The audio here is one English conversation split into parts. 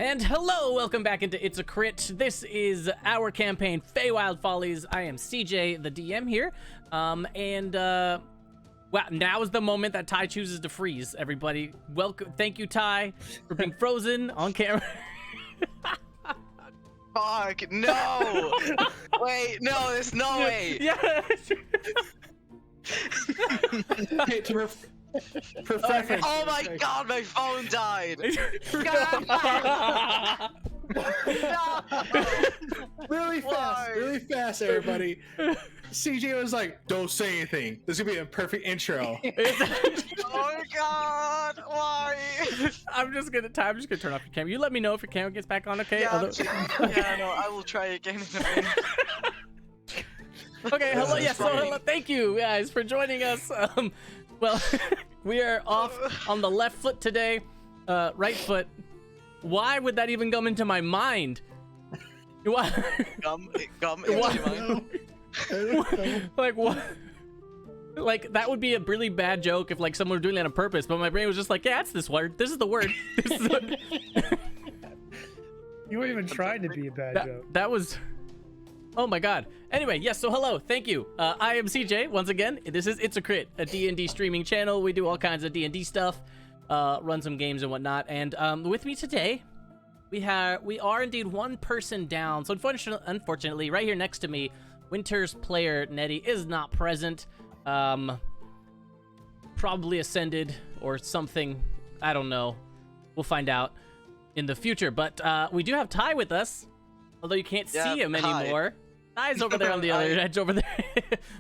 And hello, welcome back into It's a Crit. This is our campaign, FEYWILD FOLLIES. I am CJ, the DM here. Wow, now is the moment that Ty chooses to freeze, everybody. Welcome, thank you, Ty, for being frozen on camera. Fuck, no! Wait, no, there's no way! Yeah. Hey, perfect. Oh my god, my phone died! Really fast, everybody. CJ was like, don't say anything. This is gonna be a perfect intro. Oh my god, why? I'm just gonna turn off your camera. You let me know if your camera gets back on, okay? Yeah, no, I will try again in a minute. Okay, hello, yes, so hello, thank you guys for joining us. Well, we are off on the left foot today, right foot. Why would that even come into my mind? Why? Come into my mind. Like what? Like that would be a really bad joke if like someone were doing that on purpose, but my brain was just like, yeah, it's this word. This is the word. This is You weren't even trying to be a bad joke. That was. Oh my god. Anyway, yes, so hello, thank you. I am CJ, once again. This is It's a Crit, a D&D streaming channel. We do all kinds of D&D stuff, run some games and whatnot. And with me today, we are indeed one person down. So unfortunately, right here next to me, Winter's player, Nedy, is not present. Probably ascended or something. I don't know. We'll find out in the future. But we do have Ty with us, although you can't see him anymore. Ty's over there on the other edge over there.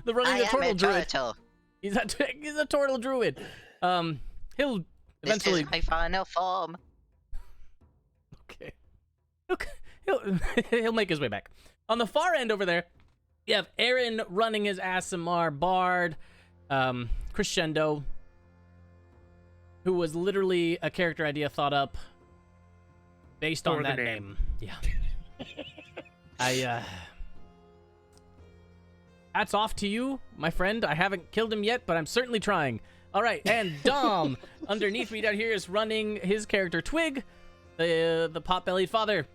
The running the turtle druid. He's a turtle druid. He'll eventually. This is my final form. Okay. He'll make his way back. On the far end over there, you have Aaron running his ASMR Bard, Crescendo, who was literally a character idea thought up based on that name. Yeah. Hats off to you, my friend. I haven't killed him yet, but I'm certainly trying. All right, and Dom, underneath me down here, is running his character Twig, the pot-bellied father.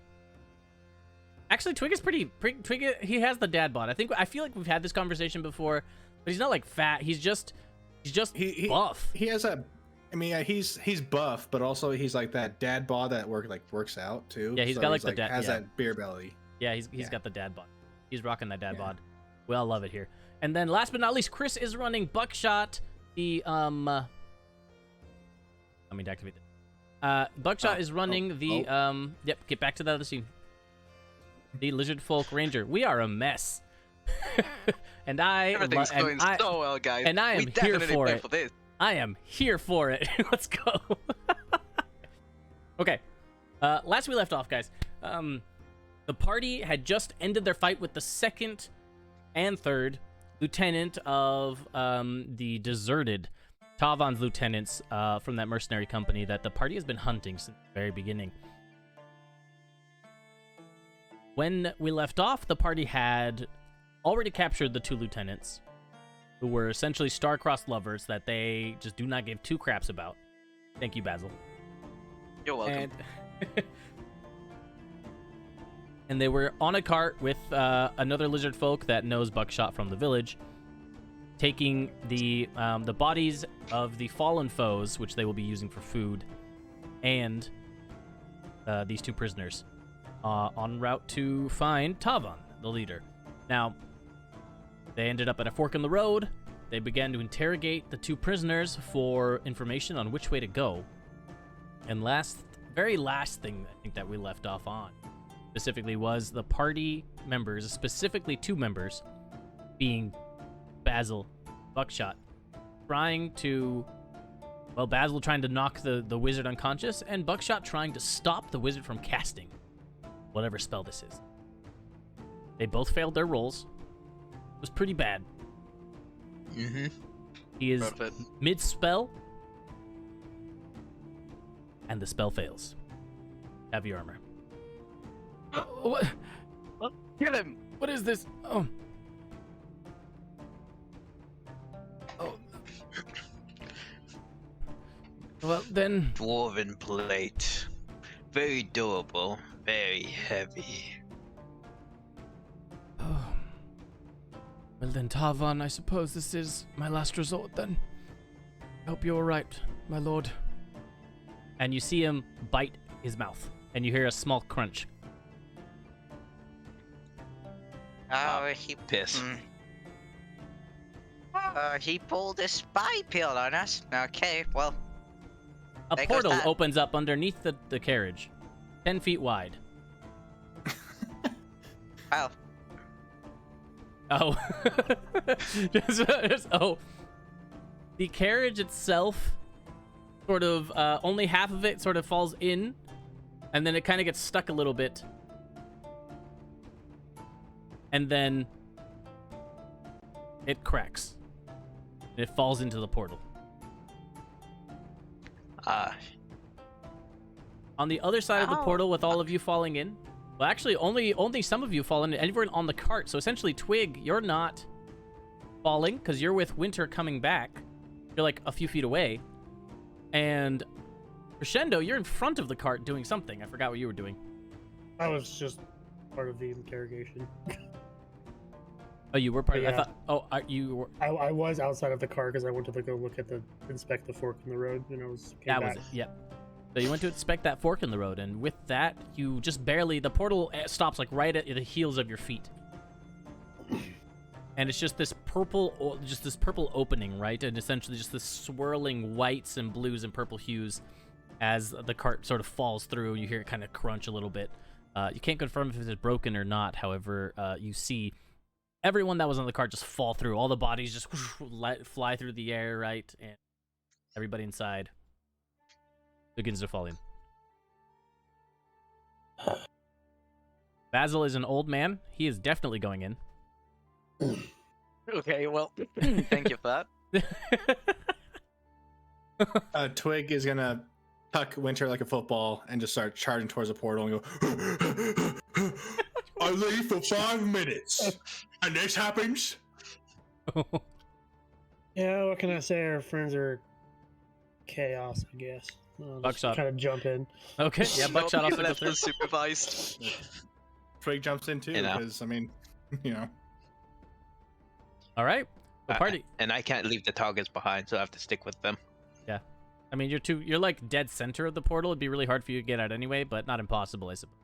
Actually, Twig is Twig, he has the dad bod. I feel like we've had this conversation before, but he's not like fat. He's just buff. He has a. I mean, he's buff, but also he's like that dad bod that works out too. Yeah, he's got like the dad. Has that beer belly. Yeah, he's got the dad bod. He's rocking that dad bod. We all love it here. And then last but not least, Chris is running Buckshot. The let me deactivate it. Buckshot is running yep, get back to the other scene. The Lizard Folk Ranger. We are a mess. And everything's going so well, guys. And I am here for it. I am here for it. Let's go. Okay. Last we left off, guys. The party had just ended their fight with the second and third lieutenant of the deserted Tavan's lieutenants from that mercenary company that the party has been hunting since the very beginning. When we left off, the party had already captured the two lieutenants, who were essentially star-crossed lovers that they just do not give two craps about. Thank you, Basil. You're welcome. And they were on a cart with another lizard folk that knows Buckshot from the village, taking the bodies of the fallen foes, which they will be using for food, and these two prisoners, en route to find Tavan, the leader. Now, they ended up at a fork in the road. They began to interrogate the two prisoners for information on which way to go. And very last thing I think that we left off on specifically was the party members, specifically two members, being Basil, Buckshot, Basil trying to knock the wizard unconscious, and Buckshot trying to stop the wizard from casting whatever spell this is. They both failed their rolls. It was pretty bad. Mm-hmm. He is mid-spell, and the spell fails. Have your armor. What? Kill him! What is this? Oh. Well, then... Dwarven plate. Very durable, very heavy. Oh. Well then, Tavan, I suppose this is my last resort then. I hope you're all right, my lord. And you see him bite his mouth, and you hear a small crunch. Oh, he Piss. He pulled a spy pill on us. Okay, well, A there goes portal that. opens up underneath the carriage, 10 feet wide. Oh, Oh. Oh. The carriage itself, sort of, only half of it sort of falls in, and then it kind of gets stuck a little bit. And then it cracks. And it falls into the portal. On the other side of the portal, with all of you falling in, well, actually, only some of you fall in, and everyone on the cart. So essentially, Twig, you're not falling because you're with Winter coming back. You're like a few feet away, and Crescendo, you're in front of the cart doing something. I forgot what you were doing. I was just part of the interrogation. Oh, you were part of. Yeah. I thought. Oh, you were. I was outside of the car because I went to go look at inspect the fork in the road, and I was came That back. was it. Yep. So you went to inspect that fork in the road, and with that, you just barely. The portal stops like right at the heels of your feet, and it's just this purple opening, right? And essentially just this swirling whites and blues and purple hues as the cart sort of falls through. You hear it kind of crunch a little bit. You can't confirm if it's broken or not. However, you see everyone that was on the cart just fall through. All the bodies just fly through the air, right? And everybody inside begins to fall in. Basil is an old man. He is definitely going in. Okay, well, thank you for that. Twig is gonna tuck Winter like a football and just start charging towards the portal and go, I leave for 5 minutes, and this happens. Yeah, what can I say? Our friends are chaos, I guess. Buckshot. Kind of jump in. Okay, yeah, Buckshot also goes left through. unsupervised. Twig jumps in too, You know. because I mean, you know. All right, the party. And I can't leave the targets behind, so I have to stick with them. I mean, you're like dead center of the portal. It'd be really hard for you to get out anyway, but not impossible, I suppose.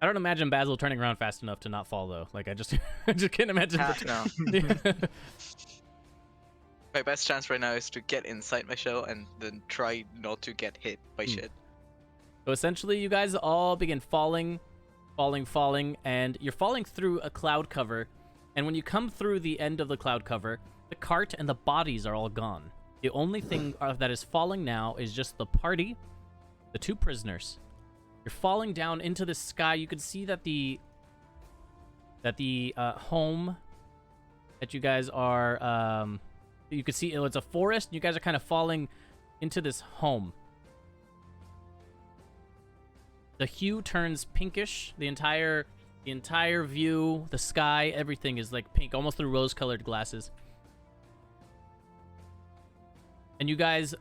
I don't imagine Basil turning around fast enough to not fall though. Like I just can't imagine. No. My best chance right now is to get inside my shell and then try not to get hit by shit. So essentially, you guys all begin falling, and you're falling through a cloud cover. And when you come through the end of the cloud cover, the cart and the bodies are all gone. The only thing that is falling now is just the party, the 2 prisoners. You're falling down into the sky. You can see that the home that you guys are. You can see it's a forest. You guys are kind of falling into this home. The hue turns pinkish. The entire view, the sky, everything is like pink, almost through rose-colored glasses. And you guys,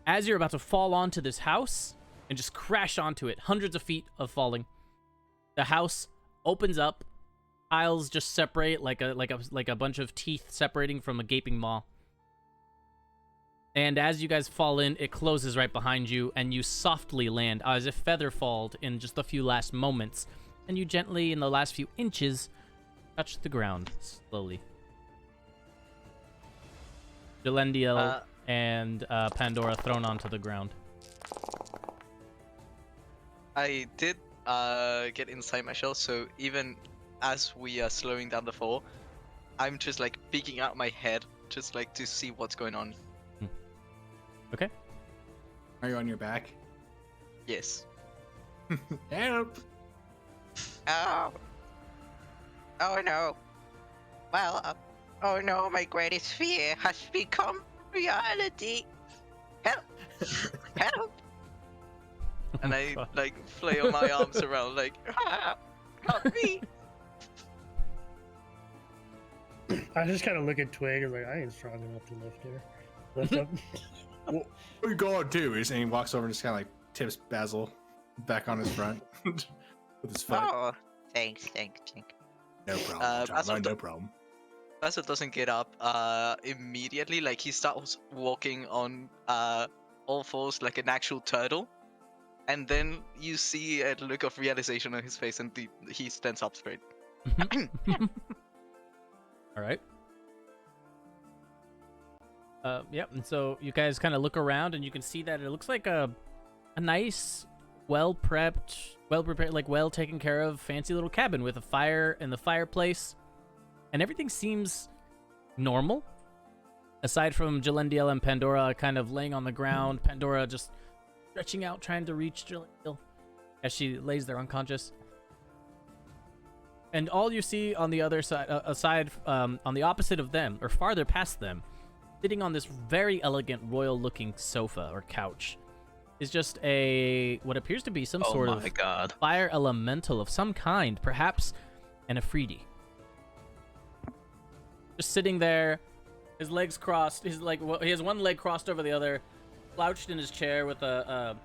as you're about to fall onto this house and just crash onto it, hundreds of feet of falling, the house opens up. Tiles just separate like a bunch of teeth separating from a gaping maw. And as you guys fall in, it closes right behind you, and you softly land as if feather falled in just a few last moments. And you gently, in the last few inches, touch the ground slowly. Delendiel and Pandora thrown onto the ground. I did get inside my shell, so even as we are slowing down the fall, I'm just like peeking out my head, just like to see what's going on. Okay. Are you on your back? Yes. Help! oh, oh no. Well, oh no, my greatest fear has become reality. Help! Help! And I like flail my arms around like, help me! I just kind of look at Twig and like, I ain't strong enough to lift her. Lift up. What you gonna do is, and he walks over and just kind of like tips Basil back on his front with his foot. Oh, thanks. No problem, Basil, no problem. Basil doesn't get up immediately. Like he starts walking on all fours like an actual turtle, and then you see a look of realization on his face, and he stands up straight. All right. Yep. And so you guys kind of look around, and you can see that it looks like a nice, well prepared, like well taken care of, fancy little cabin with a fire in the fireplace, and everything seems normal, aside from Jalendiel and Pandora kind of laying on the ground. Pandora just stretching out, trying to reach Jalendiel as she lays there unconscious. And all you see on the other side, on the opposite of them, or farther past them, sitting on this very elegant, royal-looking sofa or couch, is just what appears to be some sort of fire elemental of some kind, perhaps an Afridi. Just sitting there, his legs crossed. He has one leg crossed over the other, slouched in his chair with a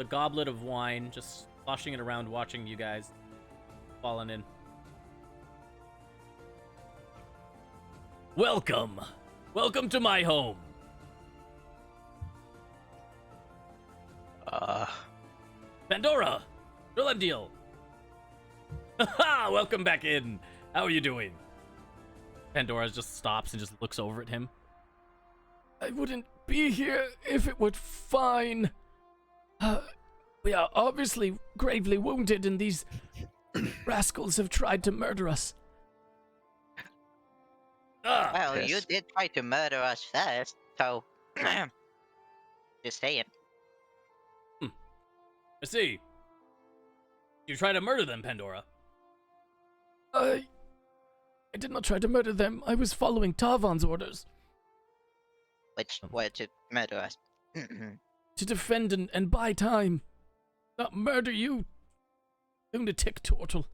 goblet of wine, just sloshing it around, watching you guys falling in. Welcome to my home. Pandora, Jalendiel. Haha, welcome back in. How are you doing? Pandora just stops and just looks over at him. I wouldn't be here if it were fine. We are obviously gravely wounded, and these rascals have tried to murder us. Well, yes. you did try to murder us first, so just saying. I see. You try to murder them, Pandora. I did not try to murder them. I was following Tarvan's orders. Which were to murder us. To defend and buy time. Not murder you, lunatic turtle.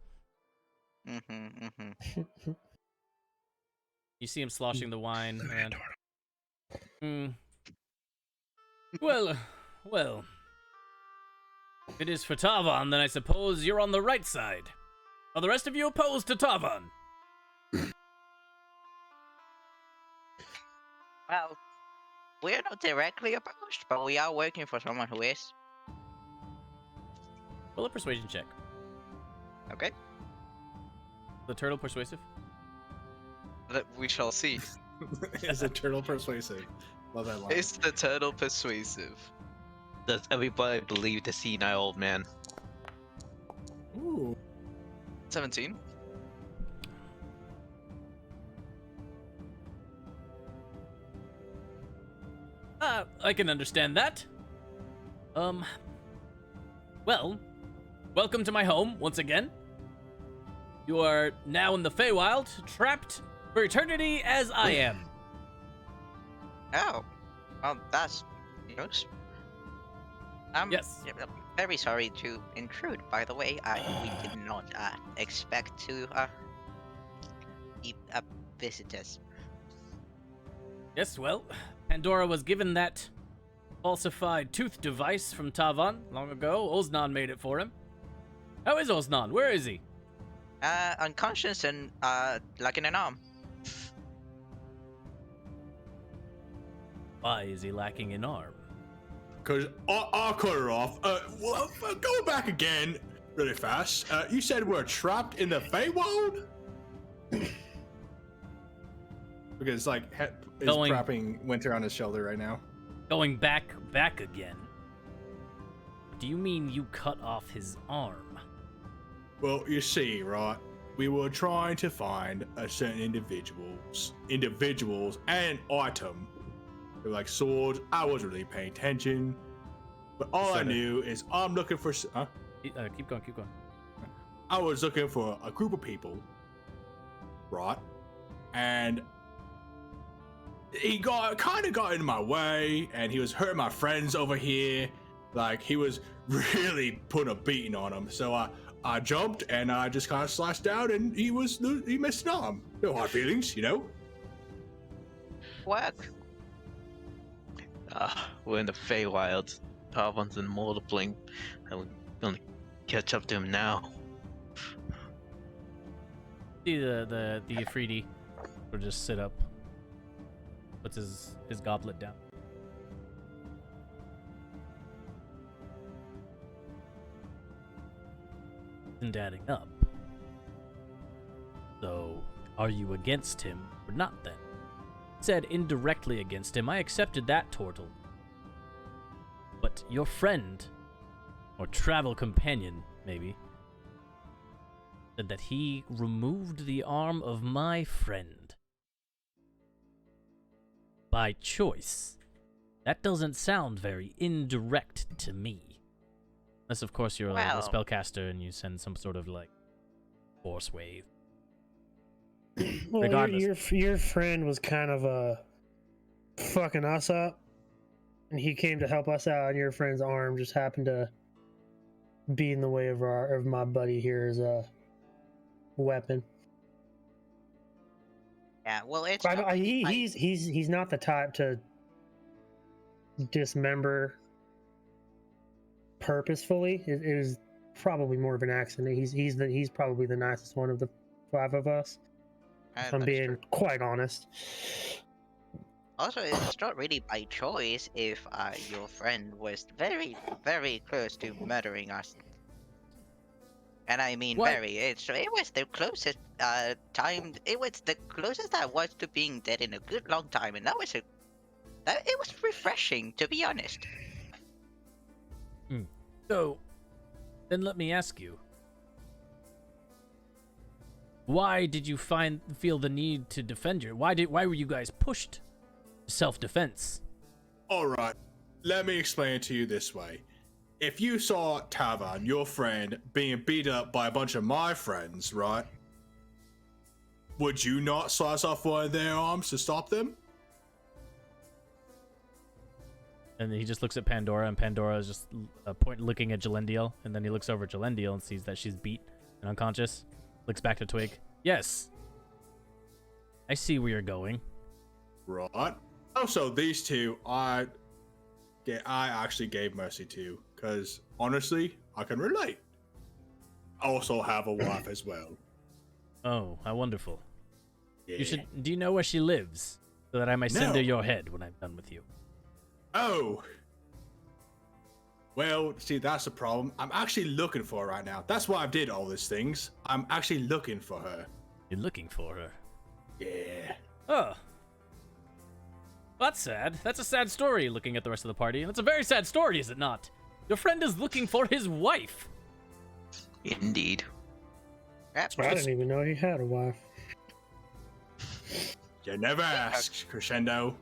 You see him sloshing the wine around. Well. If it is for Tarvan, then I suppose you're on the right side. Are the rest of you opposed to Tarvan? Well, we're not directly opposed, but we are working for someone who is. Roll a persuasion check. Okay. The turtle persuasive? That we shall see. Is the turtle persuasive? Love that line. Is the turtle persuasive? Does everybody believe the senile old man? Ooh. 17. I can understand that. Well, welcome to my home once again. You are now in the Feywild, trapped for eternity as I am. Oh, well, that's news. Yes. Very sorry to intrude, by the way. We did not expect to be visitors. Yes, well, Pandora was given that falsified tooth device from Tarvan long ago. Oznan made it for him. How is Oznan? Where is he? Unconscious and lacking an arm. Why is he lacking an arm? Because I'll cut her off. Well, go back again really fast. You said we're trapped in the Feywild? Because, like, is trapping Winter on his shoulder right now. Going back again? Do you mean you cut off his arm? Well, you see, right? We were trying to find a certain individuals and item. They're like swords. I wasn't really paying attention, but all I knew is I'm looking for. Keep going. I was looking for a group of people, right? And he kind of got in my way, and he was hurting my friends over here. Like he was really putting a beating on them. So I jumped and I just kind of slashed out, and he missed an arm. No hard feelings, you know. Work. We're in the Feywild. Tarvan's in multiplying, and we're gonna catch up to him now. See the Ifriti will just sit up, puts his goblet down. Isn't adding up. So, are you against him or not then? Said indirectly against him, I accepted that, Tortle. But your friend, or travel companion, maybe, said that he removed the arm of my friend. By choice. That doesn't sound very indirect to me. Unless, of course, you're a spellcaster and you send some sort of, like, force wave. Well, Regardless. your friend was kind of fucking us up, and he came to help us out, and your friend's arm just happened to be in the way of my buddy here's weapon. Yeah, well, it's He's not the type to dismember purposefully. It was probably more of an accident. He's probably the nicest one of the 5 of us. If I'm being quite honest. Also, it's not really by choice if your friend was very, very close to murdering us. And I mean What? very. It was the closest time. It was the closest I was to being dead in a good long time, and it was refreshing, to be honest. So, then let me ask you. Why did you feel the need to defend your? Why were you guys pushed to self-defense? All right, let me explain it to you this way. If you saw Tavan, your friend, being beat up by a bunch of my friends, right? Would you not slice off one of their arms to stop them? And then he just looks at Pandora, and Pandora is just looking at Jalendiel, and then he looks over at Jalendiel and sees that she's beat and unconscious. Looks back to Twig. Yes. I see where you're going. Right. Also, these two, I actually gave mercy to, because honestly, I can relate. I also have a wife as well. Oh, how wonderful. Yeah. Do you know where she lives? So that I may send her your head when I'm done with you. Oh. Well, see, that's the problem. I'm actually looking for her right now. That's why I did all these things. I'm actually looking for her. You're looking for her? Yeah. Oh. That's sad. That's a sad story, looking at the rest of the party. That's a very sad story, is it not? Your friend is looking for his wife. Indeed. That's I didn't even know he had a wife. You never asked, Crescendo.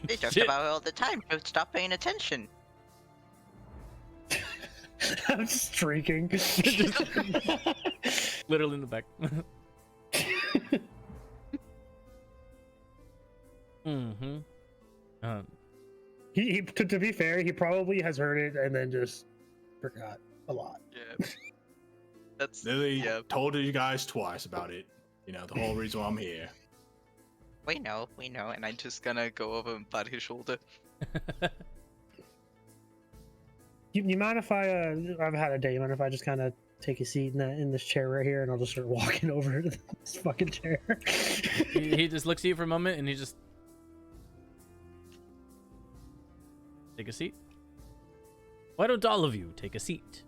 They talk Shit. about it all the time. So stop paying attention. I'm just streaking. Literally in the back. Mm-hmm. To be fair, he probably has heard it and then just forgot a lot. Yeah. That's Lily yeah. told you guys twice about it. You know, the whole reason why I'm here. We know, And I'm just gonna go over and pat his shoulder. You mind if I've had a day. You mind if I just kind of take a seat in this chair right here, and I'll just start walking over to this fucking chair. he just looks at you for a moment, and he just take a seat. Why don't all of you take a seat?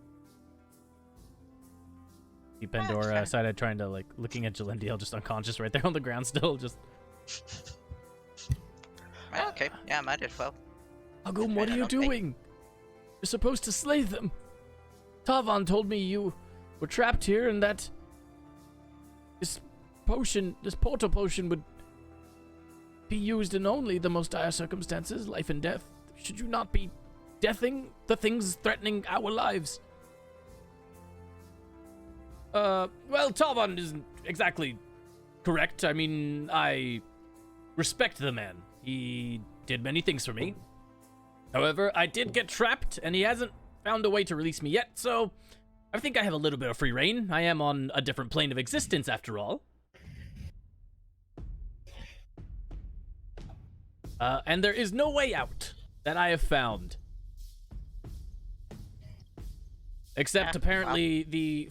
See Pandora side trying to looking at Jalendiel, just unconscious right there on the ground still, just. Okay, yeah, might as well. Agum, what are you doing? You're supposed to slay them. Tavan told me you were trapped here and that this portal potion would be used in only the most dire circumstances, life and death. Should you not be deathing the things threatening our lives? Well, Tavan isn't exactly correct. I mean, I respect the man. He did many things for me. However, I did get trapped, and he hasn't found a way to release me yet, so I think I have a little bit of free reign. I am on a different plane of existence, after all. And there is no way out that I have found. Except Yeah, apparently the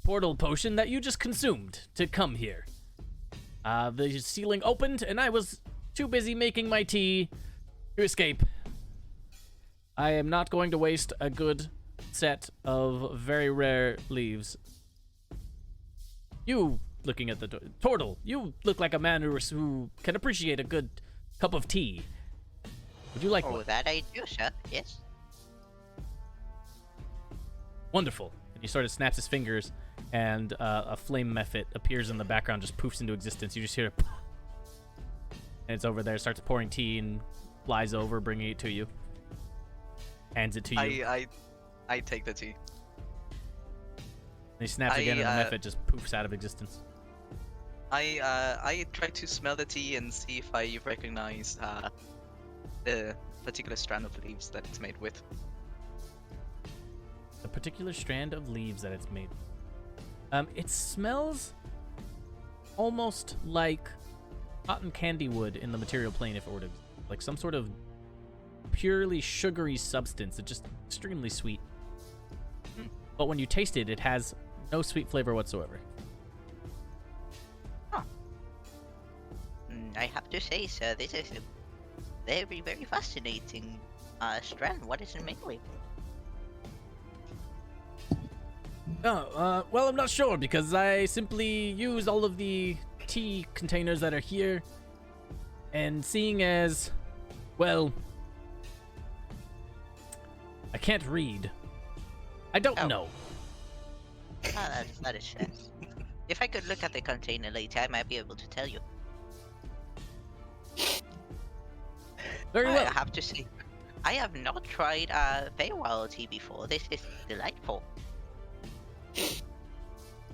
portal potion that you just consumed to come here. The ceiling opened, and I was too busy making my tea to escape. I am not going to waste a good set of very rare leaves. You, looking at the Tortle, you look like a man who can appreciate a good cup of tea. Would you like Oh, one? that I do, sir. Yes. Wonderful. And he sort of snaps his fingers, and a flame mephit appears in the background, just poofs into existence. You just hear it, and it's over there, starts pouring tea, and flies over, bringing it to you. Hands it to you. I take the tea. And he snaps again, and the mephit just poofs out of existence. I try to smell the tea and see if I recognize the particular strand of leaves that it's made with. A particular strand of leaves that it's made. It smells almost like cotton candy would in the material plane if it were to, like some sort of purely sugary substance. It's just extremely sweet. But when you taste it, it has no sweet flavor whatsoever. I have to say, sir, this is a very, very fascinating strand. What is it made with? Oh, well, I'm not sure because I simply use all of the tea containers that are here. And seeing as, well, I can't read. I don't Oh. know. That is fair. If I could look at the container later, I might be able to tell you. Very well. I have to say, I have not tried FEYWILD tea before. This is delightful.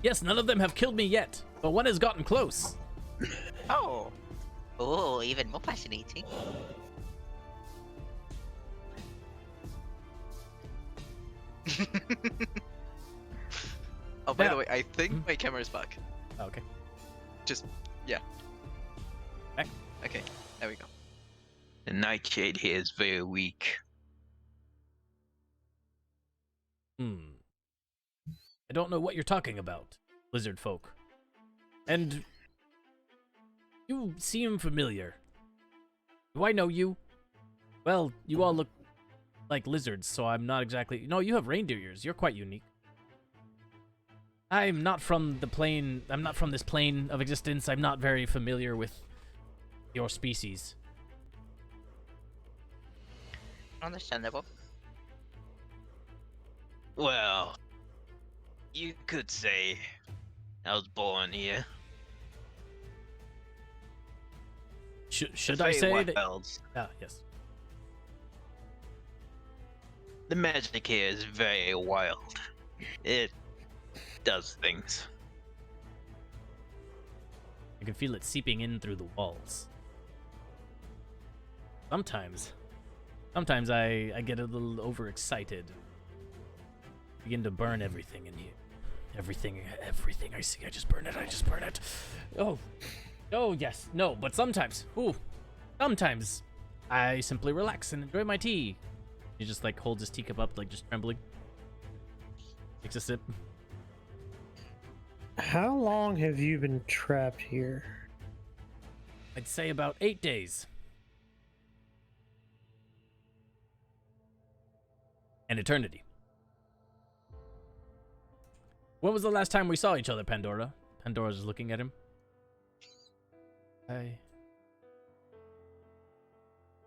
Yes, none of them have killed me yet, but one has gotten close. Oh. Oh, even more fascinating. Oh, by Now- the way, I think my camera is back. Oh, okay. Just, yeah. Back. Okay, there we go. The nightshade here is very weak. I don't know what you're talking about, lizard folk. And you seem familiar. Do I know you? Well, you all look like lizards, so I'm not exactly... No, you have reindeer ears. You're quite unique. I'm not from the plane... I'm not from this plane of existence. I'm not very familiar with your species. Understandable. Well, you could say I was born here. Should I say that... Feywilds. Ah, yes. The magic here is very wild. It does things. I can feel it seeping in through the walls. Sometimes I get a little overexcited. Begin to burn everything in here. Everything I see, I just burn it. Oh, yes, no, but sometimes I simply relax and enjoy my tea. He just like holds his teacup up, like just trembling. Takes a sip. How long have you been trapped here? I'd say about 8 days. An eternity. When was the last time we saw each other, Pandora? Pandora's just looking at him. A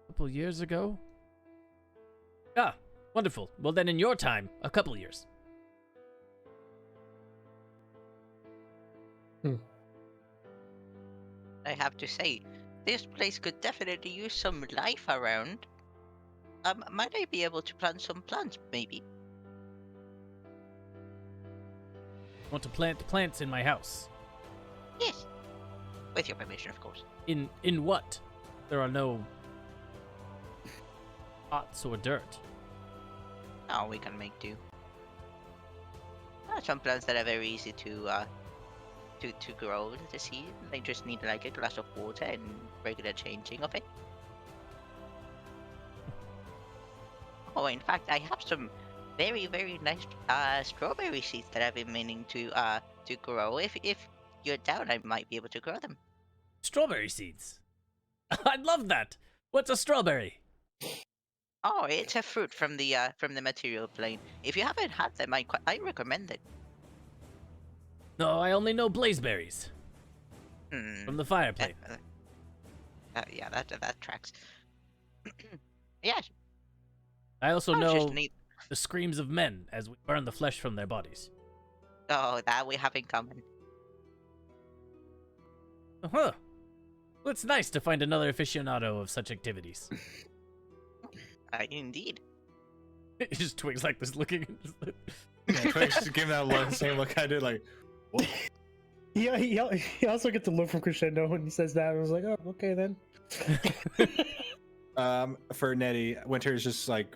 couple years ago? Ah, wonderful. Well then in your time, a couple years. I have to say, this place could definitely use some life around. Might I be able to plant some plants, maybe? Want to plant plants in my house? Yes. With your permission, of course. In what? There are no pots or dirt. Oh, we can make do. Some plants that are very easy to grow to seed. They just need like a glass of water and regular changing of it. Oh, in fact, I have some very, very nice strawberry seeds that I've been meaning to grow. If you're down, I might be able to grow them. Strawberry seeds. I'd love that. What's a strawberry? Oh, it's a fruit from the material plane. If you haven't had them, I recommend it. No, I only know blazeberries from the fire plane. Yeah, that tracks. Yes. I also I know just need. the screams of men as we burn the flesh from their bodies. Oh, that we have in common. Huh. Well, it's nice to find another aficionado of such activities. Indeed. He just twigs like this, looking. Yeah, Twix just gave that look, same look I did, like, what? Yeah, he also gets a look from Crescendo when he says that. I was like, oh, okay then. For Nedy, Winter's just like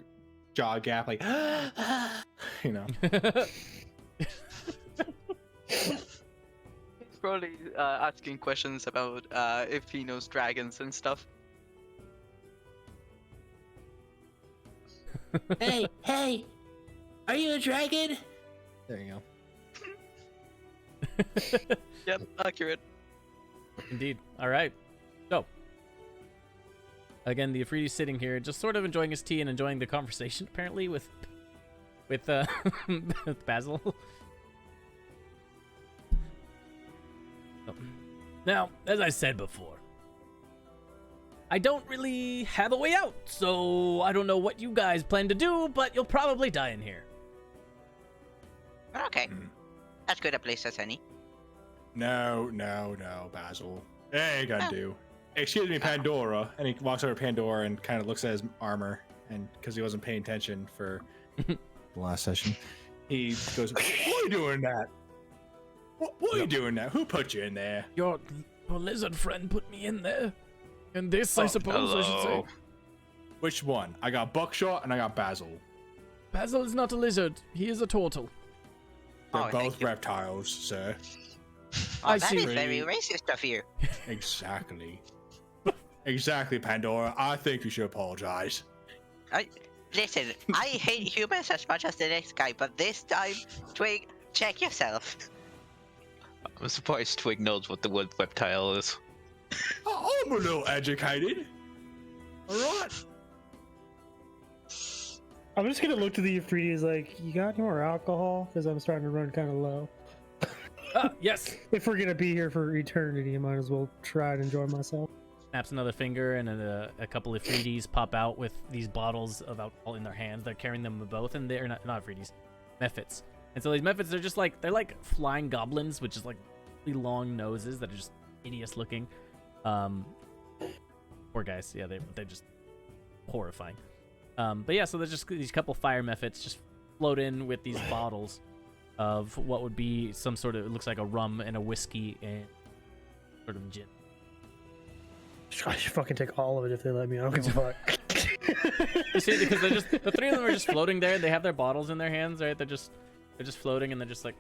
jaw gap, like, you know. He's probably asking questions about if he knows dragons and stuff. Hey, are you a dragon? There you go. Yep, accurate. Indeed. All right. So, again, the Afridi's sitting here, just sort of enjoying his tea and enjoying the conversation, apparently, with with Basil. So, now, as I said before, I don't really have a way out, so I don't know what you guys plan to do, but you'll probably die in here. Okay. As good a place as any. No, Basil. It ain't gonna do. Excuse me, Pandora. And he walks over to Pandora and kind of looks at his armor, and because he wasn't paying attention for the last session, he goes, "What are you doing that? What are you doing that? Who put you in there?" Your lizard friend put me in there. And this, I suppose I should say. Which one? I got Buckshot and I got Basil. Basil is not a lizard. He is a turtle. They're Oh, both thank you. reptiles, sir. Oh, I that see. is very racist of you. Exactly. Exactly, Pandora. I think you should apologize. Listen, I hate humans as much as the next guy, but this time, Twig, check yourself. I'm surprised Twig knows what the word reptile is. I'm a little educated. Alright. I'm just gonna look to the Afridi's like, you got any more alcohol? Because I'm starting to run kind of low. Yes. If we're gonna be here for eternity, I might as well try and enjoy myself. Snaps another finger, and a couple of Afridi's pop out with these bottles of alcohol in their hands. They're carrying them both, and they're not Afridi's, Mephits. And so these Mephits, they're like flying goblins, which is like really long noses that are just hideous looking. Poor guys. Yeah, they're just horrifying. But yeah, so there's just these couple fire Mephits just float in with these bottles of what would be some sort of, it looks like a rum and a whiskey and sort of gin. I should fucking take all of it if they let me. I don't give a fuck. You see, because they're just, the three of them are just floating there. They have their bottles in their hands, right? They're just floating, and they're just like.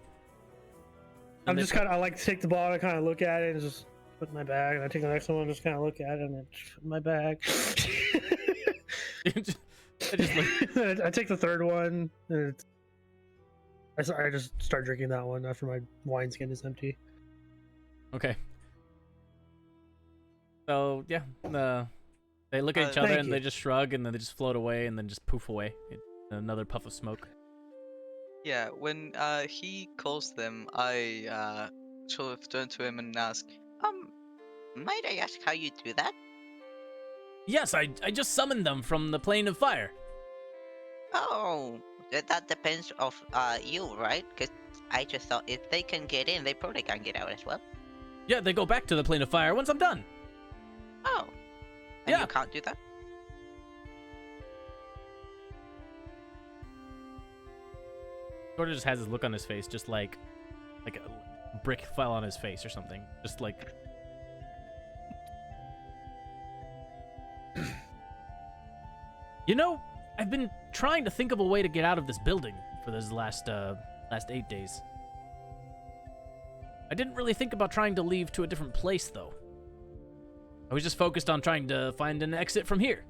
I'm just kind of, I like to take the bottle, kind of look at it, and just put it in my bag. And I take the next one, and just kind of look at it, and then just put it in my bag. I take the third one, and I just start drinking that one after my wineskin is empty. Okay. So yeah, they look at each other Thank and you. they just shrug, and then they just float away, and then just poof away. Another puff of smoke. Yeah, when he calls them, I sort of turn to him and ask, Might I ask how you do that? Yes, I just summoned them from the plane of fire. Oh, that depends of you, right? Because I just thought if they can get in, they probably can get out as well. Yeah, they go back to the plane of fire once I'm done. Oh, and Yeah. you can't do that? Sort of just has his look on his face, just like a brick fell on his face or something. Just like. You know, I've been trying to think of a way to get out of this building for this last 8 days. I didn't really think about trying to leave to a different place, though. I was just focused on trying to find an exit from here.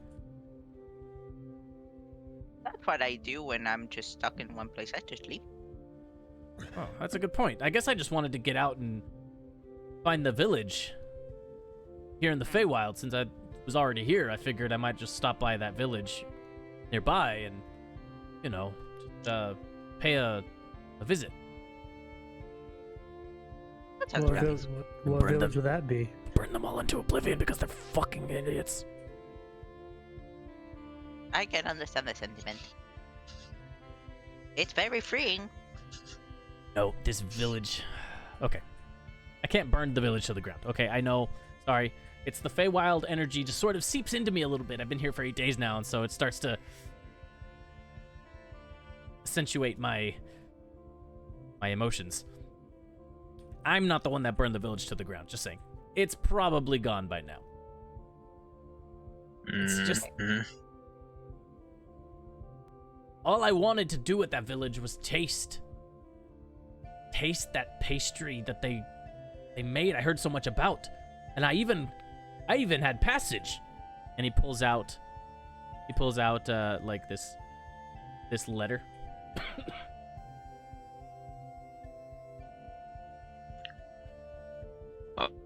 That what I do when I'm just stuck in one place. I just leave. Oh, that's a good point. I guess I just wanted to get out and find the village here in the Feywild. Since I was already here, I figured I might just stop by that village nearby and, you know, just, pay a visit. That sounds What, right. what Burn village them. would that be? Burn them all into oblivion because they're fucking idiots. I can understand the sentiment. It's very freeing. No, this village. Okay. I can't burn the village to the ground. Okay, I know. Sorry. It's the Feywild energy just sort of seeps into me a little bit. I've been here for 8 days now, and so it starts to accentuate my emotions. I'm not the one that burned the village to the ground, just saying. It's probably gone by now. It's just... all I wanted to do at that village was taste that pastry that they made. I heard so much about, and I even had passage. And he pulls out like this letter.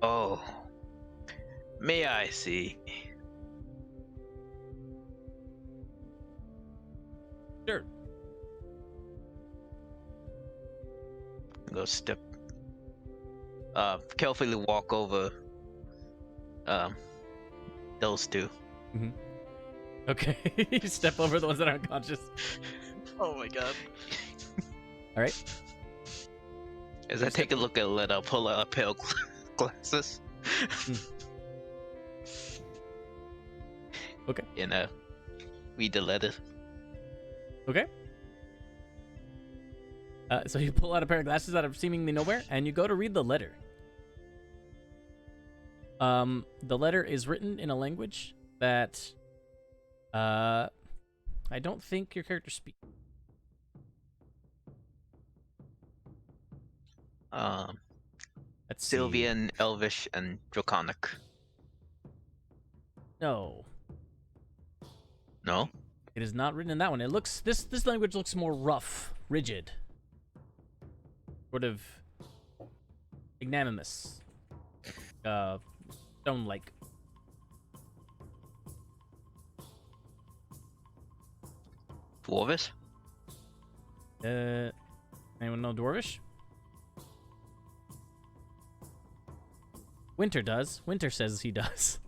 Oh, may I see? Sure. Go step. Carefully walk over. Those two. Okay. You step over the ones that are unconscious. Oh my god. All right. As I take a look at Letta, pull out a pair of glasses. Okay. You know, read the letter. Okay. So you pull out a pair of glasses out of seemingly nowhere, and you go to read the letter. The letter is written in a language that, I don't think your character speaks. Um, Let's see. Sylvian, Elvish, and Draconic. No, No? it is not written in that one. It looks this language looks more rough, rigid, sort of magnanimous, stone-like. Dwarvish? Anyone know Dwarvish? Winter does. Winter says he does.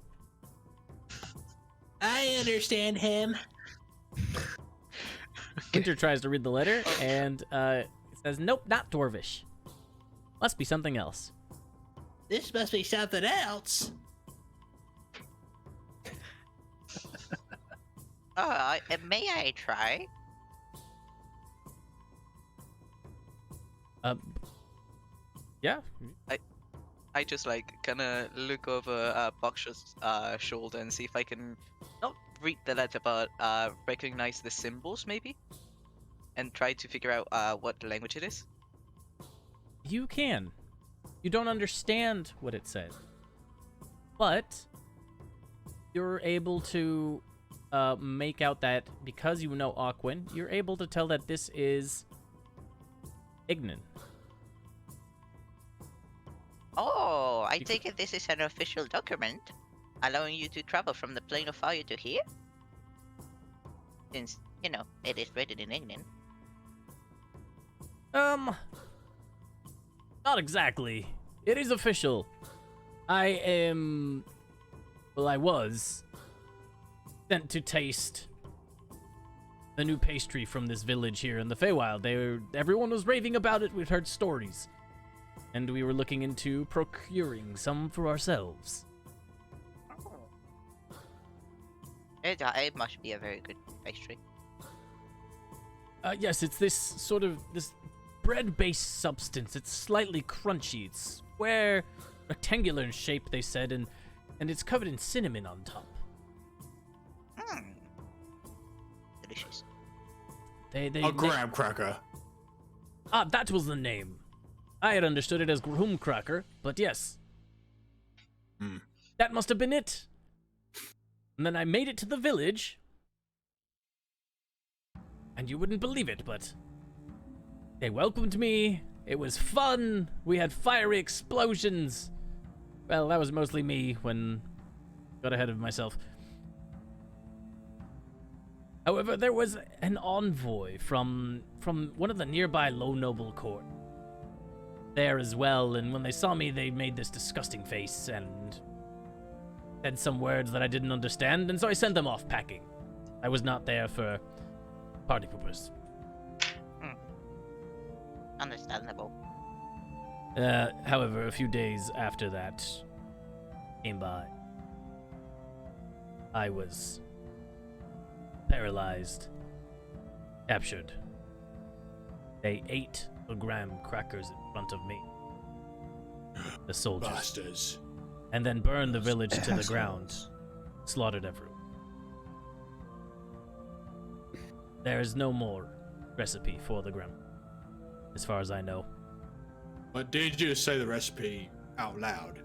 I understand him. Winter tries to read the letter, and it says, nope, not Dwarvish. Must be something else. This must be something else. Oh, may I try? Yeah. I just like kind of look over Buckshot's shoulder and see if I can not read the letter, but recognize the symbols maybe, and try to figure out what language it is. You can. You don't understand what it says. But you're able to make out that because you know Aquin, you're able to tell that this is Ignan. Oh, I take it this is an official document allowing you to travel from the plane of fire to here? Since, you know, it is written in England. Not exactly. It is official. I was sent to taste the new pastry from this village here in the Feywild. Everyone was raving about it. We'd heard stories. And we were looking into procuring some for ourselves. It must be a very good pastry. Yes, it's this bread-based substance. It's slightly crunchy. It's square, rectangular in shape, they said, and it's covered in cinnamon on top. Delicious. A graham cracker. That was the name. I had understood it as graham cracker, but yes. That must have been it. And then I made it to the village. And you wouldn't believe it, but they welcomed me. It was fun. We had fiery explosions. Well, that was mostly me when got ahead of myself. However, there was an envoy from one of the nearby low noble court there as well, and when they saw me, they made this disgusting face and said some words that I didn't understand, and so I sent them off packing. I was not there for party poopers. Understandable. However, a few days after that came by, I was paralyzed, captured. They ate the graham crackers in front of me, the soldiers, Bastards. and then burned the village to the ground, slaughtered everyone. There is no more recipe for the graham, as far as I know. But did you say the recipe out loud?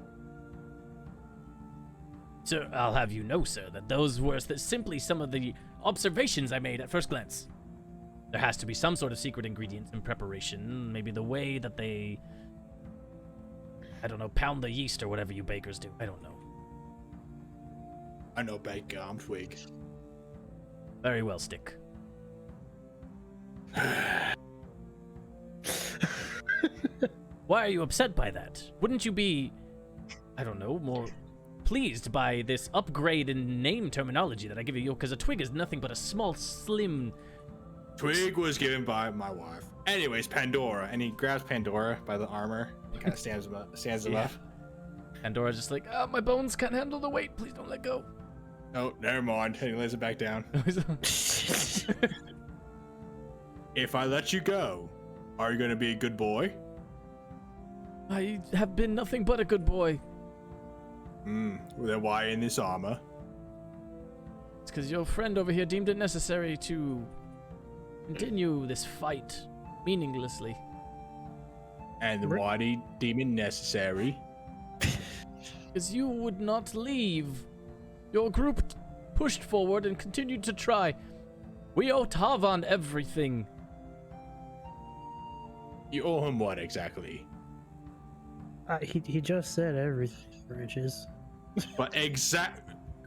Sir, I'll have you know, sir, that those were simply some of the observations I made at first glance. There has to be some sort of secret ingredients in preparation, maybe the way that they, I don't know, pound the yeast or whatever you bakers do. I don't know. I know bake I'm twig. Very well, Stick. Why are you upset by that? Wouldn't you be, I don't know, more pleased by this upgrade in name terminology that I give you? Because a twig is nothing but a small, slim... Twig was given by my wife. Anyways, Pandora. And he grabs Pandora by the armor and kind of stands him up. Pandora's just like, oh, my bones can't handle the weight. Please don't let go. Oh, never mind. And he lays it back down. If I let you go, are you going to be a good boy? I have been nothing but a good boy. Then why in this armor? It's because your friend over here deemed it necessary to continue this fight meaninglessly. And why did he deem it necessary? Because you would not leave. Your group pushed forward and continued to try. We owe Tavan everything. You owe him what exactly? He just said everything, Riches. But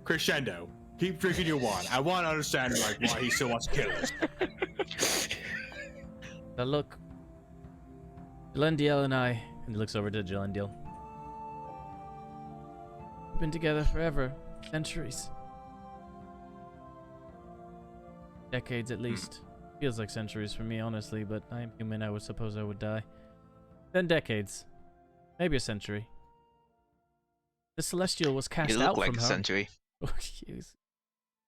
crescendo. Keep drinking your wine. I want to understand like why he still wants to kill us. Now look, Jelendiel and I, and he looks over to Jelendiel. We've been together forever, centuries. Decades at least. Feels like centuries for me, honestly, but I am human. I would suppose I would die. Then decades. Maybe a century. The Celestial was cast You out look like from a her. century. Oh, you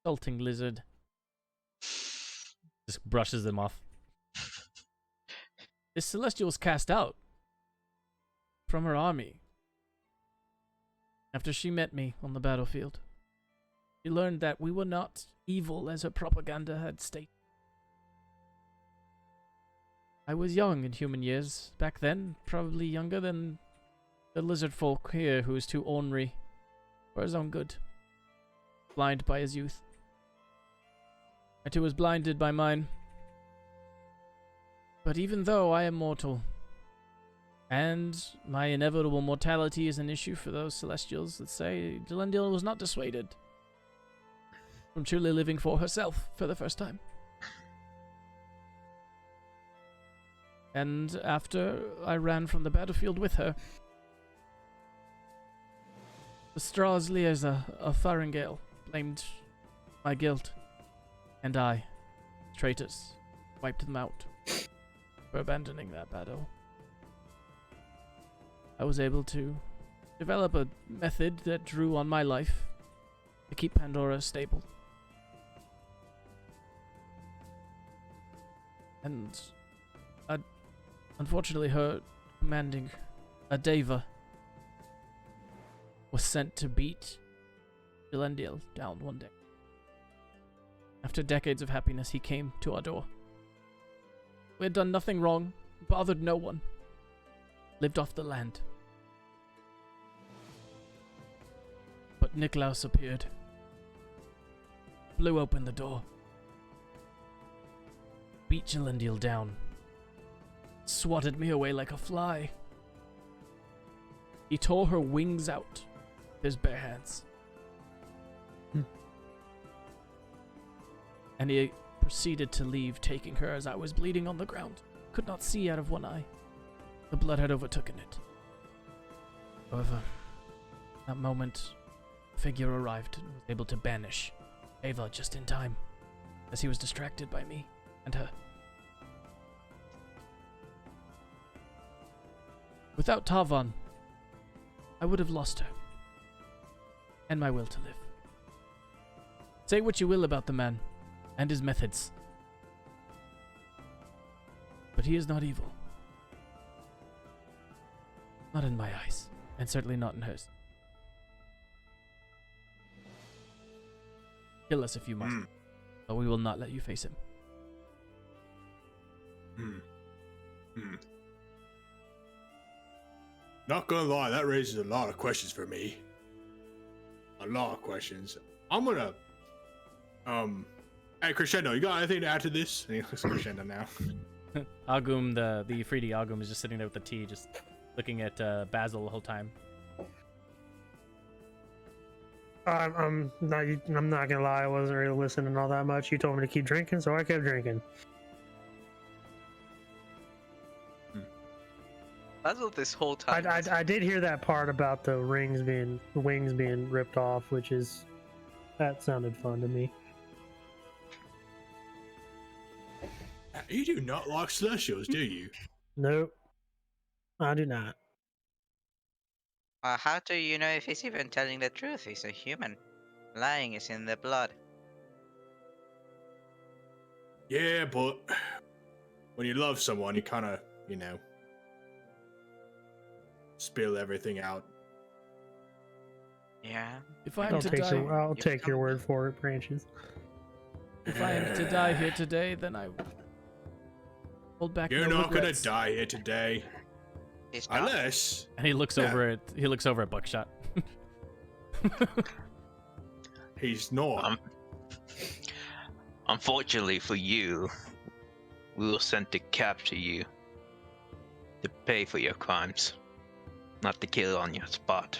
insulting lizard. Just brushes them off. This Celestial was cast out from her army after she met me on the battlefield. She learned that we were not evil as her propaganda had stated. I was young in human years back then, probably younger than the lizard folk here who is too ornery for his own good, blind by his youth. I too was blinded by mine. But even though I am mortal, and my inevitable mortality is an issue for those Celestials that say, Jelendiel was not dissuaded from truly living for herself for the first time. And after I ran from the battlefield with her, the Straws Lieza of Faringale blamed my guilt, and I, traitors, wiped them out for abandoning that battle. I was able to develop a method that drew on my life to keep Pandora stable. And unfortunately, her commanding Adeva was sent to beat Jelendiel down one day. After decades of happiness, he came to our door. We had done nothing wrong, bothered no one, lived off the land. But Niklaus appeared, blew open the door, beat Jalendil down, swatted me away like a fly. He tore her wings out with his bare hands. And he proceeded to leave, taking her as I was bleeding on the ground. Could not see out of one eye. The blood had overtaken it. However, that moment, a figure arrived and was able to banish Ava just in time, as he was distracted by me and her. Without Tarvan, I would have lost her, and my will to live. Say what you will about the man and his methods, but he is not evil. Not in my eyes, and certainly not in hers. Kill us if you must, but we will not let you face him. Not gonna lie, that raises a lot of questions for me. A lot of questions. I'm gonna, hey Crescendo, you got anything to add to this? And he looks at Crescendo now. Agum, the Ifriti Agum, is just sitting there with the tea, just looking at Basil the whole time. I'm not gonna lie, I wasn't really listening all that much. You told me to keep drinking, so I kept drinking. Basil, this whole time. I did hear that part about the wings being ripped off, that sounded fun to me. You do not like celestials, do you? Nope, I do not. How do you know if he's even telling the truth? He's a human. Lying is in the blood. Yeah, but when you love someone, you kind of, spill everything out. Yeah. If I am to die, I'll take your word for it, Branches. if I am to die here today, then I hold back. You're no not gonna regrets. die here today, He's not. unless. And he looks over at Buckshot. He's not. Unfortunately for you, we will send to capture you to pay for your crimes, not to kill on your spot.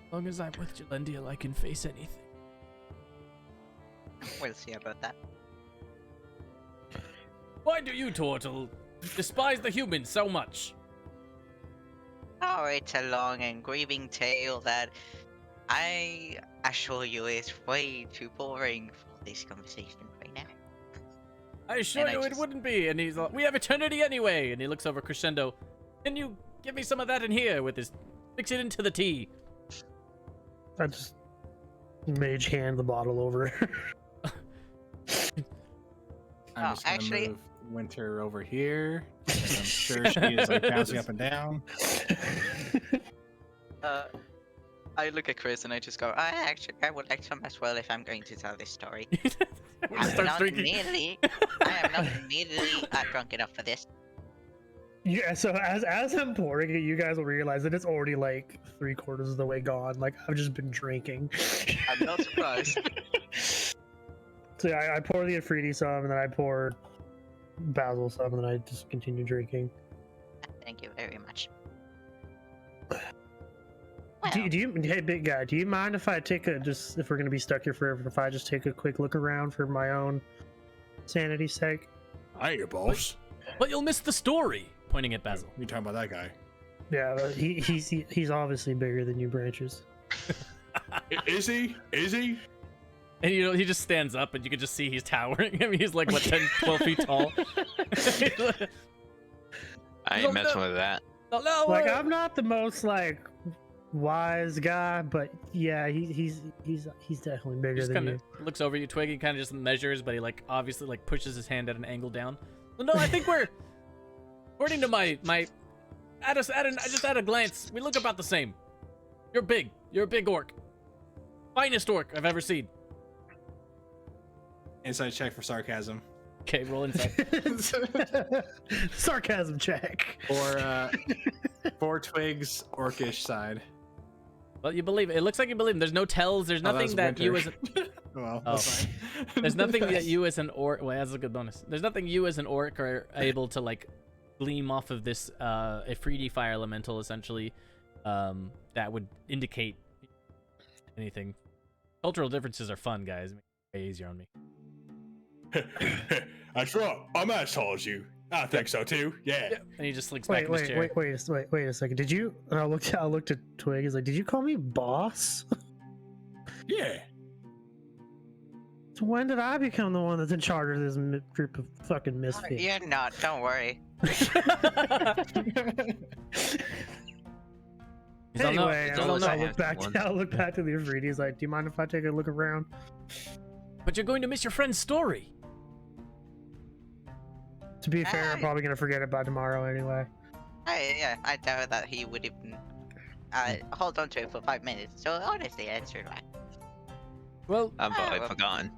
As long as I'm with Jalendil, I can face anything. We'll see about that. Why do you, Tortle, despise the humans so much? Oh, it's a long and grieving tale that I assure you is way too boring for this conversation right now. I assure And I you it just- wouldn't be. And he's like, we have eternity anyway. And he looks over Crescendo. Can you give me some of that in here with his, mix it into the tea? I just mage hand the bottle over. I'm just gonna actually- move Winter over here. I'm sure she is like bouncing up and down. I look at Chris and I just go, I would like some as well if I'm going to tell this story. Everyone starts drinking. I am not immediately drunk enough for this. Yeah, so as I'm pouring it, you guys will realize that it's already like 3/4 of the way gone. Like I've just been drinking. I'm not surprised. So yeah, I pour the Afridi some, and then I pour Basil some, and then I just continue drinking. Thank you very much. Do you, hey big guy, do you mind if I take if we're gonna be stuck here forever, if I just take a quick look around for my own sanity's sake? I ain't your boss. But you'll miss the story. Pointing at Basil. You talking about that guy? Yeah, he's obviously bigger than you, Branches. Is he? Is he? And he just stands up and you can just see he's towering. I mean, he's like, what, 10, 12 feet tall? I ain't messing with that. No, Like I'm not the most like wise guy, but yeah, he's definitely bigger just than kind you. of looks over you, Twig. He kind of just measures, but he like obviously like pushes his hand at an angle down. Well, no, I think we're according to my just at a glance, we look about the same. You're big. You're a big orc. Finest orc I've ever seen. Inside check for sarcasm. Okay, roll inside. Sarcasm check. Or for Twig's orcish side. Well, you believe it. It looks like you believe him. There's no tells. There's Oh, nothing that's that you winter. as Well, Oh. that's fine. there's nothing that you as an orc. Well, that's a good bonus. There's nothing you as an orc are able to like gleam off of this Ifriti fire elemental essentially that would indicate anything. Cultural differences are fun, guys. Make it way easier on me. That's right. I'm as tall as you. I think so too. Yeah. And he just slinks back in his chair. Wait a second. Did you? And I looked at Twig. He's like, "Did you call me boss? Yeah. So when did I become the one that's in charge of this group of fucking misfits?" You're not. Don't worry. He's all, no, Anyway, he's all, no. I'll look back to the Ifriti. He's like, "Do you mind if I take a look around?" But you're going to miss your friend's story. To be fair, I'm probably gonna forget it by tomorrow anyway. I doubt that he would even hold on to it for 5 minutes. So honestly, answer that. Well, I've probably well. forgotten.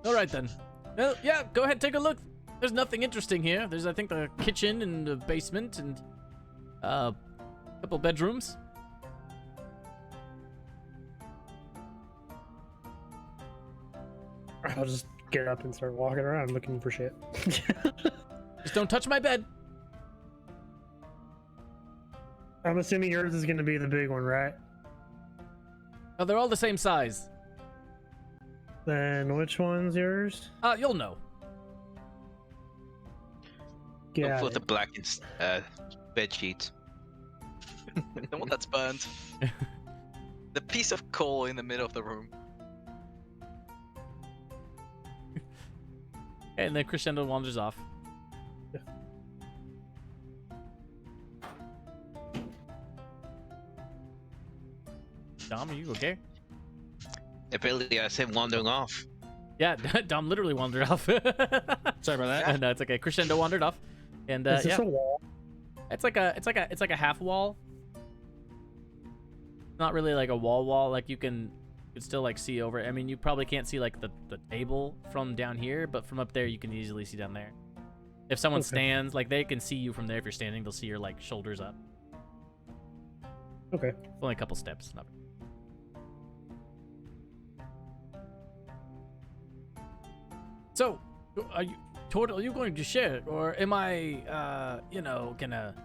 all right then. Well, yeah, go ahead, take a look. There's nothing interesting here. There's, I think, the kitchen and the basement and a couple bedrooms. I'll just get up and start walking around looking for shit. Just don't touch my bed. I'm assuming yours is gonna be the big one, right? Oh, they're all the same size. Then which one's yours? You'll know. Go Yeah. for the black bed sheets. The one that's burnt. The piece of coal in the middle of the room. And then Crescendo wanders off. Yeah. Dom, are you okay? Apparently, I said wandering off. Yeah, Dom literally wandered off. Sorry about that. No, it's okay. Crescendo wandered off, and Is this yeah, a wall? it's like a half wall. Not really like a wall. Like you can still like see over. I mean, you probably can't see like the table from down here, but from up there you can easily see down there. If someone Okay. stands, like they can see you from there. If you're standing, they'll see your like shoulders up. Okay. It's only a couple steps. Not... So, are you going to share, or am I, gonna?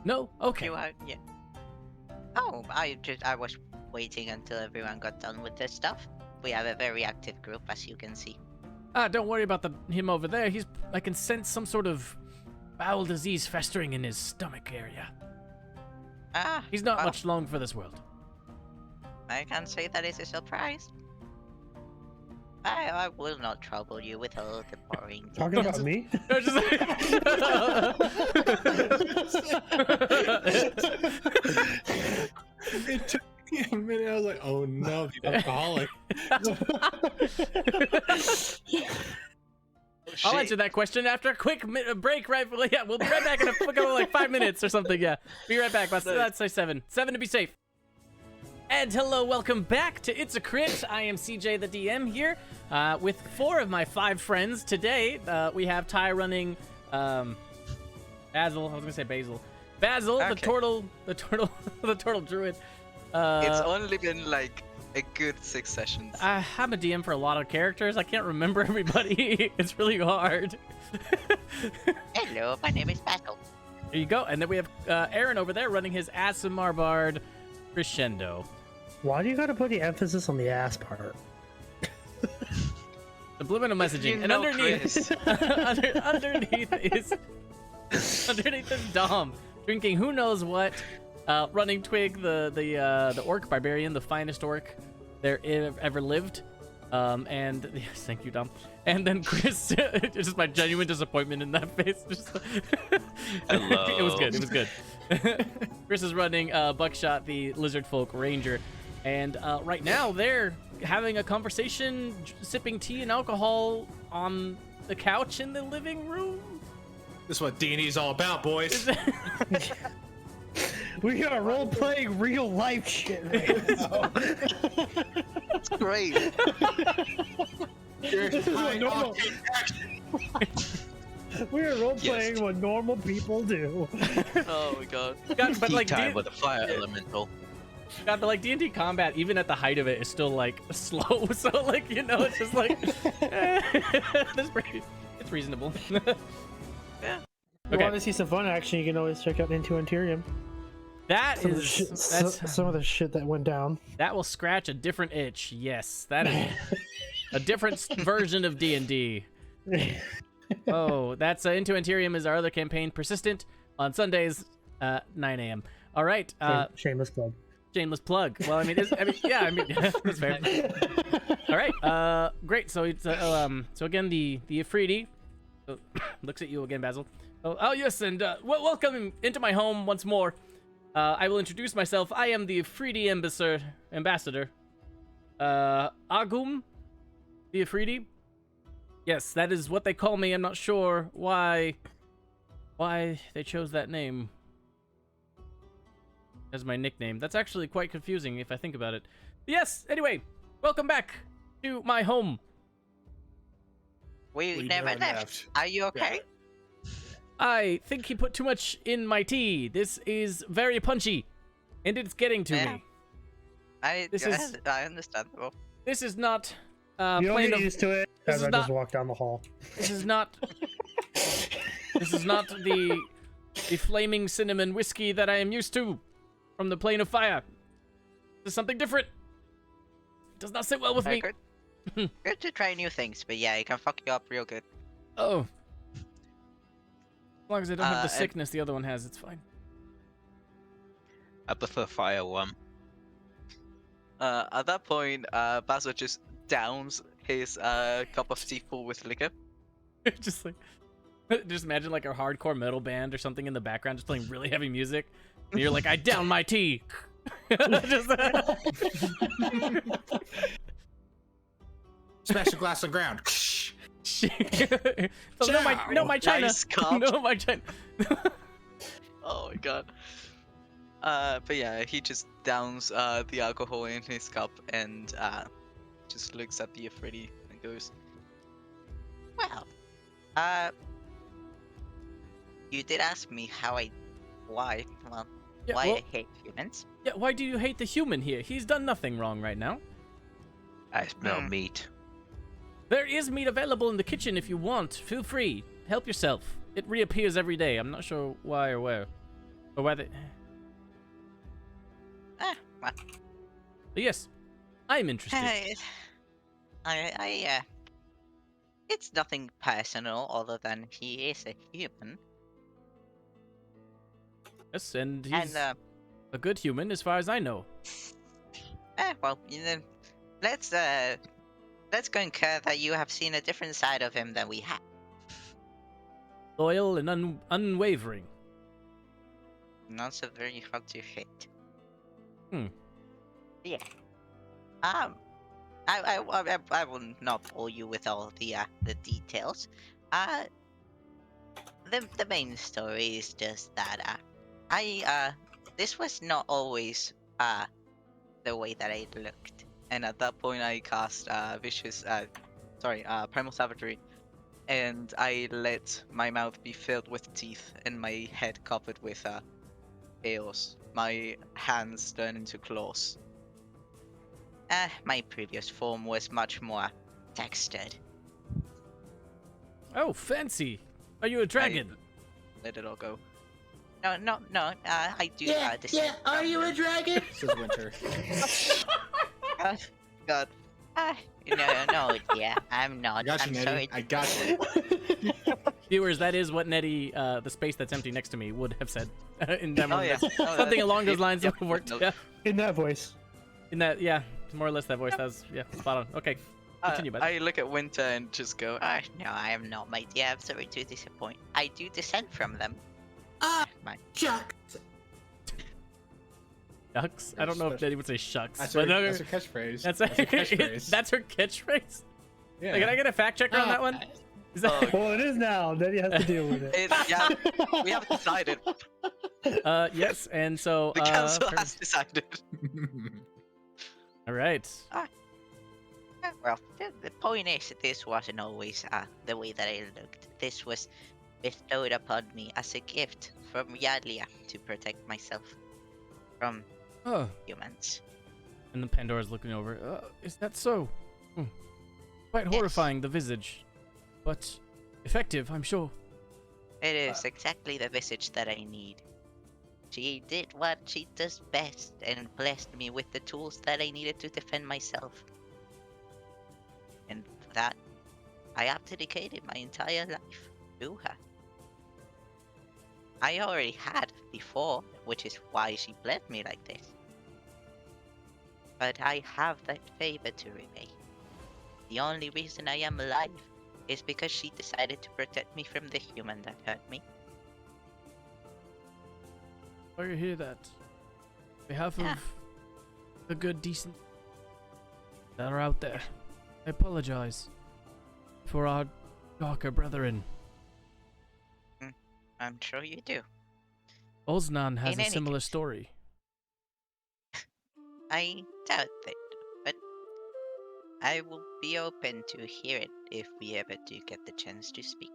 No. Okay. You are, yeah. Oh, I was waiting until everyone got done with their stuff. We have a very active group, as you can see. Don't worry about him over there. I can sense some sort of bowel disease festering in his stomach area. He's not well, much long for this world. I can't say that is a surprise. I will not trouble you with all the boring Talking about me? No, just It took me a minute. I was like, oh no, the alcoholic. I'll answer that question after a quick break. Right? Yeah, we'll be right back in a couple like 5 minutes or something. Yeah, be right back. Let's say 7 to be safe. And hello, welcome back to It's a Crit. I am CJ the DM here with 4 of my 5 friends. Today we have Ty running Basil. I was gonna say Basil. Basil, Okay. the turtle druid. It's only been like a good 6 sessions. I'm a DM for a lot of characters. I can't remember everybody. It's really hard. Hello, my name is Basil. There you go. And then we have Aaron over there running his Aasimar Bard Crescendo. Why do you gotta put the emphasis on the ass part? Subliminal messaging. You And know underneath, Chris. underneath is Dom drinking who knows what, running Twig, the orc barbarian, the finest orc there ever lived. And yes, thank you, Dom. And then Chris, just my genuine disappointment in that face. Just, Hello. It was good. It was good. Chris is running Buckshot, the lizard folk ranger, and right now they're having a conversation, sipping tea and alcohol on the couch in the living room. This is what D&D's all about, boys. We are role playing real life shit right now. It's great. Here's This is high a normal- octane action. We are role Yes. playing what normal people do. Oh my god. God, but Tea like time with a fire elemental. God, but like D&D combat, even at the height of it, is still like slow. So like it's just like it's reasonable. If you Okay. want to see some fun action, you can always check out Into Interium. That Some of, the is shit, that's some of the shit that went down. that will scratch a different itch. Yes, that is a different version of D&D. Oh, that's Into Interium is our other campaign, Persistent, on Sundays, 9 a.m. All right, Shameless plug. shameless plug. Well, that's fair. All right, great. So it's so again the Ifriti looks at you again, Basil. Oh yes, and welcome into my home once more. I will introduce myself. I am the Ifriti ambassador. Agum, the Ifriti. Yes, that is what they call me. I'm not sure why they chose that name as my nickname. That's actually quite confusing if I think about it. Yes, anyway, welcome back to my home. We We never never left. left. Are you okay? I think he put too much in my tea. This is very punchy, and it's getting to Yeah. me. I understand. Well, This is not You don't plain get of, used to it. this As is I just not- walk down the hall. this is not the flaming cinnamon whiskey that I am used to from the plane of fire. This is something different. It does not sit well with me. good. Good to try new things, but yeah, it can fuck you up real good. Oh. As long as I don't have the And- sickness the other one has, it's fine. I prefer fire one. At that point, Basil just downs his cup of tea full with liquor. Just like, just imagine like a hardcore metal band or something in the background, just playing really heavy music. And you're like, I down my tea. Just, Smash the glass on the ground. so no, my china. Nice cup. No, my china. Oh my god. But yeah, he just downs the alcohol in his cup and just looks at the Ifriti and goes, Well, you did ask me why Yeah, I well, hate humans. yeah, why do you hate the human here? He's done nothing wrong right now. I smell meat. There is meat available in the kitchen if you want. Feel free. Help yourself. It reappears every day. I'm not sure why or where. Or why they... Well, But yes, I'm interested. it's nothing personal other than he is a human, Yes, and he's and a good human as far as I know. well, let's concur that you have seen a different side of him than we have. Loyal and unwavering. Not so very hard to hit. Hmm. Yeah. I will not bore you with all the details. The main story is just that this was not always the way that I looked. and at that point I cast Primal Savagery, and I let my mouth be filled with teeth and my head covered with chaos. My hands turn into claws. My previous form was much more textured. Oh, fancy. Are you a dragon? Let it all go. No. I do. descend Are from you a them. dragon? Says Winter. God. No, dear, I'm not. I got you, I'm Nedy. sorry. I got you. Viewers, that is what Nedy, the space that's empty next to me, would have said. In that Oh moment. yeah. That's something along those lines Yeah, would have worked. no. Yeah. In that voice. In that, yeah, more or less that voice. That was, yeah, spot on. Okay, continue, bud. I look at Winter and just go, No, I am not, my dear. I'm sorry to disappoint. I do descend from them. Chuck. Shucks. I don't know if Nedy would say shucks. That's but her catchphrase. that's her catchphrase. that's her catchphrase. Yeah. Like, can I get a fact checker on that one? Is that, Oh, Well, it is now. Then he has to deal with it. yeah, we haven't decided. yes, and so The council for- has decided. all right. Well, the point is, this wasn't always the way that I looked. This was bestowed upon me as a gift from Yalia to protect myself from Oh. humans. And then Pandora's looking over. Is that so? Quite Yes. horrifying, the visage. But effective, I'm sure. It is exactly the visage that I need. She did what she does best and blessed me with the tools that I needed to defend myself. And for that, I have dedicated my entire life to her. I already had before, which is why she bled me like this. But I have that favor to repay. The only reason I am alive is because she decided to protect me from the human that hurt me. Sorry to hear that. On behalf Yeah. of the good, decent that are out there, I apologize for our darker brethren. I'm sure you do. Oznan has In a any similar case. story. I doubt that, but I will be open to hear it if we ever do get the chance to speak.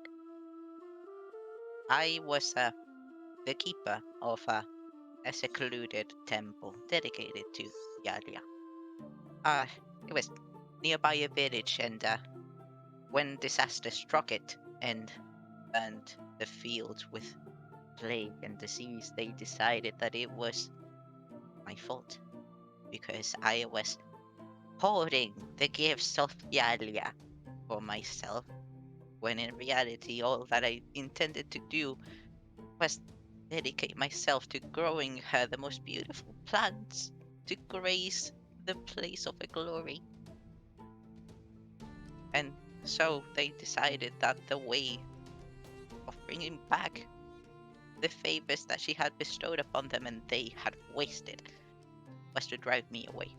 I was the keeper of a secluded temple dedicated to Yalia. It was nearby a village, and when disaster struck it and burned the fields with plague and disease, they decided that it was my fault because I was hoarding the gifts of Yalia for myself, when in reality all that I intended to do was dedicate myself to growing her the most beautiful plants to grace the place of her glory. And so they decided that the way of bringing back the favors that she had bestowed upon them and they had wasted was to drive me away.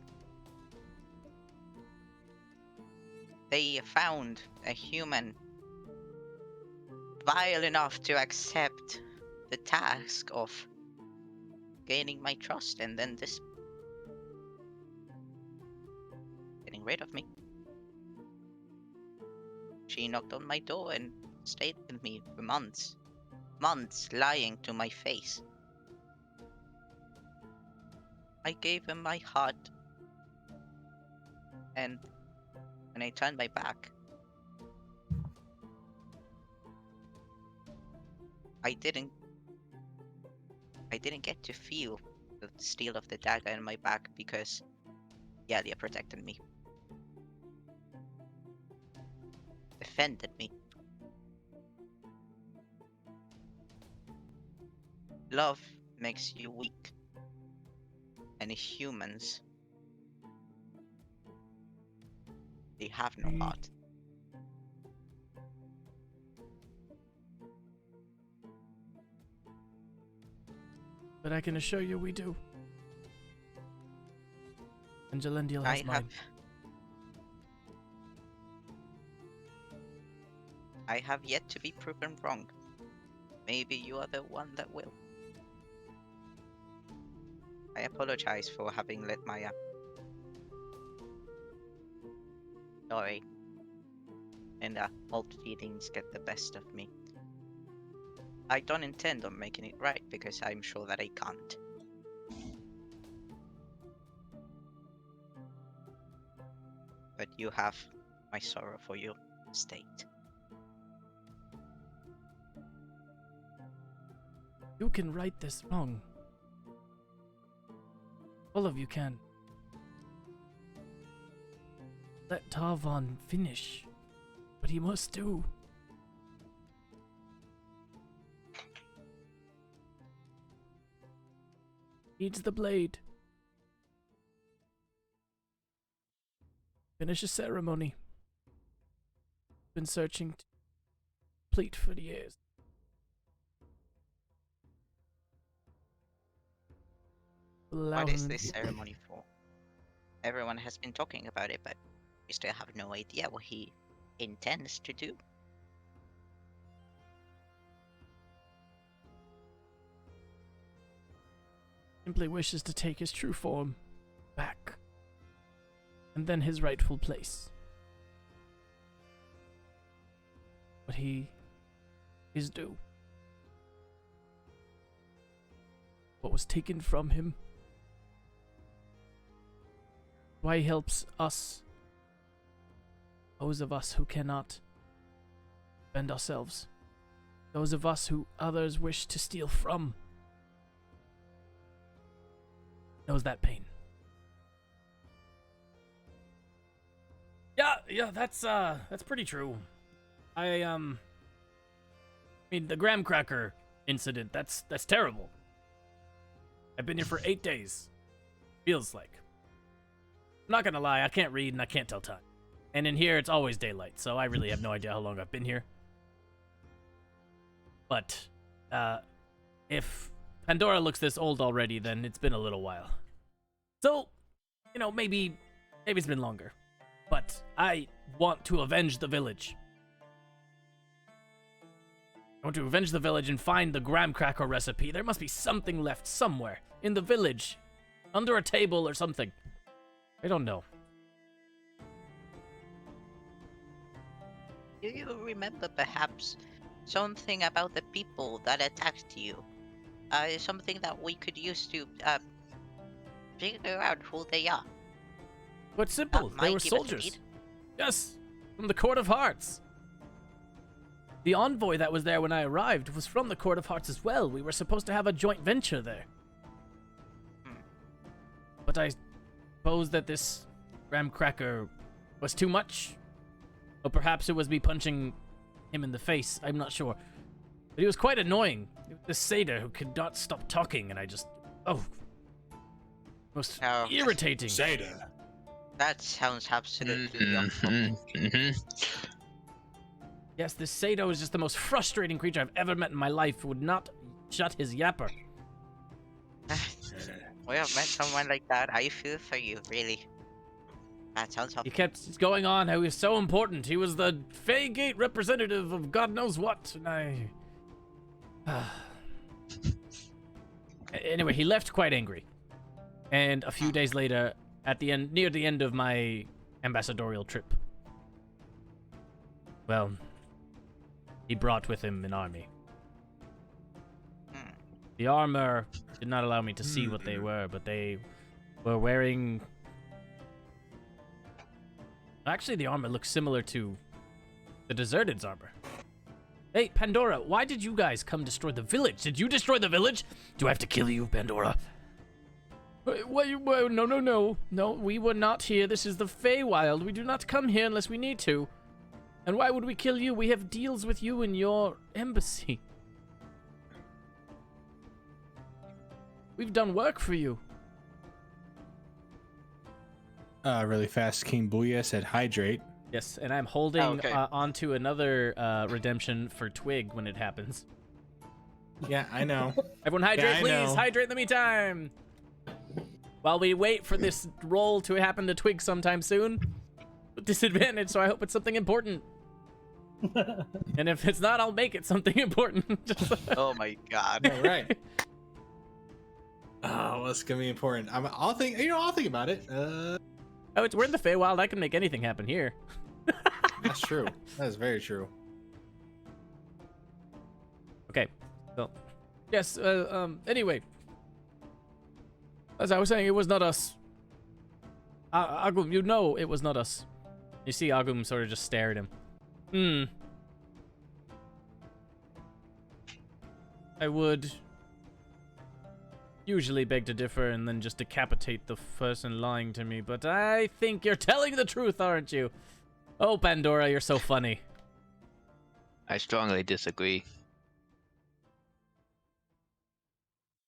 They found a human vile enough to accept the task of gaining my trust and then getting rid of me. She knocked on my door and stayed with me for months. Months lying to my face. I gave her my heart, and when I turned my back, I didn't get to feel the steel of the dagger in my back because Yalia protected me. Defended me. Love makes you weak. And humans, they have no heart. But I can assure you we do. And Jalendil has mine. I have yet to be proven wrong. Maybe you are the one that will. I apologize for having let my sorry and old feelings get the best of me. I don't intend on making it right because I'm sure that I can't. But you have my sorrow for your state. You can right this wrong. All of you can. Let Tarvan finish what he must do. Needs the blade. Finish a ceremony. Been searching to complete for years. What is this ceremony for? Everyone has been talking about it, but we still have no idea what he intends to do. Simply wishes to take his true form back, and then his rightful place. What he is due. What was taken from him? Why he helps us, those of us who cannot defend ourselves, those of us who others wish to steal from, knows that pain. Yeah, that's pretty true. I mean, the graham cracker incident, that's terrible. I've been here for 8 days. Feels like. I'm not gonna lie, I can't read and I can't tell time. And in here, it's always daylight, so I really have no idea how long I've been here. But, if Pandora looks this old already, then it's been a little while. So, you know, maybe it's been longer. But I want to avenge the village. I want to avenge the village and find the graham cracker recipe. There must be something left somewhere in the village. Under a table or something. I don't know. Do you remember perhaps something about the people that attacked you? Something that we could use to figure out who they are. But simple, Might they were give us a soldiers. lead. Yes, from the Court of Hearts. The envoy that was there when I arrived was from the Court of Hearts as well. We were supposed to have a joint venture there. But I suppose that this graham cracker was too much. Or perhaps it was me punching him in the face. I'm not sure. But he was quite annoying. This satyr who could not stop talking, and I just... Oh. Most Oh. irritating. Zeta. That sounds absolutely Mhm, mhm. Yes, this Sato is just the most frustrating creature I've ever met in my life. Would not shut his yapper. We have met someone like that. I feel for you, really. That sounds He awful. kept going on how he was so important. He was the Feygate representative of God knows what, and I... Anyway, he left quite angry. And a few days later, at the end, near the end of my ambassadorial trip, well, he brought with him an army. The armor did not allow me to see what they were, but they were wearing... Actually, the armor looks similar to the Deserted's armor. Hey, Pandora, why did you guys come destroy the village? Did you destroy the village? Do I have to kill you, Pandora? No. No, we were not here. This is the Feywild. We do not come here unless we need to. And why would we kill you? We have deals with you and your embassy. We've done work for you. Really fast, King Booyah said hydrate. Yes, and I'm holding okay. onto another redemption for Twig when it happens. Yeah, I know. Everyone hydrate, I please. know. Hydrate in the meantime. While we wait for this roll to happen to Twig sometime soon. With disadvantage, so I hope it's something important. And if it's not, I'll make it something important. Just- Oh my god. Yeah, right. Oh, what's gonna be important? I'll think. I'll think about it. Oh, we're in the Feywild. I can make anything happen here. That's true. That is very true. Okay. So, yes. Anyway, as I was saying, it was not us. Agum, you know it was not us. You see, Agum sort of just stare at him. I would usually beg to differ and then just decapitate the person lying to me, but I think you're telling the truth, aren't you? Oh, Pandora, you're so funny. I strongly disagree.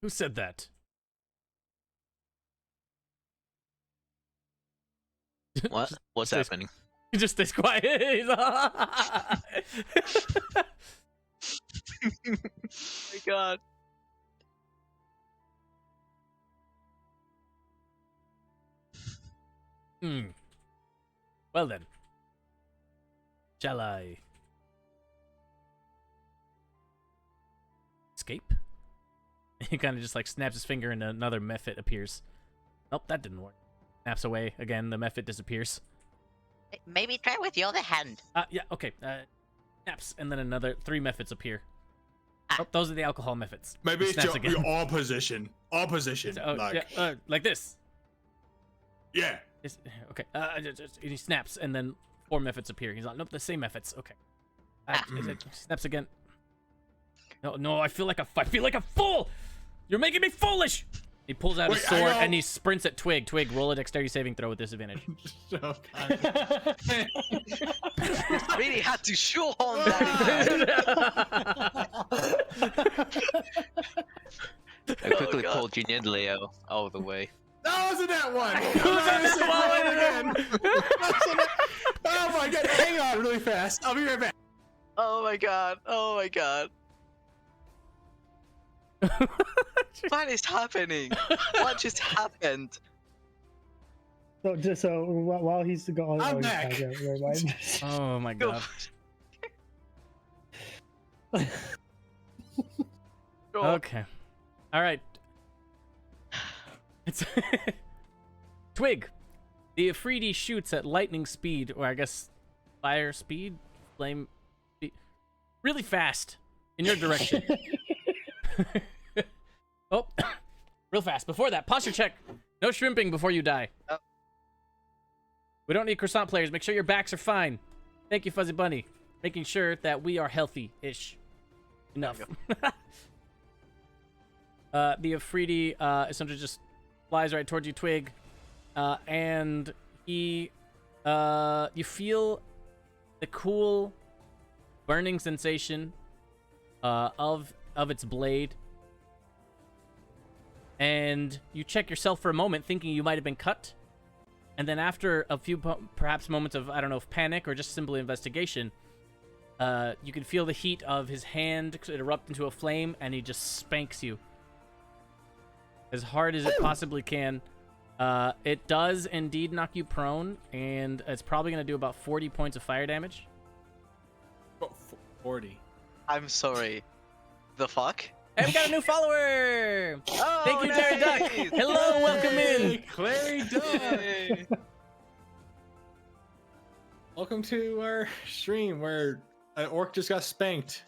Who said that? What? What's Just- happening? He just stays quiet. He's Oh my god. Well then. Shall I escape? He kind of just like snaps his finger and another mephit appears. Nope, that didn't work. Snaps away again, the mephit disappears. Maybe try with your other hand. Yeah, okay. Snaps, and then 3 mephits appear. Oh, those are the alcohol methods. Maybe He it's snaps again. your opposition. Opposition. Oh, Like, yeah, like this. yeah. Okay. And he snaps, and then 4 methods appear. He's like, nope, the same methods. Okay. Snaps again. No, I feel like a fool. You're making me foolish. He pulls out his Wait, I sword know- and he sprints at Twig. Twig, roll a dexterity saving throw with disadvantage. So Really had to shoehorn that I quickly God. pulled Jin and Leo out of the way. that wasn't that one. Who's on that Oh my god! Hang on, really fast. I'll be right back. Oh my god. Oh my god. What is happening? What just happened? So while he's going, I'm he's back. never mind. Oh my god. Okay. All right. It's Twig. The Afridi shoots at lightning speed, or I guess fire speed, flame speed, really fast in your direction. Oh, real fast. Before that, posture check. No shrimping before you die. Oh. We don't need croissant players. Make sure your backs are fine. Thank you, Fuzzy Bunny. Making sure that we are healthy-ish. Enough. The Afridi essentially just flies right towards you, Twig. And he, you feel the cool burning sensation of its blade. And you check yourself for a moment, thinking you might have been cut. And then after a few perhaps moments of, I don't know, if panic or just simple investigation, you can feel the heat of his hand erupt into a flame, and he just spanks you as hard as it possibly can. It does indeed knock you prone, and it's probably going to do about 40 points of fire damage. 40. I'm sorry. The fuck? Hey, we got a new follower! Oh, Thank you, Terry Duck! nice! Hello, welcome in! Clary Duck. Yay. Welcome to our stream where an orc just got spanked.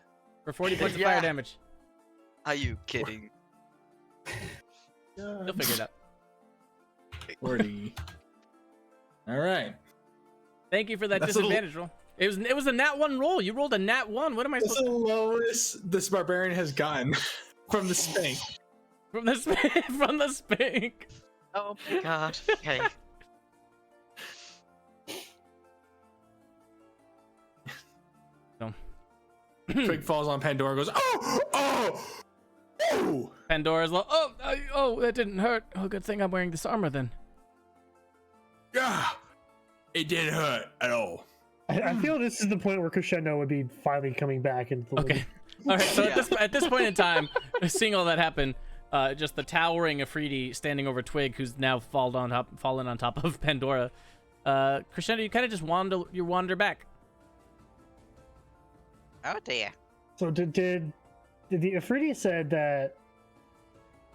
For 40 points of Yeah. fire damage. Are you kidding? You'll figure it out. 40. All right. Thank you for that That's a little- disadvantage roll. It was a nat 1 roll. You rolled a nat 1. What am I That's supposed the lowest this barbarian has gotten from the spank. from the from the spank? Oh my god. Okay. Twig falls on Pandora, goes, oh, oh, oh. Pandora's like, oh, that didn't hurt. Oh, good thing I'm wearing this armor then. Yeah, it didn't hurt at all. I feel this is the point where Crescendo would be finally coming back into the Okay. All right. So Yeah. at this point in time, seeing all that happen, just the towering Afridi standing over Twig, who's now fallen on top of Pandora. Crescendo, you kind of just wander back. Oh dear. So did the Afridi said that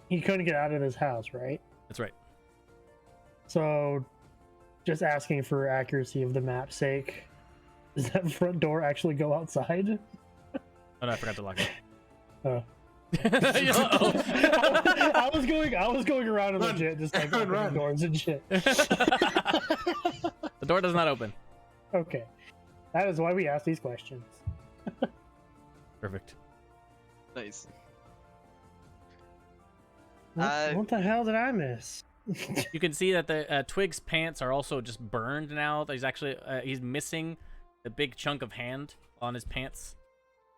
he couldn't get out of his house, right? That's right. So just asking for accuracy of the map's sake, does that front door actually go outside? Oh no, I forgot to lock it. Oh. Uh-oh. I was going around and Run. legit just like Run, opening run. doors and shit. The door does not open. Okay, that is why we ask these questions. Perfect. Nice. What the hell did I miss? You can see that the Twig's pants are also just burned now. He's actually he's missing the big chunk of hand on his pants.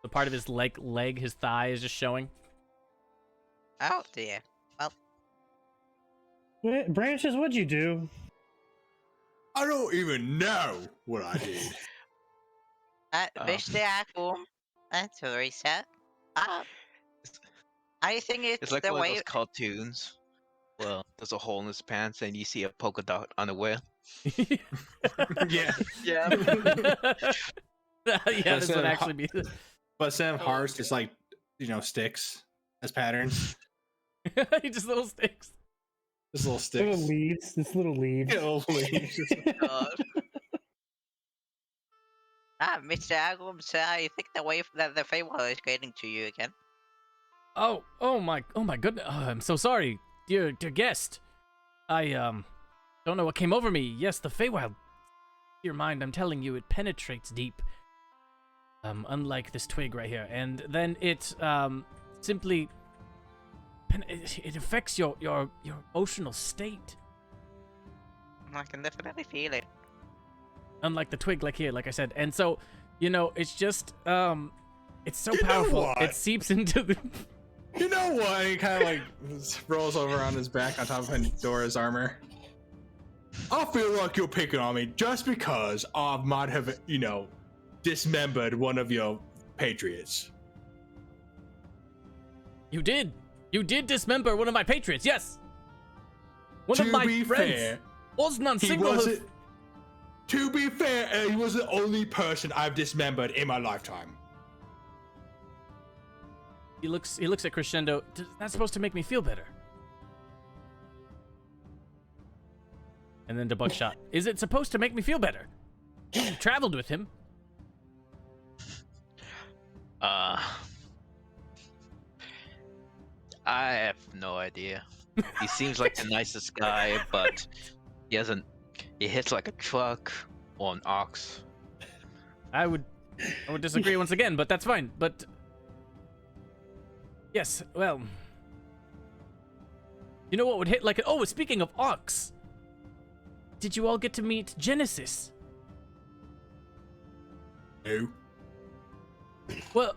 The part of his leg, his thigh is just showing. Oh dear. Branches, what'd you do? I don't even know what I did. Mr. Apple. That's a reset. I think it's It's like the one of way. those cartoons. Well, there's a hole in his pants and you see a polka dot unaware. Yeah, Yeah. Yeah, this would actually be. but Sam hearts just like sticks as patterns. He just little sticks. Just little Little sticks. leaves. This little leaves. Little leaves. God. Mr. Agum, sir, I think the way that the Feywild is getting to you again. Oh my goodness. Oh, I'm so sorry, dear guest. I don't know what came over me. Yes, the Feywild. Your mind, I'm telling you, it penetrates deep. Unlike this twig right here, and then it simply it affects your emotional state. I can definitely feel it. Unlike the twig, like here, like I said, and so it's just it's so You know powerful. what? It seeps into the. You know what? He kind of like rolls over on his back on top of Pandora's armor. I feel like you're picking on me just because I might have, dismembered one of your patriots. You did dismember one of my patriots. Yes. One of my friends. Fair, Osnan he Singlehoof. wasn't. To be fair, he was the only person I've dismembered in my lifetime. He looks at Crescendo. That's supposed to make me feel better. And then to Buckshot. Is it supposed to make me feel better? You traveled with him. I have no idea. He seems like the nicest guy, but he hits like a truck or an ox. I would disagree once again, but that's fine. But yes, well, you know what would hit like a... Oh, speaking of ox, did you all get to meet Genesis? No. Well,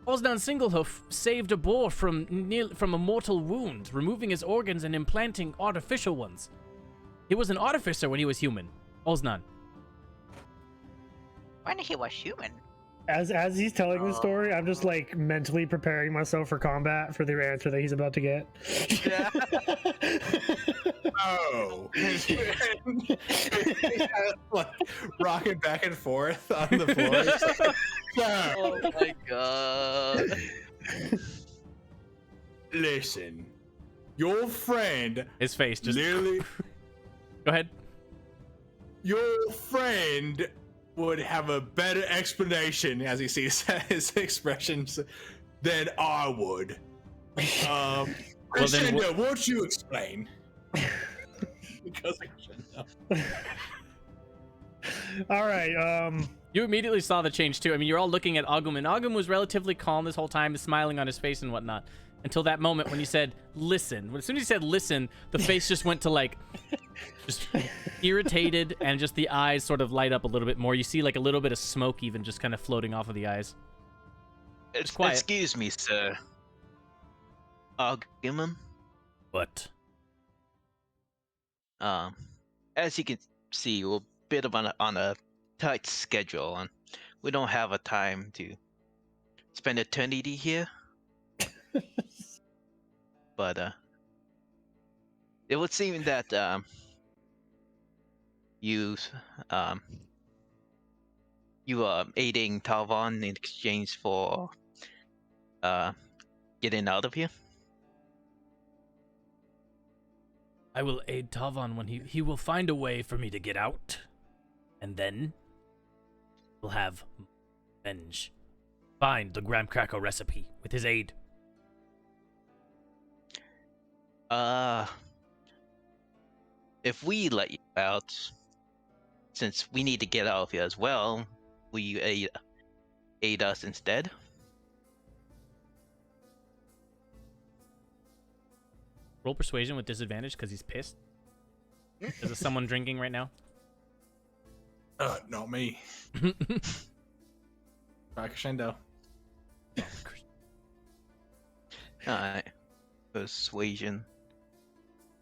Osnan Singlehoof saved a boar from a mortal wound, removing his organs and implanting artificial ones. He was an artificer when he was human. Osnan. When he was human. As he's telling the story, I'm just like mentally preparing myself for combat for the answer that he's about to get. Yeah. Oh. Like rocking back and forth on the floor. Oh my god. Listen, your friend His face just... literally, Go ahead. your friend would have a better explanation as he sees his expressions than I would. Crescendo, won't you explain? Because I shouldn't know. All right. You immediately saw the change too. I mean, you're all looking at Agum, and Agum was relatively calm this whole time, smiling on his face and whatnot, until that moment when you said, listen. As soon as you said listen, the face just went to like, just irritated, and just the eyes sort of light up a little bit more. You see like a little bit of smoke even just kind of floating off of the eyes. It's quiet. Excuse me, sir. Argument. What? As you can see, we're a bit of on a tight schedule, and we don't have a time to spend eternity here. But it would seem that you are aiding Talvon in exchange for getting out of here. I will aid Talvon when he will find a way for me to get out. And then we'll have revenge. Find the graham cracker recipe with his aid. If we let you out, since we need to get out of here as well, will you aid us instead? Roll persuasion with disadvantage because he's pissed. Is there someone drinking right now? Not me. Crescendo. Alright. Persuasion.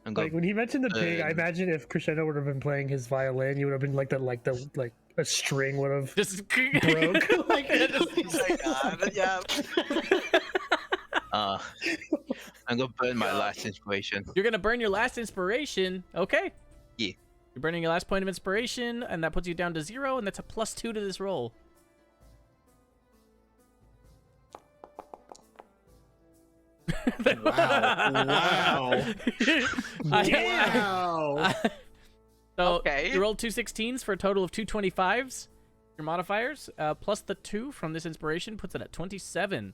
I'm Like going. when he mentioned the pig, I imagine if Crescendo would have been playing his violin, you would have been like a string would have Just broke. Like, Oh my god, yeah. I'm gonna burn my last inspiration. You're gonna burn your last inspiration. Okay. Yeah. You're burning your last point of inspiration, and that puts you down to 0, and that's a +2 to this roll. Wow. Wow. So Okay. you rolled 2 16s for a total of 2 25s. Your modifiers, plus the 2 from this inspiration puts it at 27.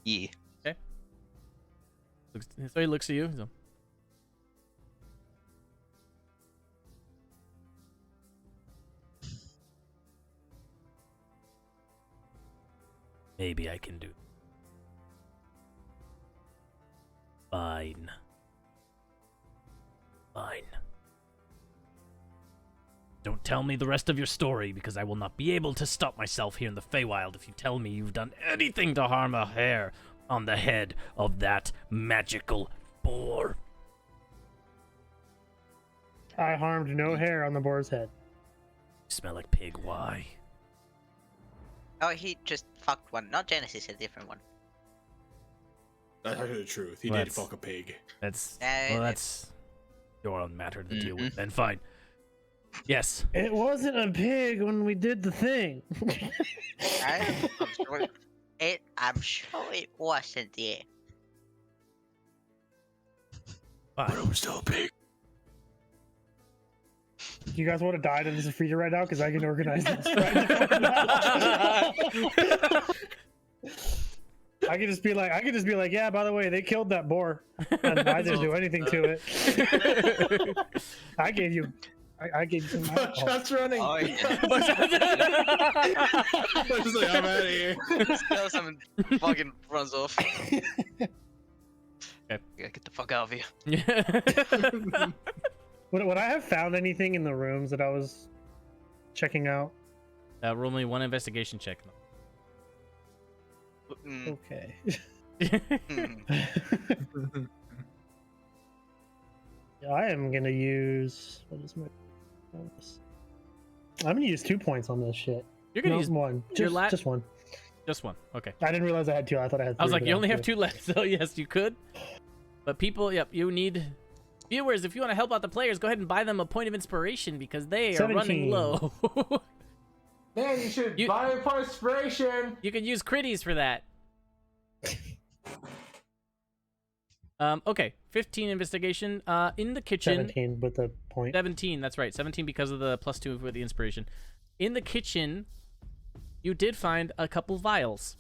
Yeah. Okay. So he looks at you. So. Maybe I can do. Fine. Fine. Don't tell me the rest of your story, because I will not be able to stop myself here in the Feywild if you tell me you've done anything to harm a hair on the head of that magical boar. I harmed no hair on the boar's head. You smell like pig. Why? Oh, he just fucked one. Not Genesis, a different one. That's actually the truth. He Well, did fuck a pig. That's Uh, that's your own matter to deal with. Then fine. Yes. It wasn't a pig when we did the thing. I'm sure it wasn't there. But Fine. it was still a pig. You guys want to die to this freezer right now? Because I can organize this right now. I can just be like, yeah, by the way, they killed that boar. And I didn't do anything to it. I gave you some alcohol. Buckshot's running. Oh, yeah. Just like, I'm out of here. Still someone fucking runs off. Okay. Yeah, get the fuck out of here. Would I have found anything in the rooms that I was checking out? Roll me one investigation check. Mm, Okay. mm. I am gonna use what is my bonus? I'm gonna use 2 points on this shit. You're gonna No, use one. your Just one. just one. Okay. I didn't realize I had 2. I thought I had 3. I was like, but you only had have 2 left, so yes, you could. But people, yep, you need viewers. If you want to help out the players, go ahead and buy them a point of inspiration because they are running 17. low. Man, you should You- buy it for inspiration. You could use critties for that. Okay, 15 investigation. In the kitchen. 17 with the point. 17, that's right. 17 because of the +2 with the inspiration. In the kitchen, you did find a couple vials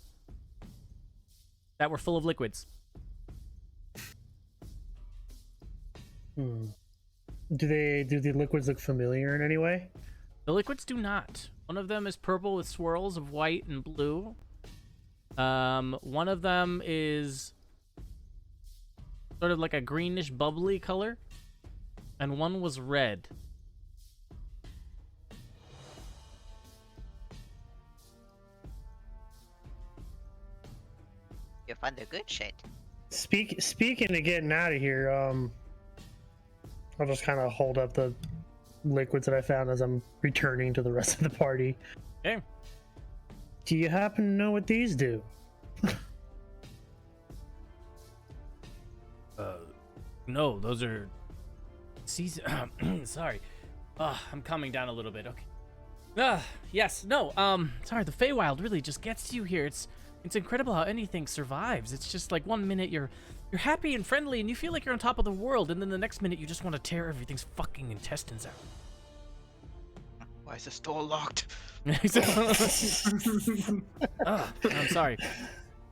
that were full of liquids. Do the liquids look familiar in any way? The liquids do not. One of them is purple with swirls of white and blue. One of them is sort of like a greenish bubbly color. And one was red. You find the good shit. Speaking of getting out of here, I'll just kind of hold up the liquids that I found as I'm returning to the rest of the party. Okay. Do you happen to know what these do? No, those are season. Sorry. I'm calming down a little bit. Okay. Yes. No. Sorry. The Feywild really just gets you here. It's incredible how anything survives. It's just like one minute you're happy and friendly and you feel like you're on top of the world, and then the next minute you just want to tear everything's fucking intestines out. Why is the store locked? I'm sorry.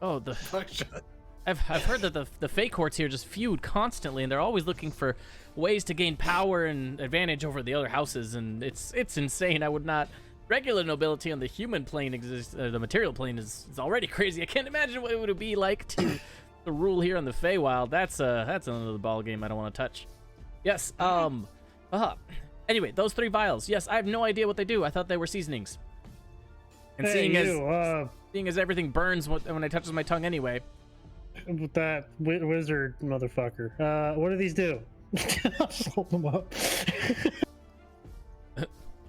Oh, Buckshot. I've heard that the Fey courts here just feud constantly, and they're always looking for ways to gain power and advantage over the other houses, and it's insane. I would not. Regular nobility on the human plane exists. The material plane is already crazy. I can't imagine what it would be like to rule here on the Feywild. That's another ball game I don't want to touch. Yes. Anyway, those 3 vials. Yes, I have no idea what they do. I thought they were seasonings. And Hey, seeing as everything burns when it touches my tongue anyway. with that wizard motherfucker. What do these do? I'll just hold them up.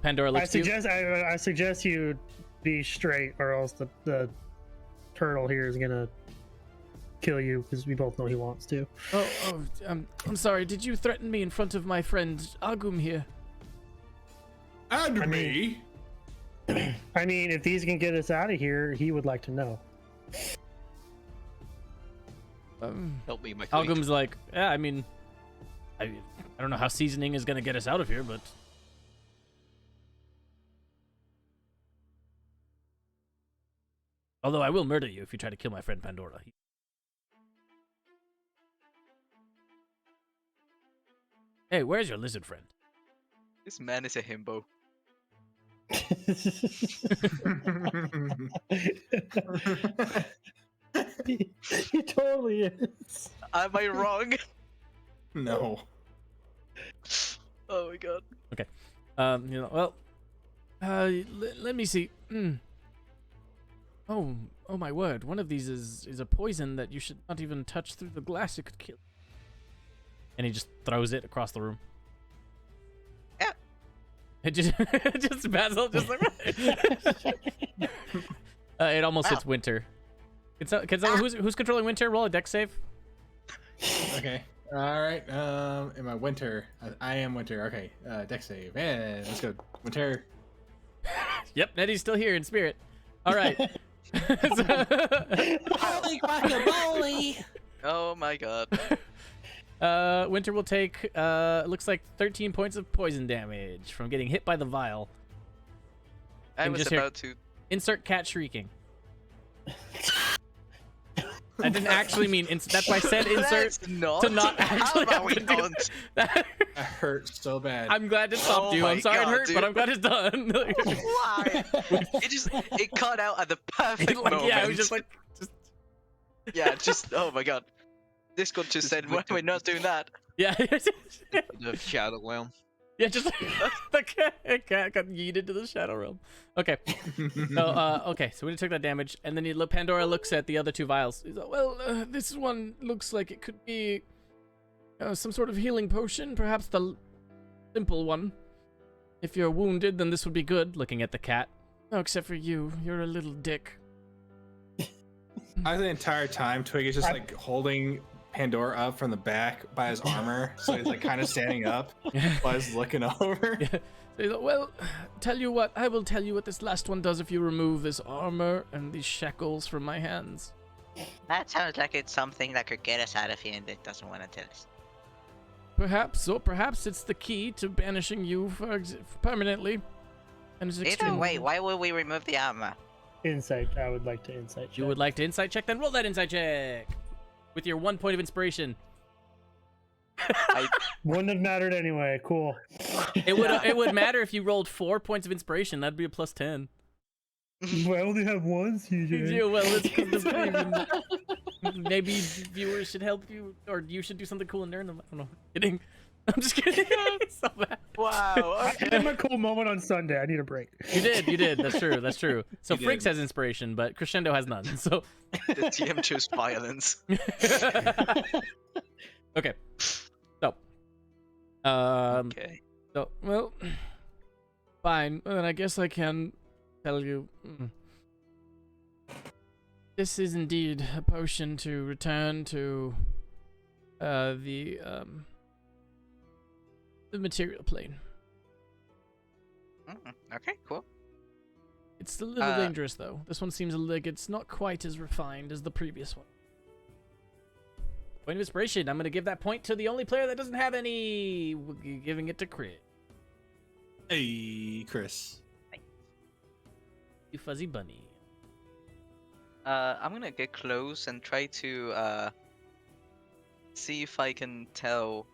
Pandora looks to you. I suggest you be straight, or else the turtle here is gonna kill you, because we both know he wants to. I'm sorry. Did you threaten me in front of my friend Agum here? And I me. I mean, if these can get us out of here, he would like to know. Help me, my queen. Agum's like, yeah, I mean, I don't know how seasoning is gonna get us out of here, but although I will murder you if you try to kill my friend Pandora. Hey, where's your lizard friend? This man is a himbo. he totally is. Am I wrong? No. Oh my god. Let me see. Oh my word! One of these is a poison that you should not even touch through the glass. It could kill. And he just throws it across the room. Yeah. It just Basil just like. It almost hits Winter. Can someone who's controlling Winter roll a dex save? Okay. All right. Am I Winter? I am Winter. Okay. Dex save. And let's go. Winter. Yep, Nedy's still here in spirit. All right. Holy guacamole! Oh my god. Winter will take looks like 13 points of poison damage from getting hit by the vial. I And was just hear- about to. Insert cat shrieking. I didn't actually mean that's why I said insert That's not. to not How actually about have we to do don't? that. That hurt so bad. I'm glad it stopped Oh you. I'm my sorry it God, hurt, dude. but I'm glad it's done. Why? It cut out at the perfect Like, moment. yeah, it was just like Yeah, just oh my god. Discord just said we're not doing that. yeah. The shadow realm. Yeah, just the cat got yeeted to the shadow realm. Okay. So, okay, so we took that damage, and then Pandora looks at the other two vials. He's like, well, this one looks like it could be some sort of healing potion, perhaps the simple one. If you're wounded, then this would be good, looking at the cat. Oh, except for you. You're a little dick. The entire time, Twig is just like holding Pandora up from the back by his armor, so he's like kind of standing up while he's looking over. Yeah. So he's like, well, tell you what, I will tell you what this last one does if you remove this armor and these shackles from my hands. That sounds like it's something that could get us out of here and it doesn't want to tell us. Perhaps, or perhaps it's the key to banishing you permanently. And it's Either extremely... way, why would we remove the armor? Insight. I would like to insight check. You would like to insight check? Then roll that insight check with your 1 point of inspiration. Wouldn't have mattered anyway. Cool. It would matter if you rolled 4 points of inspiration. That'd be a plus 10. I only have one, CJ. Yeah, well, it's 'cause maybe viewers should help you, or you should do something cool and learn them. I don't know. Kidding. I'm just kidding. It's so bad. Wow. I had my cool moment on Sunday. I need a break. You did. That's true. That's true. So You Frakes did. has inspiration, but Crescendo has none. So The TM chose violence. okay. So Okay. so well, fine. Then I guess I can tell you. This is indeed a potion to return to the material plane. Okay, cool. It's a little dangerous though. This one seems like it's not quite as refined as the previous one. Point of inspiration. I'm gonna give that point to the only player that doesn't have any. Giving it to Crit. Hey, Chris. You fuzzy bunny. I'm gonna get close and try to see if I can tell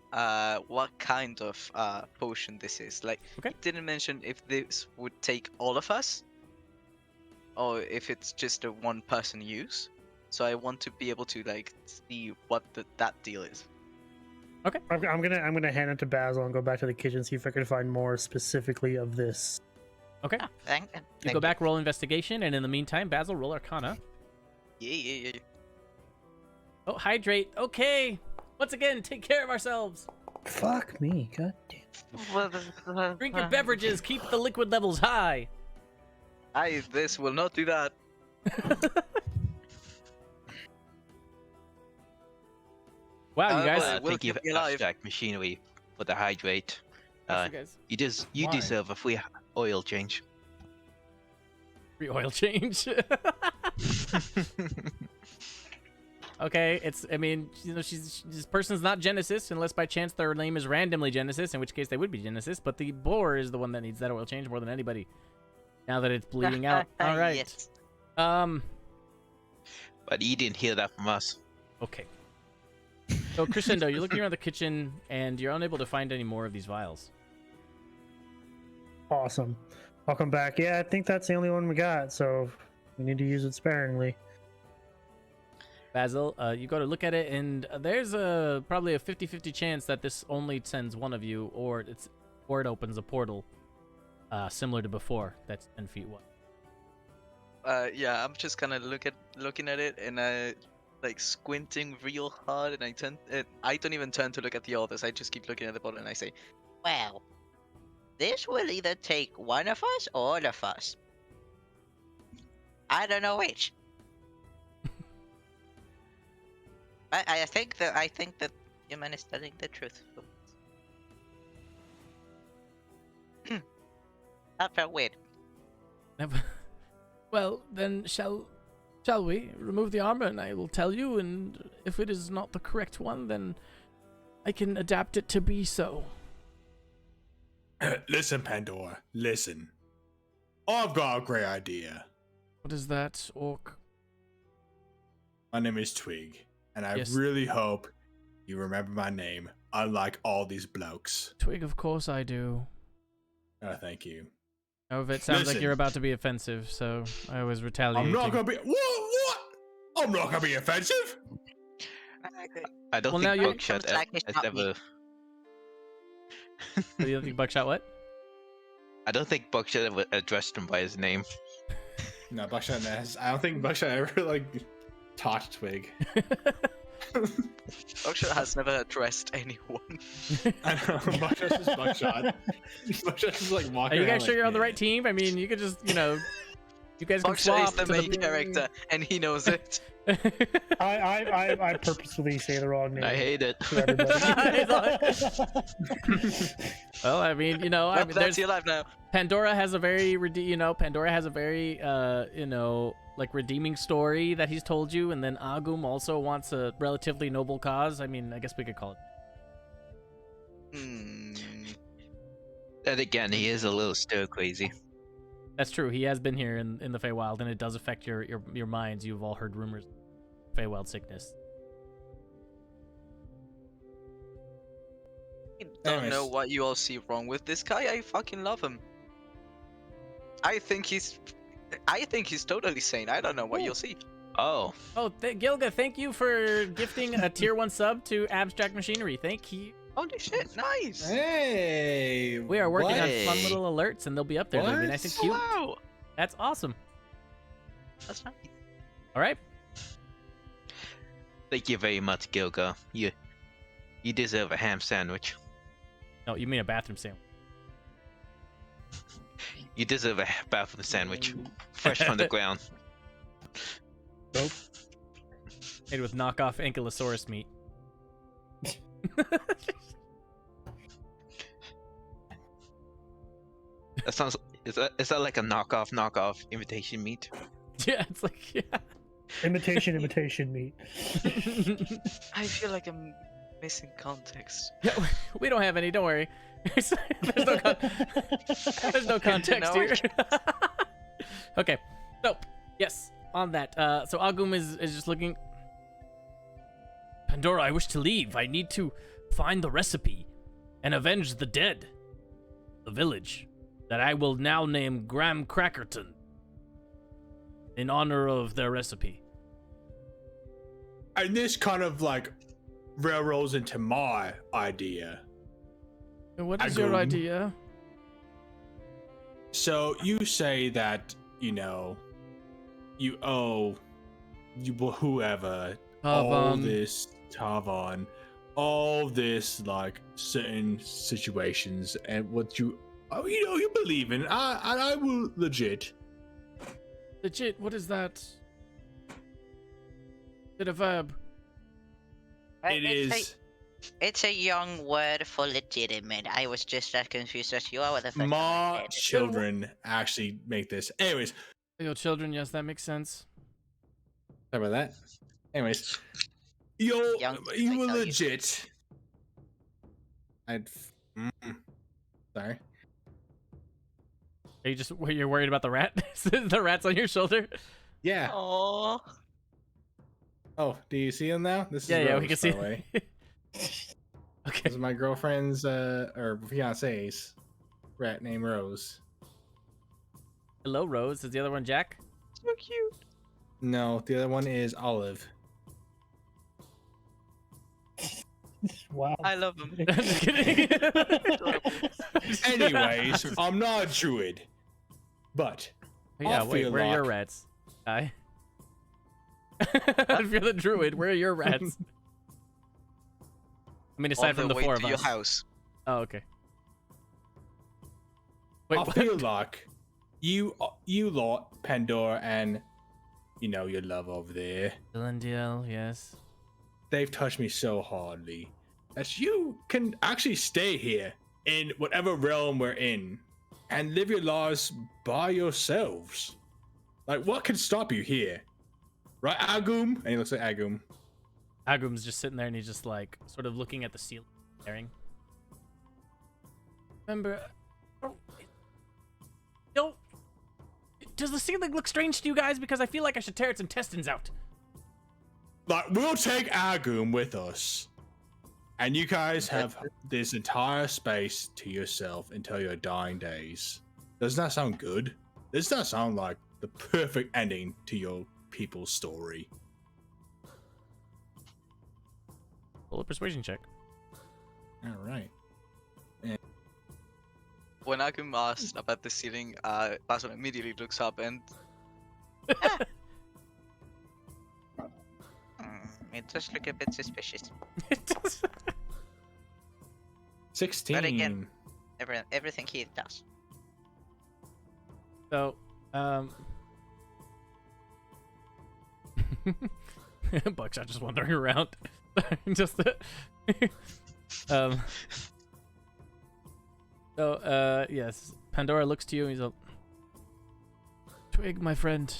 what kind of potion this is. Like, Okay. it didn't mention if this would take all of us, or if it's just a one-person use. So I want to be able to like see what that deal is. I'm gonna hand it to Basil and go back to the kitchen, see if I can find more specifically of this. Okay. Thank You go back, roll investigation, and in the meantime, Basil, roll Arcana. Yeah. Oh, hydrate. Okay. Once again, take care of ourselves. Fuck me, god damn. Drink your beverages. Keep the liquid levels high. This will not do that. Wow, you guys. We'll Thank you, keep you alive. abstract machinery, for the hydrate. Thanks, you guys. You Why? deserve a free oil change. Free oil change. Okay, I mean, you know, this person's not Genesis unless by chance their name is randomly Genesis, in which case they would be Genesis, but the boar is the one that needs that oil change more than anybody. Now that it's bleeding out. All right. Yes. But you didn't hear that from us. Okay. So Crescendo, you're looking around the kitchen and you're unable to find any more of these vials. Awesome. I'll come back. Yeah, I think that's the only one we got, so we need to use it sparingly. Basil, you go to look at it, and there's probably a 50-50 chance that this only sends one of you, or it opens a portal similar to before. That's 10 feet wide. Yeah, I'm just kind of looking at it and like squinting real hard, and I don't even turn to look at the others. I just keep looking at the bottle and I say, Well, this will either take one of us or all of us. I don't know which. I think that your man is telling the truth. That felt weird. Well, then shall we remove the armor, and I will tell you, and if it is not the correct one, then I can adapt it to be so. Listen, Pandora, listen. I've got a great idea. What is that, Orc? My name is Twig, and I Yes. really hope you remember my name, unlike all these blokes. Twig, of course I do. Oh, thank you. However, it sounds like Listen. you're about to be offensive, so I was retaliating. I'm not gonna be. What? I'm not gonna be offensive. I don't Well, now think you're- Buckshot Comes like it's has not me. ever. Do you think Buckshot what? I don't think Buckshot ever addressed him by his name. No, Buckshot has. I don't think Buckshot ever like touched Twig. Buckshot has never addressed anyone. I know. Buckshot's just Buckshot. Buckshot's just like Are walking. you around guys sure like, you're on the "Yeah." right team? I mean, you could just, you guys can Buckshot swap is the to main character, and he knows it. I purposefully say the wrong name. I hate it. to everybody. Well, I mean, Well, there's that's your life now. Pandora has a very, Pandora has a very, like redeeming story that he's told you, and then Agum also wants a relatively noble cause. I mean, I guess we could call it. And again, he is a little stir crazy. That's true. He has been here in the Feywild, and it does affect your minds. You've all heard rumors of Feywild sickness. I don't Anyways. know what you all see wrong with this guy. I fucking love him. I think he's totally sane. I don't know what you'll see. Oh, Oh, Gilga, thank you for gifting a tier 1 sub to Abstract Machinery. Thank you. Holy shit, nice. Hey. We are working on fun Hey. little alerts, and they'll be up there. They'll be nice and What? cute. Wow, That's awesome. that's nice. All right. thank you very much, Gilga. You deserve a ham sandwich. No, you mean a bathroom sandwich. You deserve a bathroom sandwich, fresh from the ground. Nope. Made with knockoff Ankylosaurus meat. That sounds. Is that like a knockoff invitation meat? Yeah, it's like, yeah. Imitation meat. I feel like I'm missing context. Yeah, we don't have any. Don't worry. there's no context know here. Okay. So yes, on that. So Agum is just looking. Pandora, I wish to leave. I need to find the recipe and avenge the dead. The village that I will now name Graham Crackerton in honor of their recipe. And this kind of like railroads into my idea. And what is your Agum. idea? So you say that you owe whoever all Tavan. this Tavan, all this like certain situations, and what you believe in. I will legit. Legit, what is that? Is it a verb? It is It's a young word for legitimate. I was just as confused as you are with the first time I my said it. children actually make this. Anyways, Your children, yes, that makes sense. sorry about that. Anyways, Young, you I were tell you. legit. Sorry. Are you just you're worried about the rat? The rat's on your shoulder? Yeah. Aww. Oh, do you see him now? This is Yeah, we Rose, can see. by the way. Okay. This is my girlfriend's or fiance's rat named Rose. Hello, Rose. Is the other one Jack? So cute. No, the other one is Olive. Wow. I love him. Just kidding. Anyways, I'm not a druid, but Yeah, I wait, feel where are your like- rats? If you're the druid, where are your rats? I mean, aside On from the way four to of your us. house. Oh, okay. Wait, I what? feel like you lot, Pandora, and your love over there, Elendil, yes. they've touched me so hardly that you can actually stay here in whatever realm we're in and live your lives by yourselves. Like, what can stop you here? Right, Agum? And he looks at Agum. Agum's just sitting there and he's just like sort of looking at the ceiling, staring. Remember, don't. Does the ceiling look strange to you guys? Because I feel like I should tear its intestines out. Like, we'll take Agum with us. And you guys have this entire space to yourself until your dying days. Doesn't that sound good? Does that sound like the perfect ending to your people's story? Roll a persuasion check. All right. When Agum asked about the ceiling, Basil immediately looks up and It does look a bit suspicious. It does. 16. But again- Everything he does. So, Buckshot just wandering around. Just So, yes, Pandora looks to you and he's like, Twig, my friend,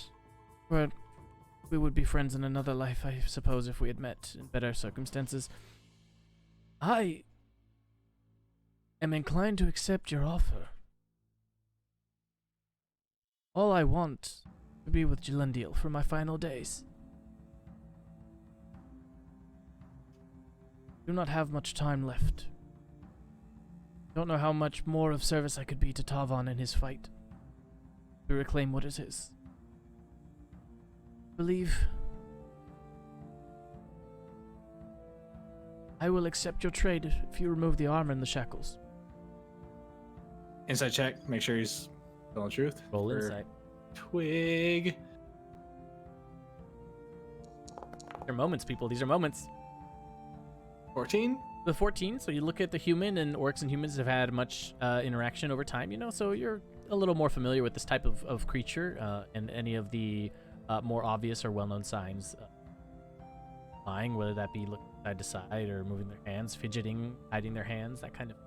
we would be friends in another life, I suppose, if we had met in better circumstances. I am inclined to accept your offer. All I want to be with Jelendil for my final days. Do not have much time left. Don't know how much more of service I could be to Tavon in his fight to reclaim what is his. Believe I will accept your trade if you remove the armor and the shackles. Insight check. Make sure he's telling the truth. Roll for insight. Twig. They're moments, people. These are moments. 14. The 14, so you look at the human, and orcs and humans have had much interaction over time, so you're a little more familiar with this type of creature and any of the more obvious or well-known signs. Lying, whether that be looking side to side or moving their hands, fidgeting, hiding their hands, that kind of.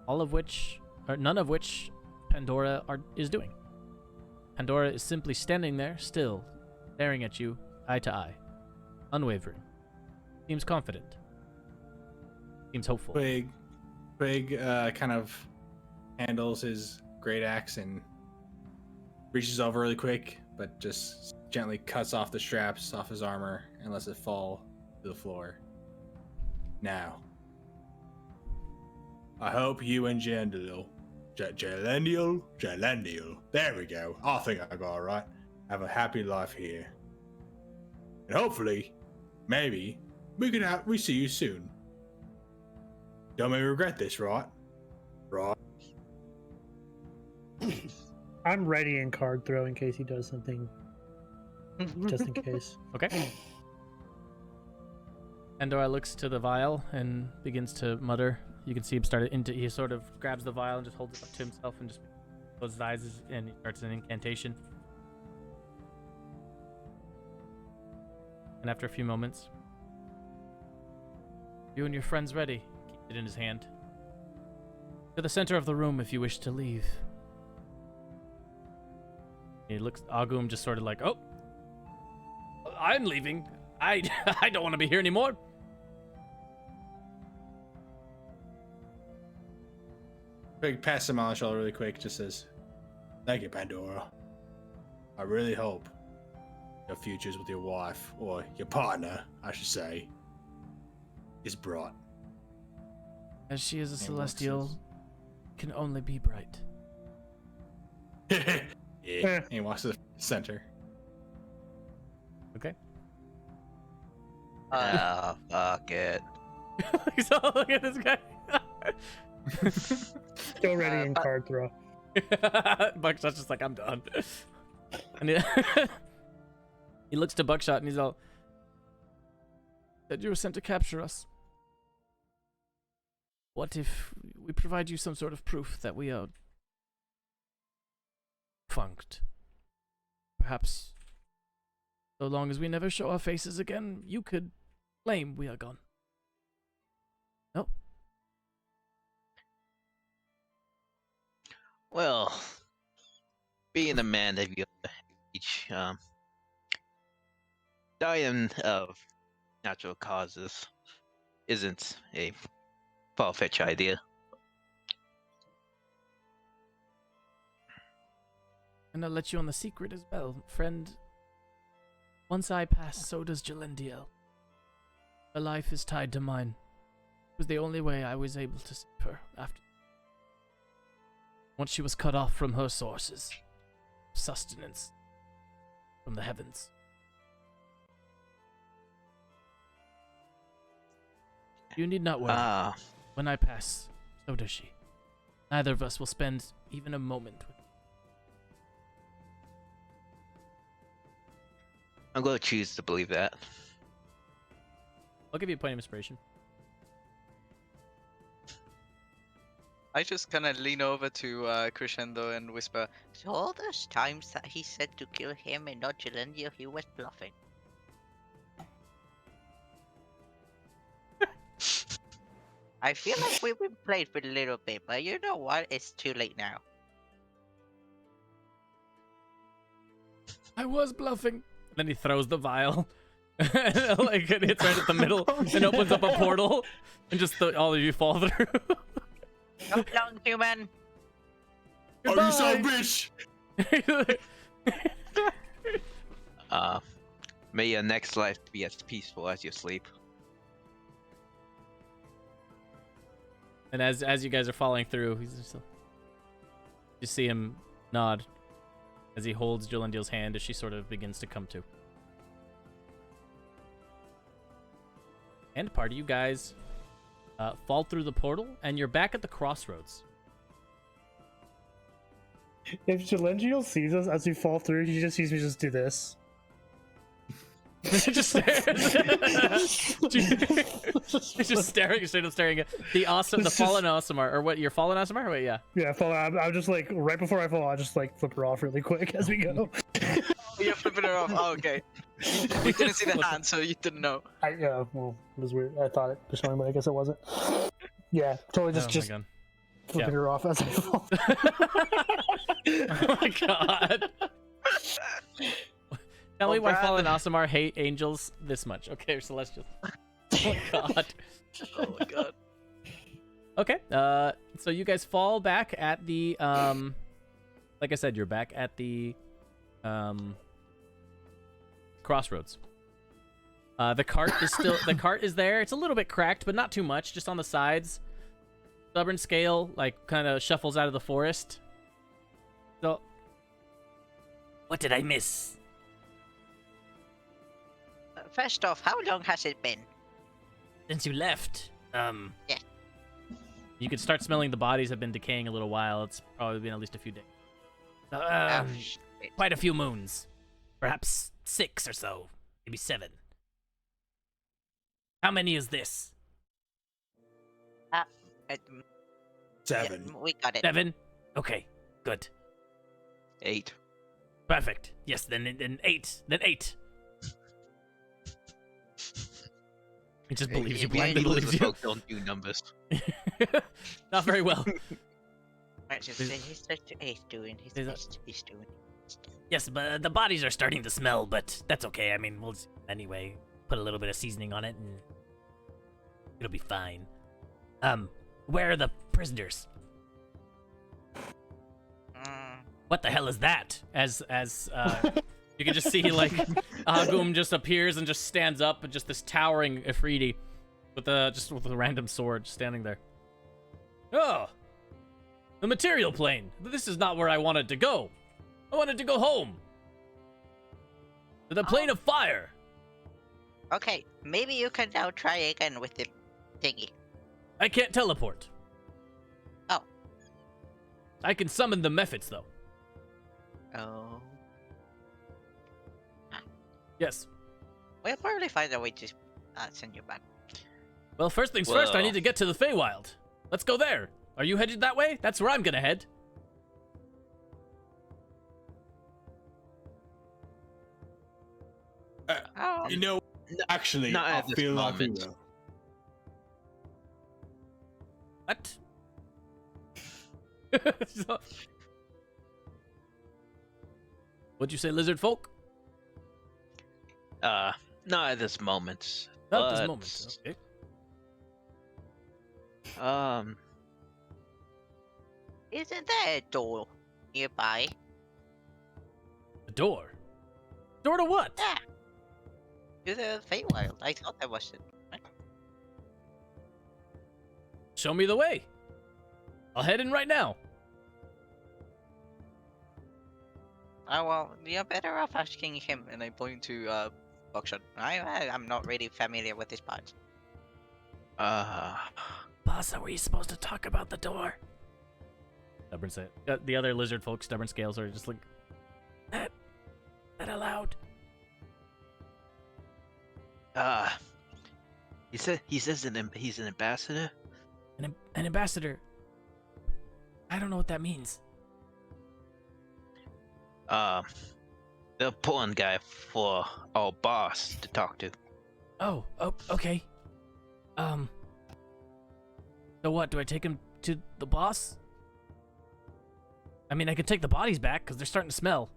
All of which, or none of which, Pandora is doing. Pandora is simply standing there, still, staring at you, eye to eye, unwavering. Seems confident. Seems hopeful. Twig kind of handles his great axe and reaches over really quick, but just gently cuts off the straps off his armor and lets it fall to the floor. Now, I hope you and Jelendil, there we go. I think I got it right. Have a happy life here, and hopefully, maybe we see you soon. Don't make me regret this, right? Right. I'm ready in card throw in case he does something. Just in case. Okay. Pandora looks to the vial and begins to mutter. You can see him he sort of grabs the vial and just holds it up to himself and just closes his eyes and he starts an incantation. And after a few moments, you and your friends ready. Keeps it in his hand. To the center of the room if you wish to leave. He looks Agum just sort of like, oh, I'm leaving. I don't want to be here anymore. Big pass him on the shoulder really quick, just says, "Thank you, Pandora. I really hope your futures with your wife, or your partner, I should say, is bright." As she is a Hey, celestial, Alexis. can only be bright. Yeah. He walks to the center. Okay. Ah, fuck it. So look at this guy. Still ready in but- card throw. Buckshot's just like, I'm done. And he looks to Buckshot and he's all, said you were sent to capture us. What if we provide you some sort of proof that we are funked? Perhaps, so long as we never show our faces again, you could claim we are gone. No? Well, being a man of your age, dying of natural causes isn't a far-fetched idea. And I'll let you on the secret as well, friend. Once I pass, so does Jalendiel. Her life is tied to mine. It was the only way I was able to save her after. Once she was cut off from her sources, sustenance from the heavens. You need not worry. Ah, When I pass, so does she. Neither of us will spend even a moment with. I'm going to choose to believe that. I'll give you a point of inspiration. I just kind of lean over to Crescendo and whisper, So all those times that he said to kill him and not Jalendia, he was bluffing. I feel like we've been played for a little bit, but you know what? It's too late now. I was bluffing. Then he throws the vial. Like it hits right at the middle and opens up a portal, and just all of you fall through. Come along, human. Oh, you son of a bitch! May your next life be as peaceful as your sleep. And as you guys are falling through, he's just you see him nod as he holds Jalendiel's hand as she sort of begins to come to. And part of you guys fall through the portal, and you're back at the crossroads. If Jalengiel sees us as we fall through, he just sees me just do this. Just stares. He's just staring, straight up staring at the fallen Osimar, or what? Your fallen Osimar? Wait, yeah. Yeah, fall. I'm just like right before I fall, I'll just like flip her off really quick as we go. you're flipping her off. Oh, okay. You didn't see the hand, so you didn't know. Yeah, well, it was weird. I thought it was showing, but I guess it wasn't. Yeah, totally just Oh my God. flipping Yeah. her off as I fall. Oh my God. Tell me why Brad- fallen Osimar hate angels this much. Okay, Celestial. Oh my God. Oh my god. Okay, so you guys fall back at the, like I said, you're back at the, crossroads. The cart is still, the cart is there. It's a little bit cracked, but not too much, just on the sides. Stubborn scale, like, kind of shuffles out of the forest. So, what did I miss? First off, how long has it been? Since you left, Yeah. you could start smelling the bodies have been decaying a little while. It's probably been at least a few days. Oh, shit. Quite a few moons. Perhaps 6 or so. Maybe 7. How many is this? Uh, 7. yeah, we got it. 7? Okay, good. 8. Perfect. Yes, then 8. Then 8. He just believes you blindly People believes in the you. folk don't do numbers. Not very well. Right, so then he's doing his Is that- best. He's doing. Yes, but the bodies are starting to smell, but that's okay. I mean, we'll just, anyway, put a little bit of seasoning on it and it'll be fine. Where are the prisoners? What the hell is that? As you can just see, like, Agum just appears and just stands up, and just this towering Ifriti with a random sword just standing there. Oh, the material plane. This is not where I wanted to go. I wanted to go home. To the plane of fire. Okay, maybe you can now try again with the thingy. I can't teleport. Oh. I can summon the Mephits, though. Oh. Yes. We'll probably find a way to send you back. Well, first things first, I Well. need to get to the Feywild. Let's go there. Are you headed that way? That's where I'm gonna head. Oh. You know, actually, not I at this feel like we moment. will. What? What'd you say, lizard folk? Not at this moment. Not this but, moment. Okay. Isn't there a door nearby? The door. Door to what? Yeah. To the Feywild. I thought there was a... Show me the way. I'll head in right now. Oh, well, you're better off asking him. And I point to Buckshot. I'm not really familiar with this part. Boss, were you supposed to talk about the door? Stubborn say the other lizard folk, stubborn scales, are just like that allowed. He says he's an ambassador. An ambassador. I don't know what that means. The important guy for our boss to talk to. Oh, okay. So what? Do I take him to the boss? I mean, I could take the bodies back because they're starting to smell.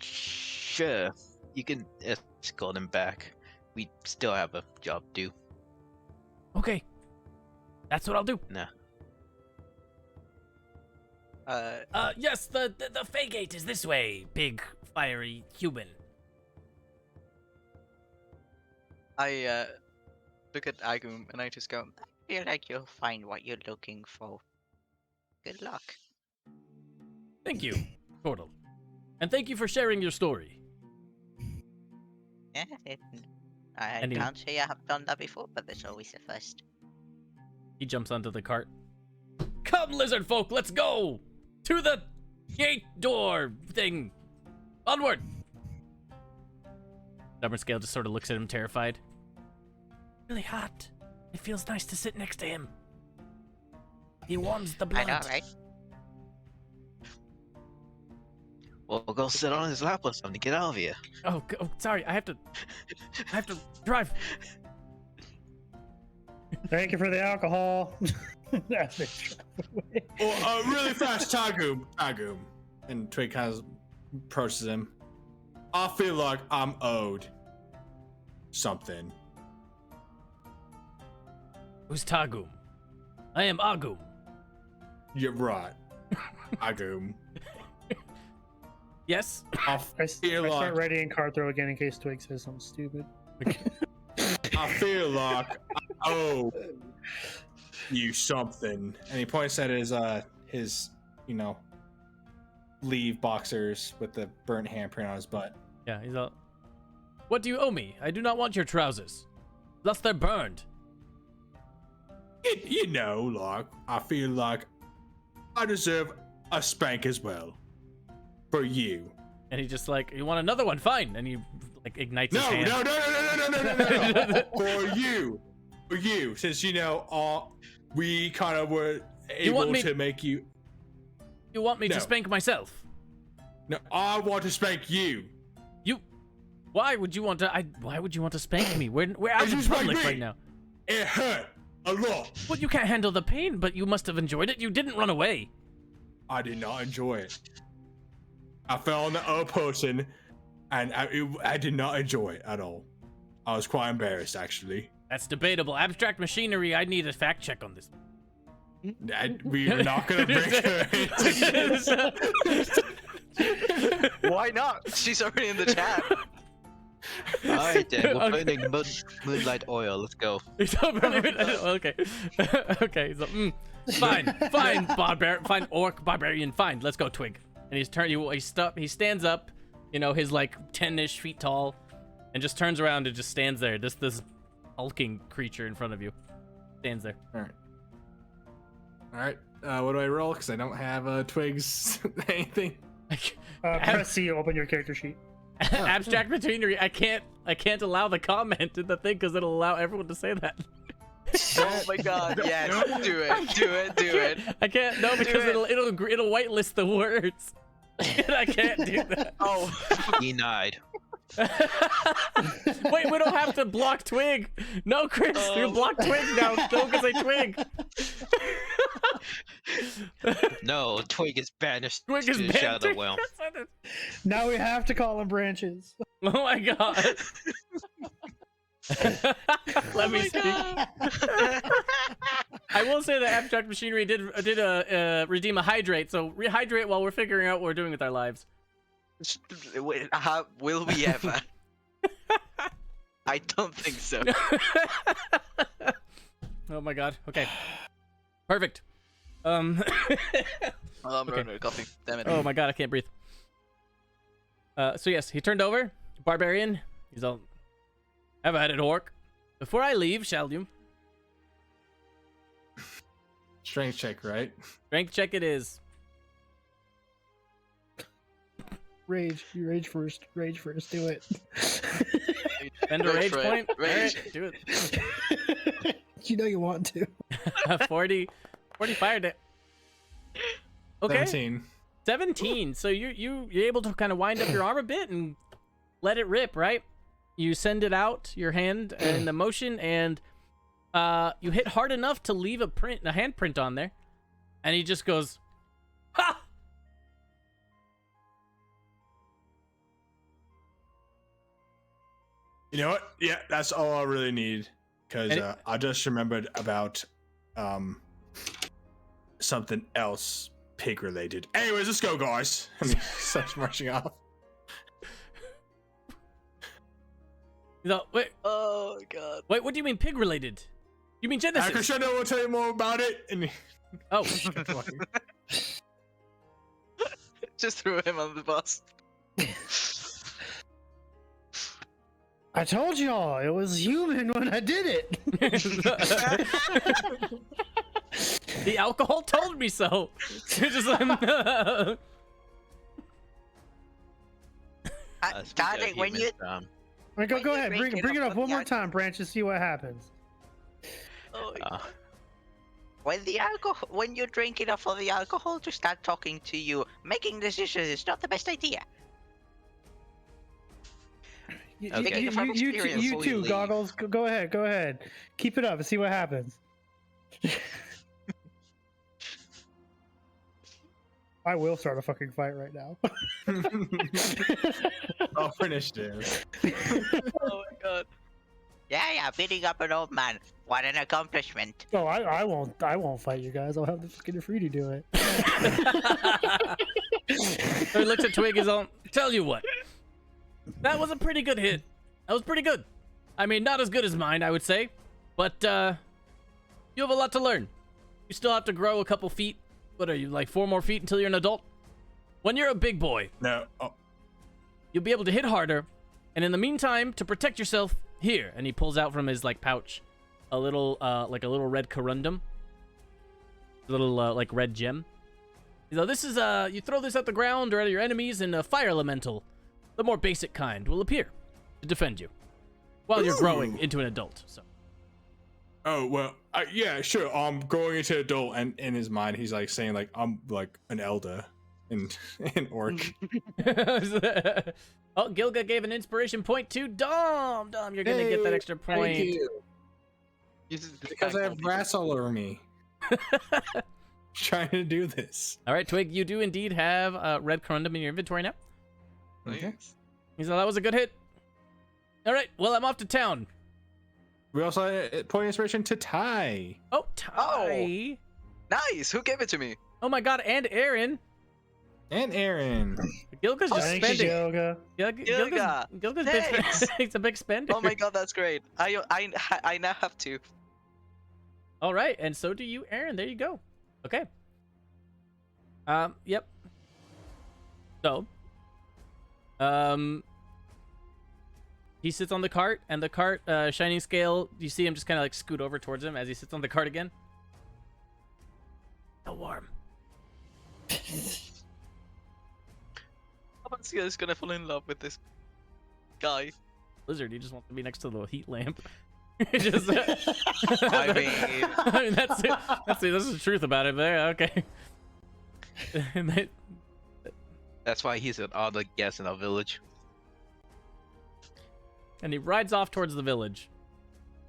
Sure. You can escort him back. We still have a job to do. Okay, that's what I'll do. Nah. Yes, the Fey Gate is this way, big fiery human. I look at Agum and I just go, I feel like you'll find what you're looking for. Good luck. Thank you, Tortle, and thank you for sharing your story. Yeah, I And he- can't say I have done that before, but there's always a first. He jumps onto the cart. Come, lizard folk, let's go to the gate door thing. Onward. Stubborn Scale just sort of looks at him, terrified. Really hot. It feels nice to sit next to him. He warms the I blood. know, right? Well, go sit on his lap or something. Get out of here. Oh, sorry. I have to drive. Thank you for the alcohol. As they drive away. Well, really fast, Tagum. And Twig kind of approaches him. I feel like I'm owed something. Who's Tagum? I am Agum. You're right. Agum. Yes. I I feel start like readying card throw again in case Twig says something stupid. I feel like I owe you something. And he points at his leave boxers with the burnt handprint on his butt. Yeah, he's all. What do you owe me? I do not want your trousers. Thus they're burned. You know, like, I feel like I deserve a spank as well. For you. And he just like, you want another one? Fine. And he like ignites No, his hand. no. For you. Since, we kind of were able to make you. You want me No. to spank myself? No, I want to spank you. Why would you want to? Why would you want to spank me? We're out in You spank public me. right now. It hurt a lot. Well, you can't handle the pain, but you must have enjoyed it. You didn't run away. I did not enjoy it. I fell on the other person, and I did not enjoy it at all. I was quite embarrassed, actually. That's debatable. Abstract machinery. I need a fact check on this. We were not gonna bring her into why not? She's already in the chat. Alright then, we're Okay. burning moonlight oil. Let's go. Okay. Okay. So, fine, fine, orc, barbarian, fine. Let's go, Twig. And he stands up, his like 10-ish feet tall, and just turns around and just stands there. This hulking creature in front of you stands there. All right. What do I roll? Because I don't have Twigs anything. Press C to open your character sheet. Abstract machinery. I can't allow the comment in the thing because it'll allow everyone to say that. Oh my god, yes, do it. I can't. No, because it'll whitelist the words. And I can't do that. Oh. Denied. Wait, we don't have to block Twig. No, Chris, you block Twig now. Still because I Twig. No, Twig is banished Twig to is the banned. Shadow Realm. Now we have to call them branches. Oh my god. Let me see. I will say that abstract machinery did redeem a hydrate, so rehydrate while we're figuring out what we're doing with our lives. Wait, will we ever? I don't think so. Oh my god. Okay. Perfect. Oh, I'm Okay. running out of coffee. Damn it. Oh my god, I can't breathe. So yes, he turned over. Barbarian. He's all. Have at it, orc. Before I leave, shall you? Strength check, right? Strength check it is. Rage. You rage first. Rage first. Do it. Spend a rage Right, point. rage. Alright, do it. You know you want to. 40 fired it. Okay. 17. So you're able to kind of wind up your arm a bit and let it rip, right? You send it out, your hand in the motion, and you hit hard enough to leave a handprint on there. And he just goes, ha! You know what? Yeah, that's all I really need. Because I just remembered about something else pig related. Anyways, let's go, guys. And he starts marching off. Wait, Oh god. what do you mean pig related? You mean Genesis? Akrashendo will tell you more about it. And he... Oh. Just threw him on the bus. I told y'all it was human when I did it. The alcohol told me so. Just like, Darling, when you All right, go When you ahead. drink Bring it up one more yeah. time, Branch, and see what happens. Oh, when you drink enough of the alcohol to start talking to you, making decisions is not the best idea. Okay. From You experience, too, leave. Goggles. Go ahead. Keep it up and see what happens. I will start a fucking fight right now. I'll finish this. oh my god. Yeah, beating up an old man. What an accomplishment. No, I won't fight you guys. I'll have the fucking free to do it. So he looks at Twig. He's all, tell you what. That was a pretty good hit. That was pretty good. I mean, not as good as mine, I would say. But, you have a lot to learn. You still have to grow a couple feet. What are you, like 4 more feet until you're an adult? When you're a big boy, No. Oh. you'll be able to hit harder. And in the meantime, to protect yourself, here. And he pulls out from his, like, pouch a little, like a little red corundum. A little, like, red gem. He's like, this is, you throw this at the ground or at your enemies, and a fire elemental, the more basic kind, will appear to defend you while you're growing into an adult. So. Oh, well, yeah, sure. I'm growing into adult, and in his mind, he's like saying, like, I'm like an elder in orc. Oh, Gilga gave an inspiration point to Dom. Dom, you're gonna get that extra point. Thank you. Because I have brass all over me. Trying to do this. All right, Twig, you do indeed have a red corundum in your inventory now. Okay. He said that was a good hit. All right, well, I'm off to town. We also had point inspiration to Ty. Oh, Ty. Nice. Who gave it to me? Oh my God, and Aaron. And Aaron. Gilga's just Thank you, spending. Gilga. Gilga's Thanks. he's a big spender. Oh my god, that's great. I now have two. All right, and so do you, Aaron. There you go. Okay. Yep. So, he sits on the cart, and the cart, Shining Scale, you see him just kind of like scoot over towards him as he sits on the cart again. So warm. Abancia is gonna fall in love with this guy. Lizard, he just wants to be next to the heat lamp. Just, I mean, I mean, that's the truth about it there. Okay. That's why he's an odd guest in our village. And he rides off towards the village,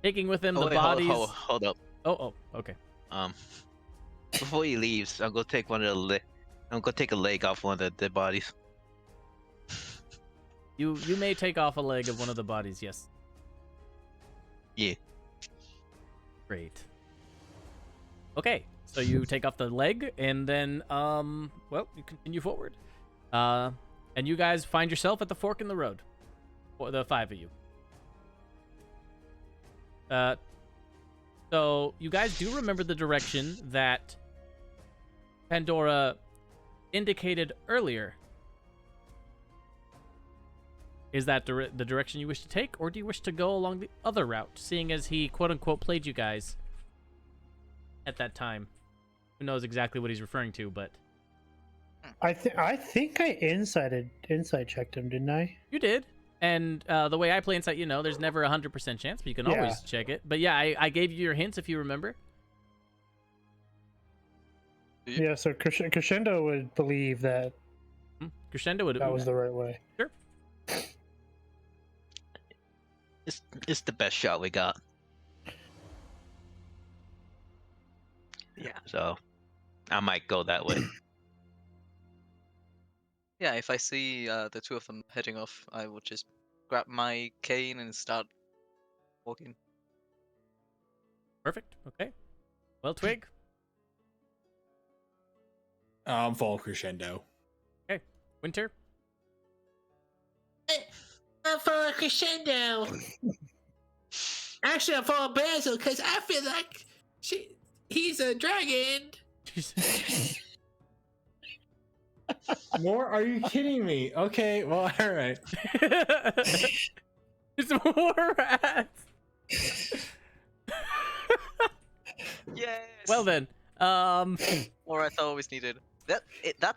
taking with him the wait, bodies. Hold up. Oh, okay. Before he leaves, I'm gonna take I'm gonna take a leg off one of the dead bodies. You may take off a leg of one of the bodies, yes. Yeah. Great. Okay, so you take off the leg, and then, well, you continue forward. And you guys find yourself at the fork in the road. For the 5 of you. So you guys do remember the direction that Pandora indicated earlier. Is that the direction you wish to take, or do you wish to go along the other route, seeing as he quote-unquote played you guys at that time? Who knows exactly what he's referring to, but... I think I insight checked him, didn't I? You did. And the way I play Insight, you know, there's never a 100% chance, but you can always check it. But yeah, I gave you your hints, if you remember. Yeah, so Crescendo would believe that Crescendo would... that was the right way. Sure. It's the best shot we got. yeah. So I might go that way. Yeah, if I see the two of them heading off, I will just grab my cane and start walking. Perfect. Okay. Well, Twig. I'm following Crescendo. Okay. Winter. I'm following Crescendo. Actually, I'm following Basil because I feel like he's a dragon. More? Are you kidding me? Okay, well, all right. It's more rats. Yes. Well then, Or I thought always needed. That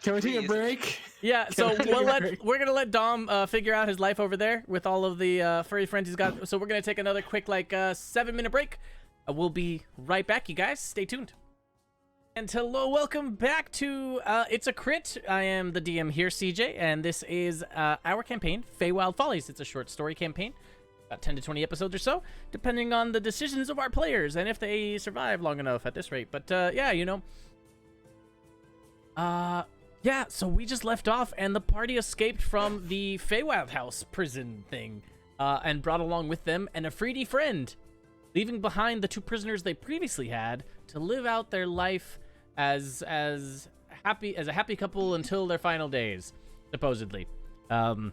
Can we take a is- break? yeah. So Can I we're gonna let Dom figure out his life over there with all of the furry friends he's got. So we're gonna take another quick 7-minute break. We'll be right back, you guys. Stay tuned. And hello, welcome back to It's a Crit. I am the DM here, CJ, and this is our campaign, FEYWILD Follies. It's a short story campaign, about 10 to 20 episodes or so, depending on the decisions of our players and if they survive long enough at this rate. But yeah, you know. Yeah, so we just left off, and the party escaped from the Feywild House prison thing, and brought along with them an Afridi friend, leaving behind the 2 prisoners they previously had to live out their life as a happy couple until their final days, supposedly. And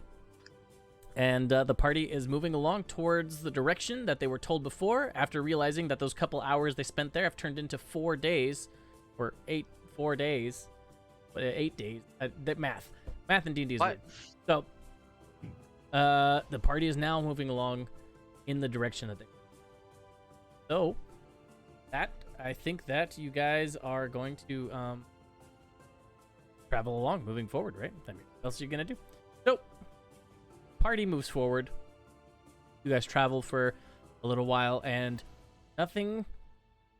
the party is moving along towards the direction that they were told before, after realizing that those couple hours they spent there have turned into 4 days, or 4 days. 8 days. Math in D&D is What? weird. So, the party is now moving along in the direction that they. So, I think that you guys are going to travel along, moving forward, right? I mean, what else are you gonna do? So, party moves forward. You guys travel for a little while, and nothing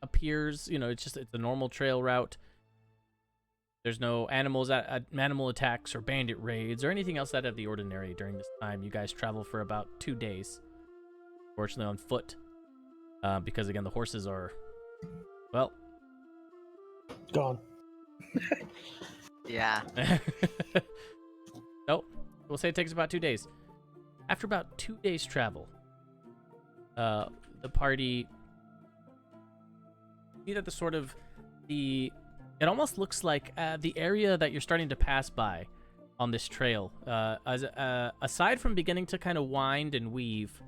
appears. You know, it's a normal trail route. There's no animal attacks or bandit raids or anything else out of the ordinary during this time. You guys travel for about 2 days, fortunately on foot, because again the horses are, well, Gone. Yeah. So we'll say it takes about 2 days. After about 2 days travel, the party see that the It almost looks like the area that you're starting to pass by on this trail, aside from beginning to kind of wind and weave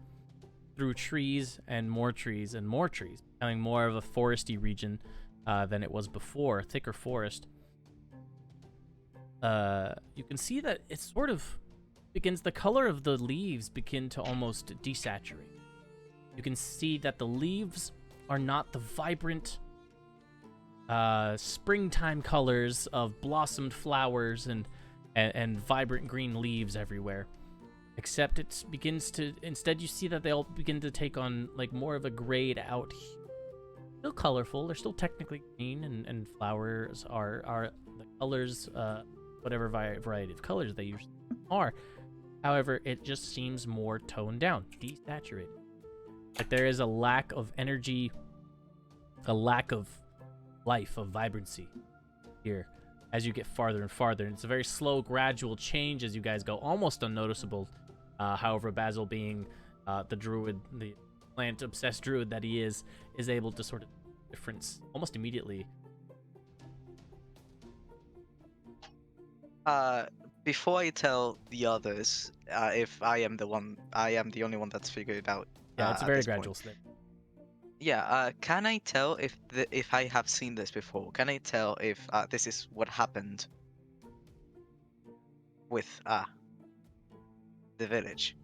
through trees and more trees and more trees, becoming more of a foresty region than it was before, thicker forest. You can see that it sort of begins, the color of the leaves begin to almost desaturate. You can see that the leaves are not the vibrant springtime colors of blossomed flowers and vibrant green leaves everywhere, except it begins to, instead you see that they all begin to take on like more of a grayed out hue. Still colorful, they're still technically green, and flowers are the colors, whatever variety of colors they usually are. However, it just seems more toned down, desaturated. Like there is a lack of energy, a lack of life, of vibrancy here as you get farther and farther. And it's a very slow, gradual change as you guys go, almost unnoticeable. However, Basil, being the druid, the plant-obsessed druid that he is able to sort of difference almost immediately. Before I tell the others, if I am the only one that's figured it out. Yeah, it's a at very this point. gradual slip. Yeah, can I tell if I have seen this before? Can I tell if this is what happened with the village?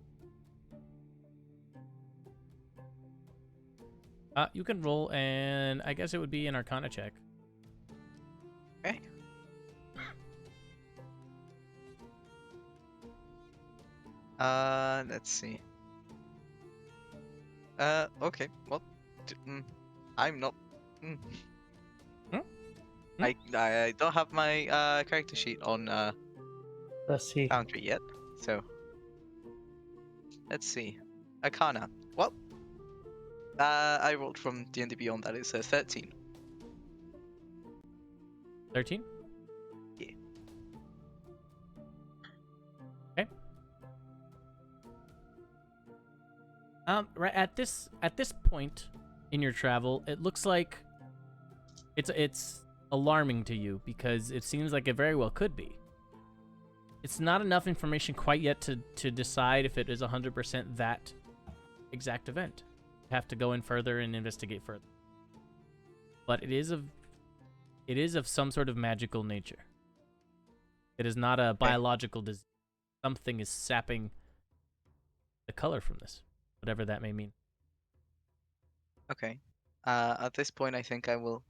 You can roll, and I guess it would be an Arcana check. Okay. Let's see. Okay. Well, I'm not. I don't have my character sheet on Let's see. Foundry yet, so let's see. Arcana. Well, I rolled from D&D Beyond. That is 13. 13? Yeah. Okay. Right at this point in your travel, it looks like it's alarming to you because it seems like it very well could be. It's not enough information quite yet to decide if it is 100% that exact event. You have to go in further and investigate further. But it is of some sort of magical nature. It is not a biological disease. Something is sapping the color from this, whatever that may mean. Okay. At this point, I think I will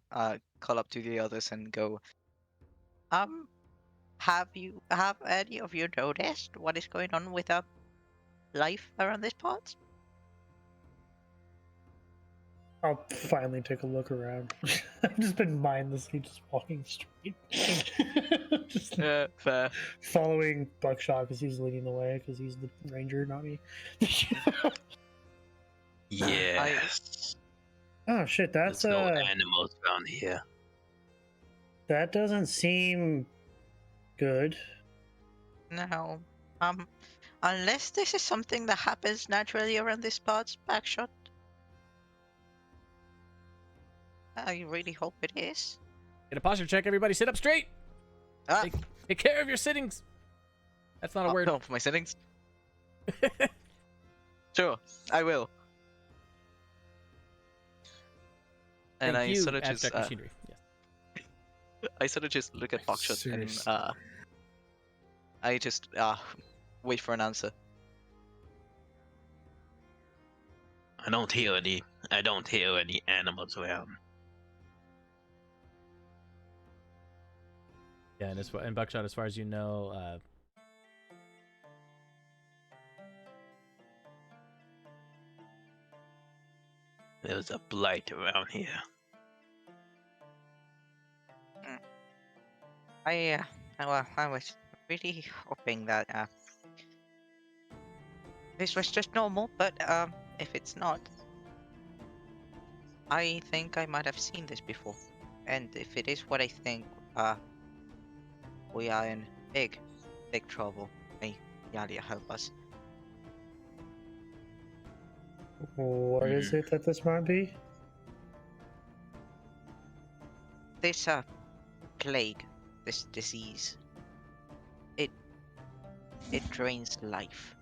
call up to the others and go. Have any of you noticed what is going on with life around this part? I'll finally take a look around. I've just been mindlessly just walking straight. Just Fair. following Buckshot because he's leading the way because he's the ranger, not me. Yes. Oh shit, that's There's no animals around here. that doesn't seem good. No. Unless this is something that happens naturally around this part, Backshot. I really hope it is. Get a posture check, everybody. Sit up straight. Ah, Take care of your sittings. That's not a word. no, for my settings. Sure, I will. And Thank I you, sort of just, abstract machinery. Yes. I sort of just look at Buckshot and Seriously. I just wait for an answer. I don't hear any animals around. Yeah, and Buckshot, as far as you know, There's a blight around here. I was really hoping that this was just normal, but if it's not, I think I might have seen this before. And if it is what I think, we are in big trouble. May Yalia help us. What is it that this might be? This plague, this disease, it drains life.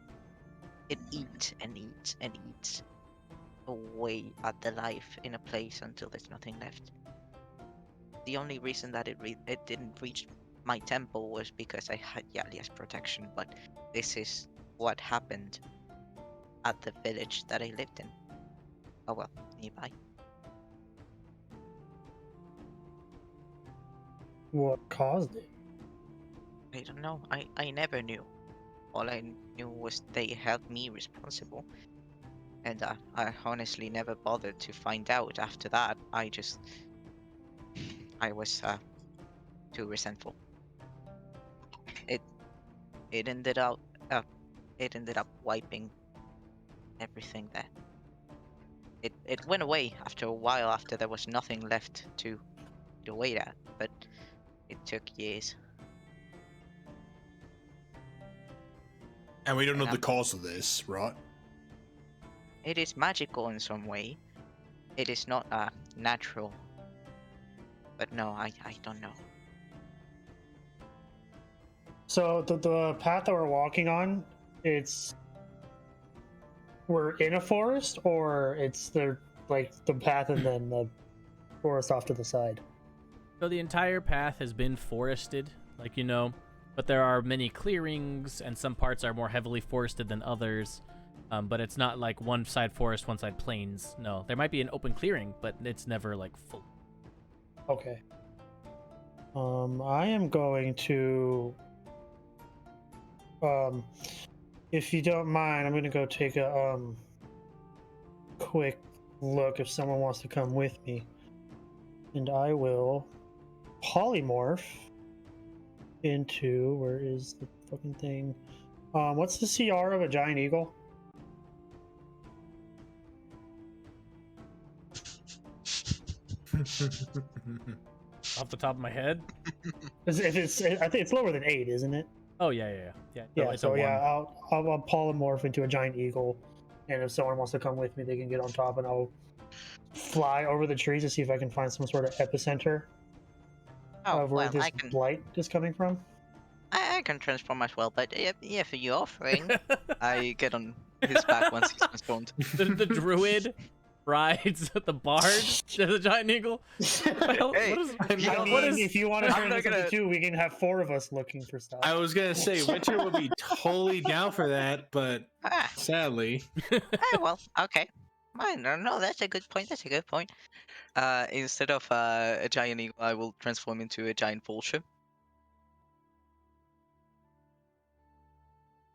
It eats and eats and eats away at the life in a place until there's nothing left. The only reason that it didn't reach my temple was because I had Yalia's protection, but this is what happened at the village that I lived in. Oh well, nearby. What caused it? I don't know. I never knew. All I knew was they held me responsible. And I honestly never bothered to find out after that. I was too resentful. It ended up wiping everything there. It went away after a while, after there was nothing left to eat away at, but it took years. And we don't know And the cause of this, right? It is magical in some way. It is not natural. But no, I don't know. So the path that we're walking on, we're in a forest, or it's the path and then the forest off to the side. So the entire path has been forested, but there are many clearings, and some parts are more heavily forested than others. But it's not like one side forest, one side plains. No, there might be an open clearing, but it's never like full. Okay. I am going to, if you don't mind, I'm gonna go take a quick look if someone wants to come with me, and I will polymorph into, where is the fucking thing? What's the CR of a giant eagle? Off the top of my head. I think it's lower than 8, isn't it? Oh yeah. Yeah. It's So a yeah, 1. I'll polymorph into a giant eagle, and if someone wants to come with me, they can get on top, and I'll fly over the trees to see if I can find some sort of epicenter Oh of where well, this blight is coming from. I can transform as well, but yeah, for your offering. I get on his back once he's transformed. The druid rides the bard. There's a giant eagle. Well, Hey, If you want to I'm turn not this into gonna- 2, we can have 4 of us looking for stuff. I was gonna say Winter would be totally down for that, but Ah, sadly, well, okay. No, that's a good point. That's a good point. Instead of a giant eagle, I will transform into a giant vulture.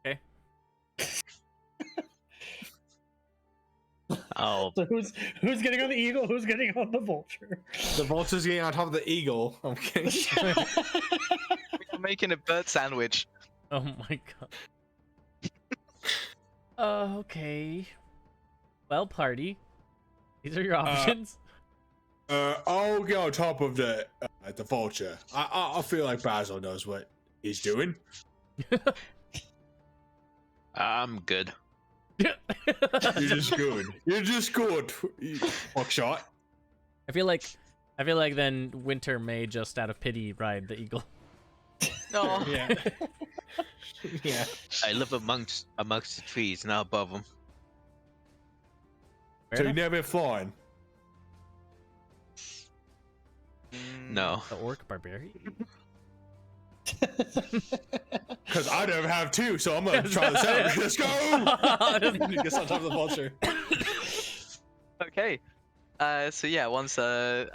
Okay. Oh, So who's getting on the eagle? Who's getting on the vulture? the vulture's getting on top of the eagle. I'm kidding. We're making a bird sandwich. Oh my god. Okay. Well, party. These are your options. I'll get on top of the vulture. I feel like Basil knows what he's doing. I'm good. You're just good. You're just good. Buckshot. I feel like then Winter may just out of pity ride the eagle. No. Yeah. Yeah. I live amongst the trees, not above them. Fair So you enough. never been flying? No. The orc barbarian. Because I never have too, so I'm gonna try this out. Let's go! He gets on top of the vulture. Okay. So yeah, once I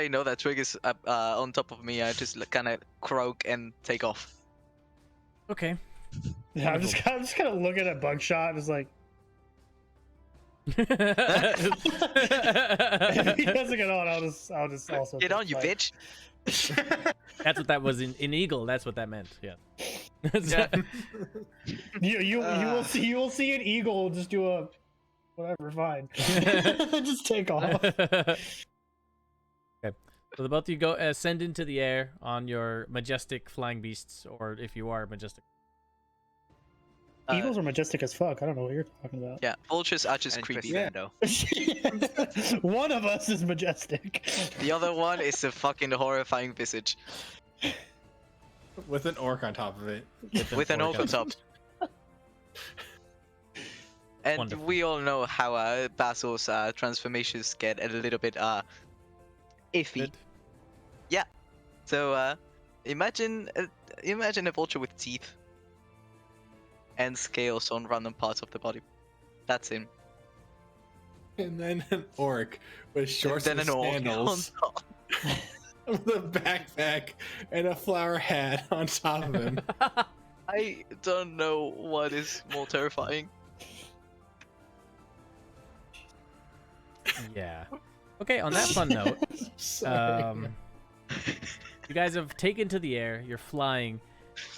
know that Twig is on top of me, I just kind of croak and take off. Okay. Yeah, I'm just kind of looking at Bugshot, just like, if he doesn't get on, I'll just also Get on, you fight. bitch! That's what that was in eagle. That's what that meant. Yeah. Yeah. You will see an eagle just do a whatever, fine. Just take off. Okay. So the both of you go ascend into the air on your majestic flying beasts, or if you are majestic. Eagles are majestic as fuck. I don't know what you're talking about. Yeah, vultures are just And creepy. crescendo. One of us is majestic. The other one is a fucking horrifying visage With an orc on top of it. with an orc on top. And Wonderful. we all know how Basil's transformations get a little bit iffy. Good. So imagine a vulture with teeth and scales on random parts of the body. That's him. And then an orc with shorts Then and an orc on sandals. top. With a backpack and a flower hat on top of him. I don't know what is more terrifying. Yeah. Okay, on that fun note, Sorry. you guys have taken to the air. You're flying.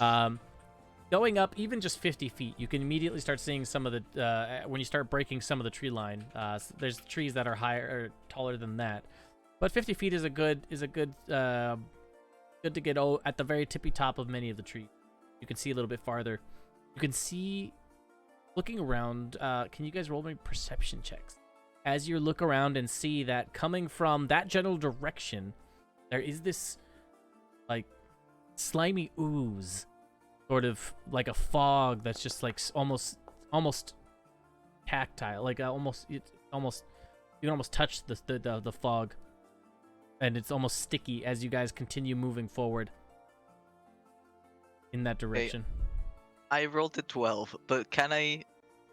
Going up even just 50 feet, you can immediately start seeing some of the when you start breaking some of the tree line. There's trees that are higher or taller than that, but 50 feet is a good good to get at the very tippy top of many of the trees. You can see a little bit farther. You can see looking around. Can you guys roll me perception checks as you look around and see that coming from that general direction, there is this like slimy ooze, sort of like a fog that's just like almost tactile, like you can almost touch the fog, and it's almost sticky as you guys continue moving forward in that direction. I rolled a 12, but can I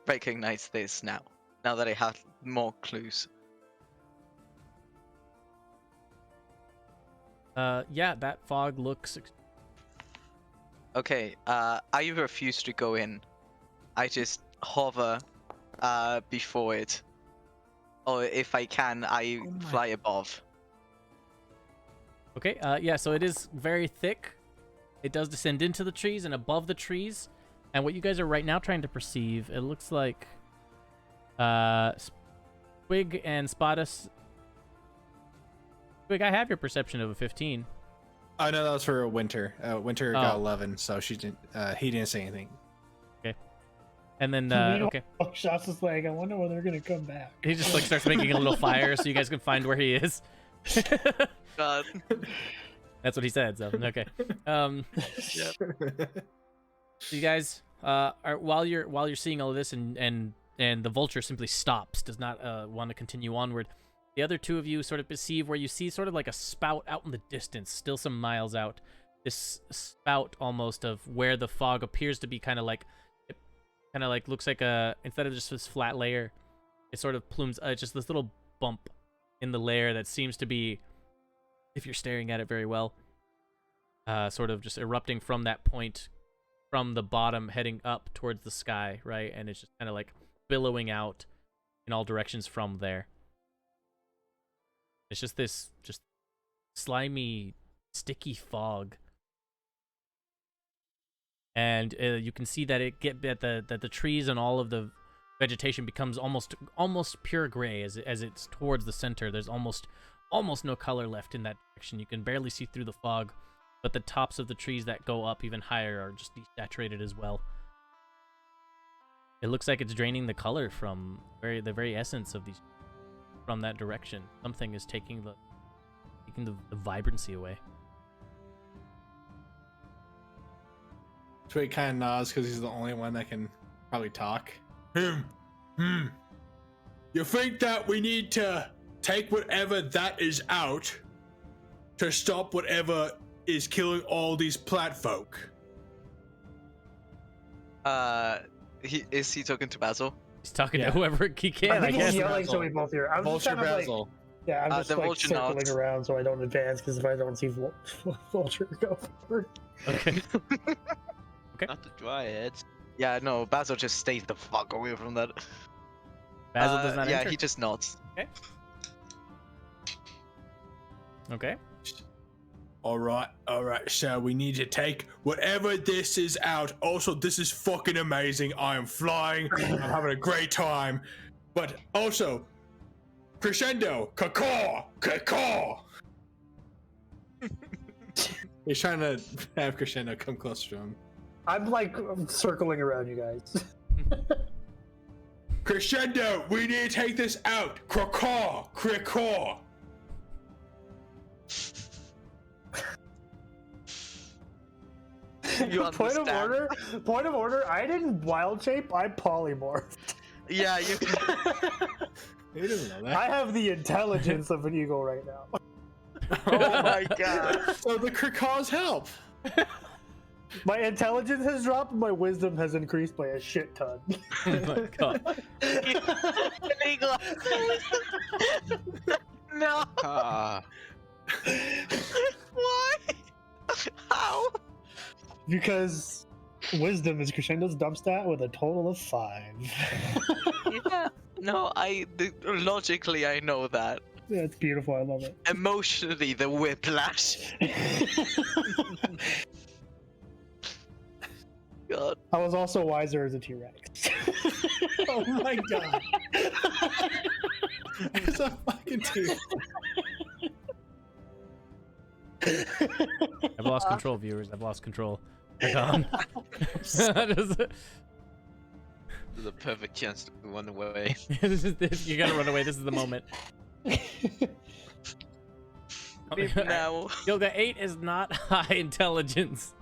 recognize this now? Now that I have more clues. Yeah, that fog looks. Okay, I refuse to go in. I just hover before it. Or if I can, I fly above. Okay, yeah, so it is very thick. It does descend into the trees and above the trees. And what you guys are right now trying to perceive, it looks like Squig and Spottus. Squig, I have your perception of a 15. Oh no, that was for Winter. Winter Oh. got 11, so she didn't. He didn't say anything. And then, okay. Shots is like, I wonder when they're gonna come back. He just like starts making a little fire so you guys can find where he is. God. That's what he said, so okay. So you guys are while you're seeing all of this and the vulture simply stops, does not want to continue onward. The other two of you sort of perceive where you see sort of like a spout out in the distance, still some miles out. This spout almost of where the fog appears to be kind of like looks like instead of just this flat layer, it sort of plumes just this little bump in the layer that seems to be, if you're staring at it very well, sort of just erupting from that point, from the bottom heading up towards the sky, right? And it's just kind of like billowing out in all directions from there. It's just this slimy, sticky fog. And you can see that that the trees and all of the vegetation becomes almost pure gray as it's towards the center. There's almost no color left in that direction. You can barely see through the fog, but the tops of the trees that go up even higher are just desaturated as well. It looks like it's draining the color from the very essence of these from that direction. Something is taking the vibrancy away. Twig kind of nods because he's the only one that can probably talk. You think that we need to take whatever that is out to stop whatever is killing all these plant folk? Is he talking to Basil? He's talking Yeah. to whoever he can, I think he's guess. yelling so we both hear. I'm just Vulture kind of like, Basil. yeah, I'm just the like vulture circling nods. around so I don't advance because if I don't see vulture go forward. Okay. Not the dryads. Yeah, no, Basil just stays the fuck away from that. Basil does not Yeah, enter. he just nods. Okay. All right. So we need to take whatever this is out. Also, this is fucking amazing. I am flying. I'm having a great time. But also, crescendo, caw. He's trying to have crescendo come closer to him. I'm like circling around you guys. Crescendo, we need to take this out. Krakow, Krakow. You Point of understand. order. Point of order. I didn't wild shape. I polymorphed. Yeah, you can. He doesn't know that. I have the intelligence of an eagle right now. Oh my god. So the Krakaw's help. My intelligence has dropped. My wisdom has increased by a shit ton. Oh my god. Illegal. No. Ah, Why? How? Because wisdom is Crescendo's dump stat with a total of 5. Yeah. No, logically I know that. Yeah, it's beautiful. I love it. Emotionally, the whiplash. God. I was also wiser as a T-Rex. Oh my god. It's a fucking team. I've lost control, viewers. I've lost control. They're gone. Just- this is a perfect chance to run away. you gotta run away. This is the moment. Now. Yoga 8 is not high intelligence.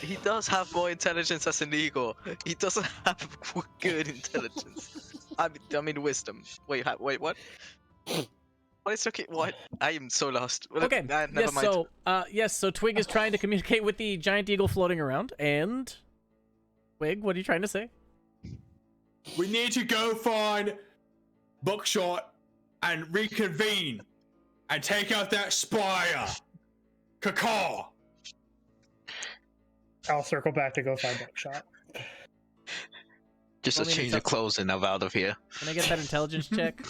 He does have more intelligence as an eagle. He doesn't have good intelligence. I mean wisdom. Wait, what? What is okay? What? I am so lost. Well, Okay. never Yes. mind. So Twig is trying to communicate with the giant eagle floating around. And Twig, what are you trying to say? We need to go find Buckshot and reconvene and take out that spire. Kakaw. I'll circle back to go find Buckshot. Just I a mean, change it's of clothes and I'm out of here. Can I get that intelligence check,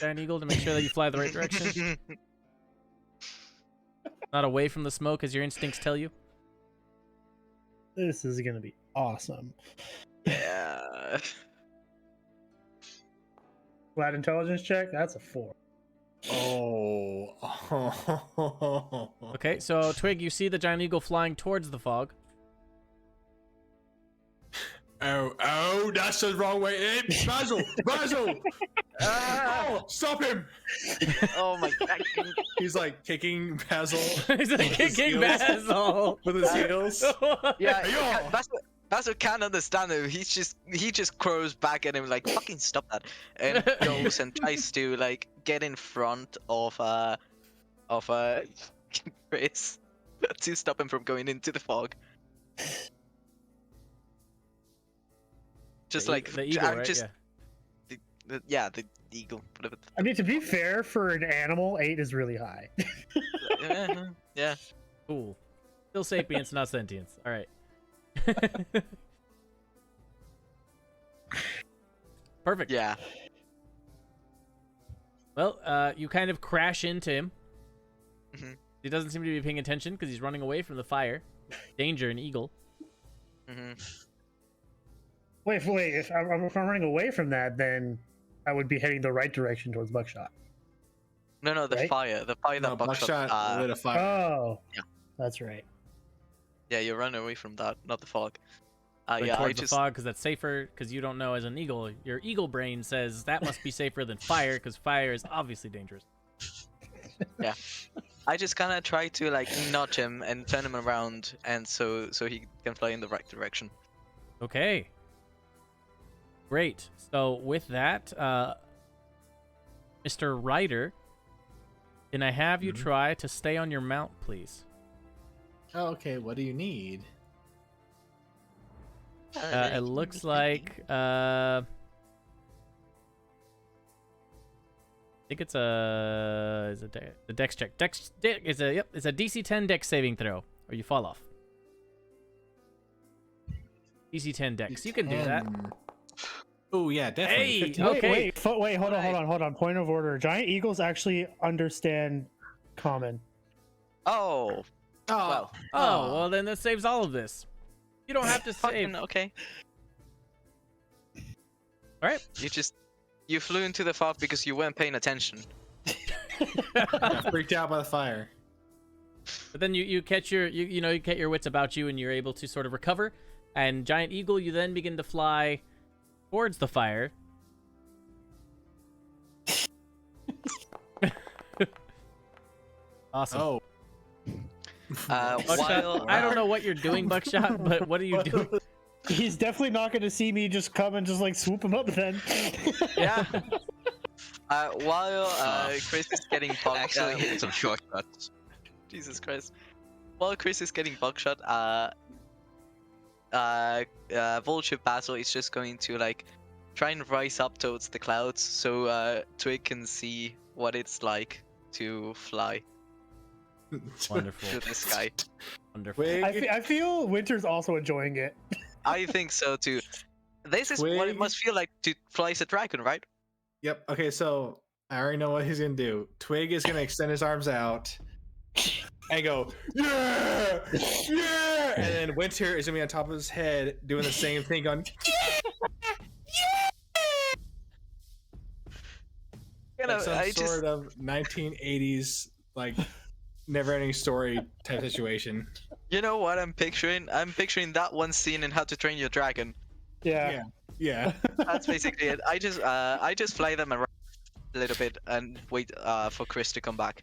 giant eagle, to make sure that you fly the right direction, not away from the smoke as your instincts tell you? This is gonna be awesome. Yeah. Flat intelligence check. That's a 4. Oh. Okay, so Twig, you see the giant eagle flying towards the fog. Oh, that's the wrong way. Hey, Basil! Basil! Oh, stop him! Oh my god. He's like kicking Basil He's like kicking heels. Basil. with his heels. Yeah, Yo. Basil can't understand it. He just crows back at him like fucking stop that, and goes and tries to like get in front of Chris to stop him from going into the fog. Just like the eagle, I'm right? just Yeah. the eagle. Whatever. I mean, to be fair, for an animal, 8 is really high. Yeah. Cool. Still sapience, not sentience. All right. Perfect. Yeah. Well, you kind of crash into him. Mhm. He doesn't seem to be paying attention because he's running away from the fire. Danger, an eagle. hmm Wait. If I'm running away from that, then I would be heading the right direction towards Buckshot. No, the Right? fire No, that Buckshot. Buckshot lit a fire. Oh. Yeah. That's right. Yeah, you run away from that, not the fog. Like Yeah, I towards just the fog because that's safer. Because you don't know as an eagle, your eagle brain says that must be safer than fire because fire is obviously dangerous. I just kind of try to like nudge him and turn him around, and so he can fly in the right direction. Okay. Great. So with that, Mr. Ryder, can I have you try to stay on your mount, please? Oh, okay, what do you need? It looks like I think it's a dex check. It's a DC 10 dex saving throw, or you fall off. DC 10 dex. You can do that. Oh yeah, definitely. Hey, 15. okay. Wait, hold on. Point of order. Giant eagles actually understand common. Oh, Oh, well, Oh, well then that saves all of this. You don't have to save. fucking okay. All right. You flew into the fog because you weren't paying attention. got freaked out by the fire. But then you catch your you know you get your wits about you and you're able to sort of recover. And Giant Eagle, you then begin to fly towards the fire. Awesome. Oh. Buckshot, While I don't know what you're doing, Buckshot, but what are you doing? He's definitely not going to see me just come and just like swoop him up then. yeah. While Chris is getting buckshot, Actually, hit some shortcuts. Jesus Christ. While Chris is getting buckshot, Vulture Basil is just going to like try and rise up towards the clouds so Twig can see what it's like to fly Wonderful. to the sky. Wonderful. Twig, I feel Winter's also enjoying it. I think so too. This is what it Twig? must feel like to fly as a dragon, right? Yep. Okay, so I already know what he's gonna do. Twig is gonna extend his arms out and go, yeah, yeah, and then Winter is gonna be on top of his head doing the same thing, going, You know, like some I just sort of 1980s like never-ending story type situation. you know what I'm picturing? I'm picturing that one scene in How to Train Your Dragon. Yeah. Yeah. That's basically it. I just fly them around a little bit and wait for Chris to come back.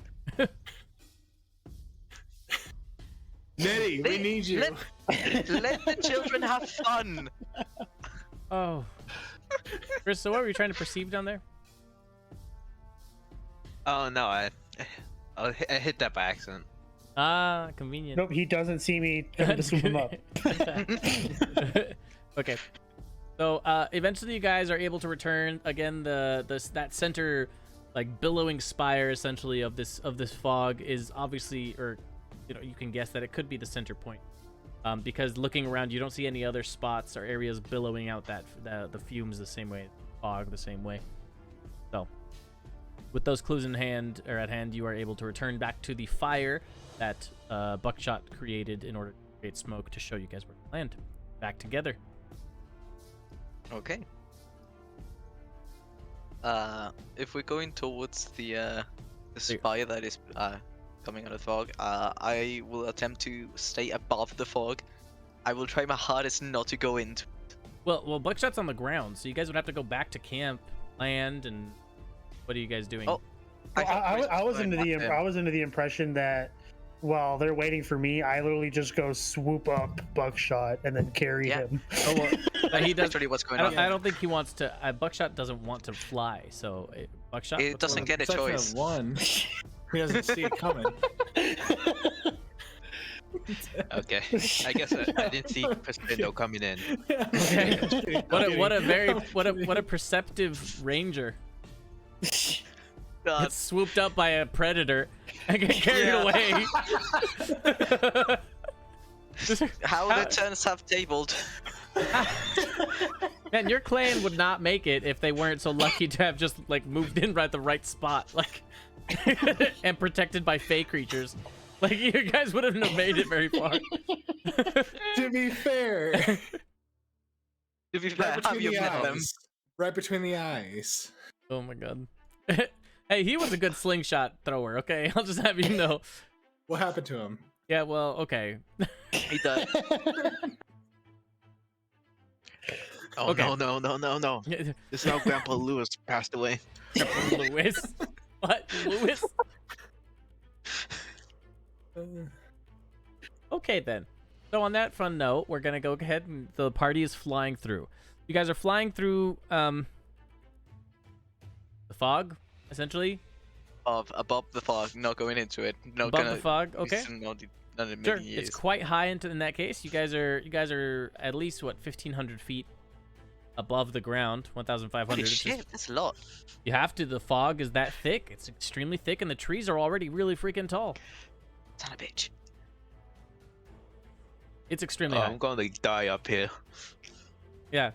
Nedy, we need you. Let the children have fun. Oh. Chris, so what were you trying to perceive down there? Oh no, I hit that by accident. Ah, convenient. Nope, he doesn't see me coming to swoop him up. Okay. So eventually you guys are able to return again. That center, like billowing spire, essentially of this fog is obviously, or you know, you can guess that it could be the center point, because looking around you don't see any other spots or areas billowing out the fumes the same way, fog the same way. So with those clues in hand or at hand, you are able to return back to the fire that Buckshot created in order to create smoke to show you guys where to land. Back together. Okay. If we're going towards the spire that is coming out of the fog, I will attempt to stay above the fog. I will try my hardest not to go into. Well, Buckshot's on the ground, so you guys would have to go back to camp, land, and what are you guys doing? Oh, Well, I was going under the back there. I was under the impression that while they're waiting for me, I literally just go swoop up Buckshot and then carry Yeah. him. Oh, well, but he does. Literally what's going I on. don't, I don't think he wants to. Buckshot doesn't want to fly, so Buckshot. It what's doesn't going get a Exception of choice. one. He doesn't see it coming. Okay, I guess I didn't see Crescendo coming in. on? What a perceptive ranger. God. Gets swooped up by a predator and get carried Yeah. away. How the turns have tabled. Man, your clan would not make it if they weren't so lucky to have just like moved in right at the right spot, like, and protected by fey creatures. Like, you guys wouldn't have made it very far. To be fair, To be fair, right have between you the met them? eyes. Right between the eyes. Oh my god. Hey, he was a good slingshot thrower, okay? I'll just have you know. What happened to him? Yeah, well, okay. He does. Oh Okay. no! This is how Grandpa Lewis passed away. Lewis? What? Lewis? Okay, then. So on that fun note, we're going to go ahead and the party is flying through. You guys are flying through the fog, essentially. Above the fog, not going into it. Not Above gonna, the fog, okay. Not in Sure, many years. it's quite high in that case. You guys are at least, what, 1,500 feet above the ground, 1,500. Holy It's just- shit, that's a lot. You have to. The fog is that thick. It's extremely thick, and the trees are already really freaking tall. Son of a bitch. It's extremely Oh, high. I'm going to die up here. Yeah.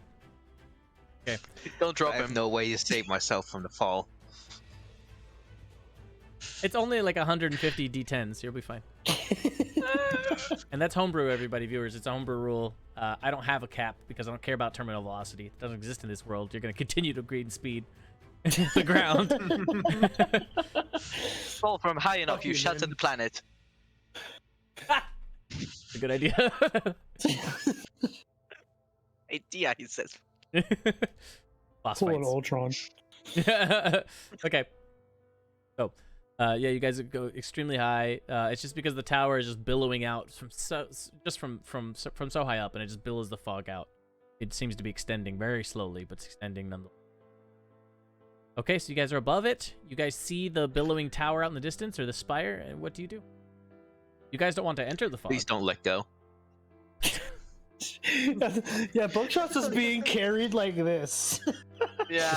Don't drop I have him. no way to save myself from the fall. It's only like 150 D10s. You'll be fine. And that's homebrew, everybody, viewers. It's a homebrew rule. I don't have a cap because I don't care about terminal velocity. It doesn't exist in this world. You're going to continue to gain speed into the ground. Fall from high enough, Fuck you you, shattered man. the planet. a good idea. Idea, he says. Boss Pull an fights. Ultron. Okay. So, yeah, you guys go extremely high. It's just because the tower is just billowing out from so high up, and it just billows the fog out. It seems to be extending very slowly, but it's extending nonetheless. Okay, so you guys are above it. You guys see the billowing tower out in the distance, or the spire, and what do? You guys don't want to enter the fog. Please don't let go. Yeah, Buckshot's is being carried like this. Yeah.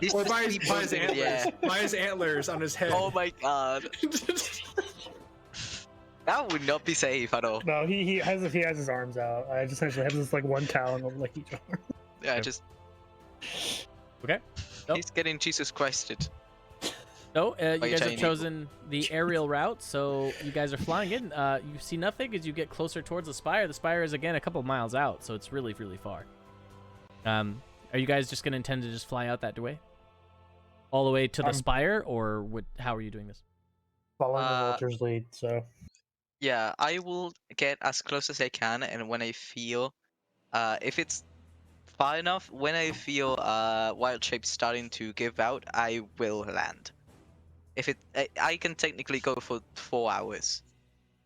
He's Or just by his sleepwalking, antlers. yeah. By his antlers on his head. Oh my god. That would not be safe at all. No, he has his arms out. I just essentially have this like one talon over like each arm. Yeah, Okay. just. Okay. Nope. He's getting Jesus Christed. So, you you guys have saying chosen the aerial route, so you guys are flying in. You see nothing as you get closer towards the spire. The spire is, again, a couple miles out, so it's really, really far. Are you guys just going to intend to just fly out that way? All the way to the spire, or how are you doing this? Following the vulture's lead, so. Yeah, I will get as close as I can, and when I feel, if it's far enough, when I feel wild shape starting to give out, I will land. If I can technically go for 4 hours.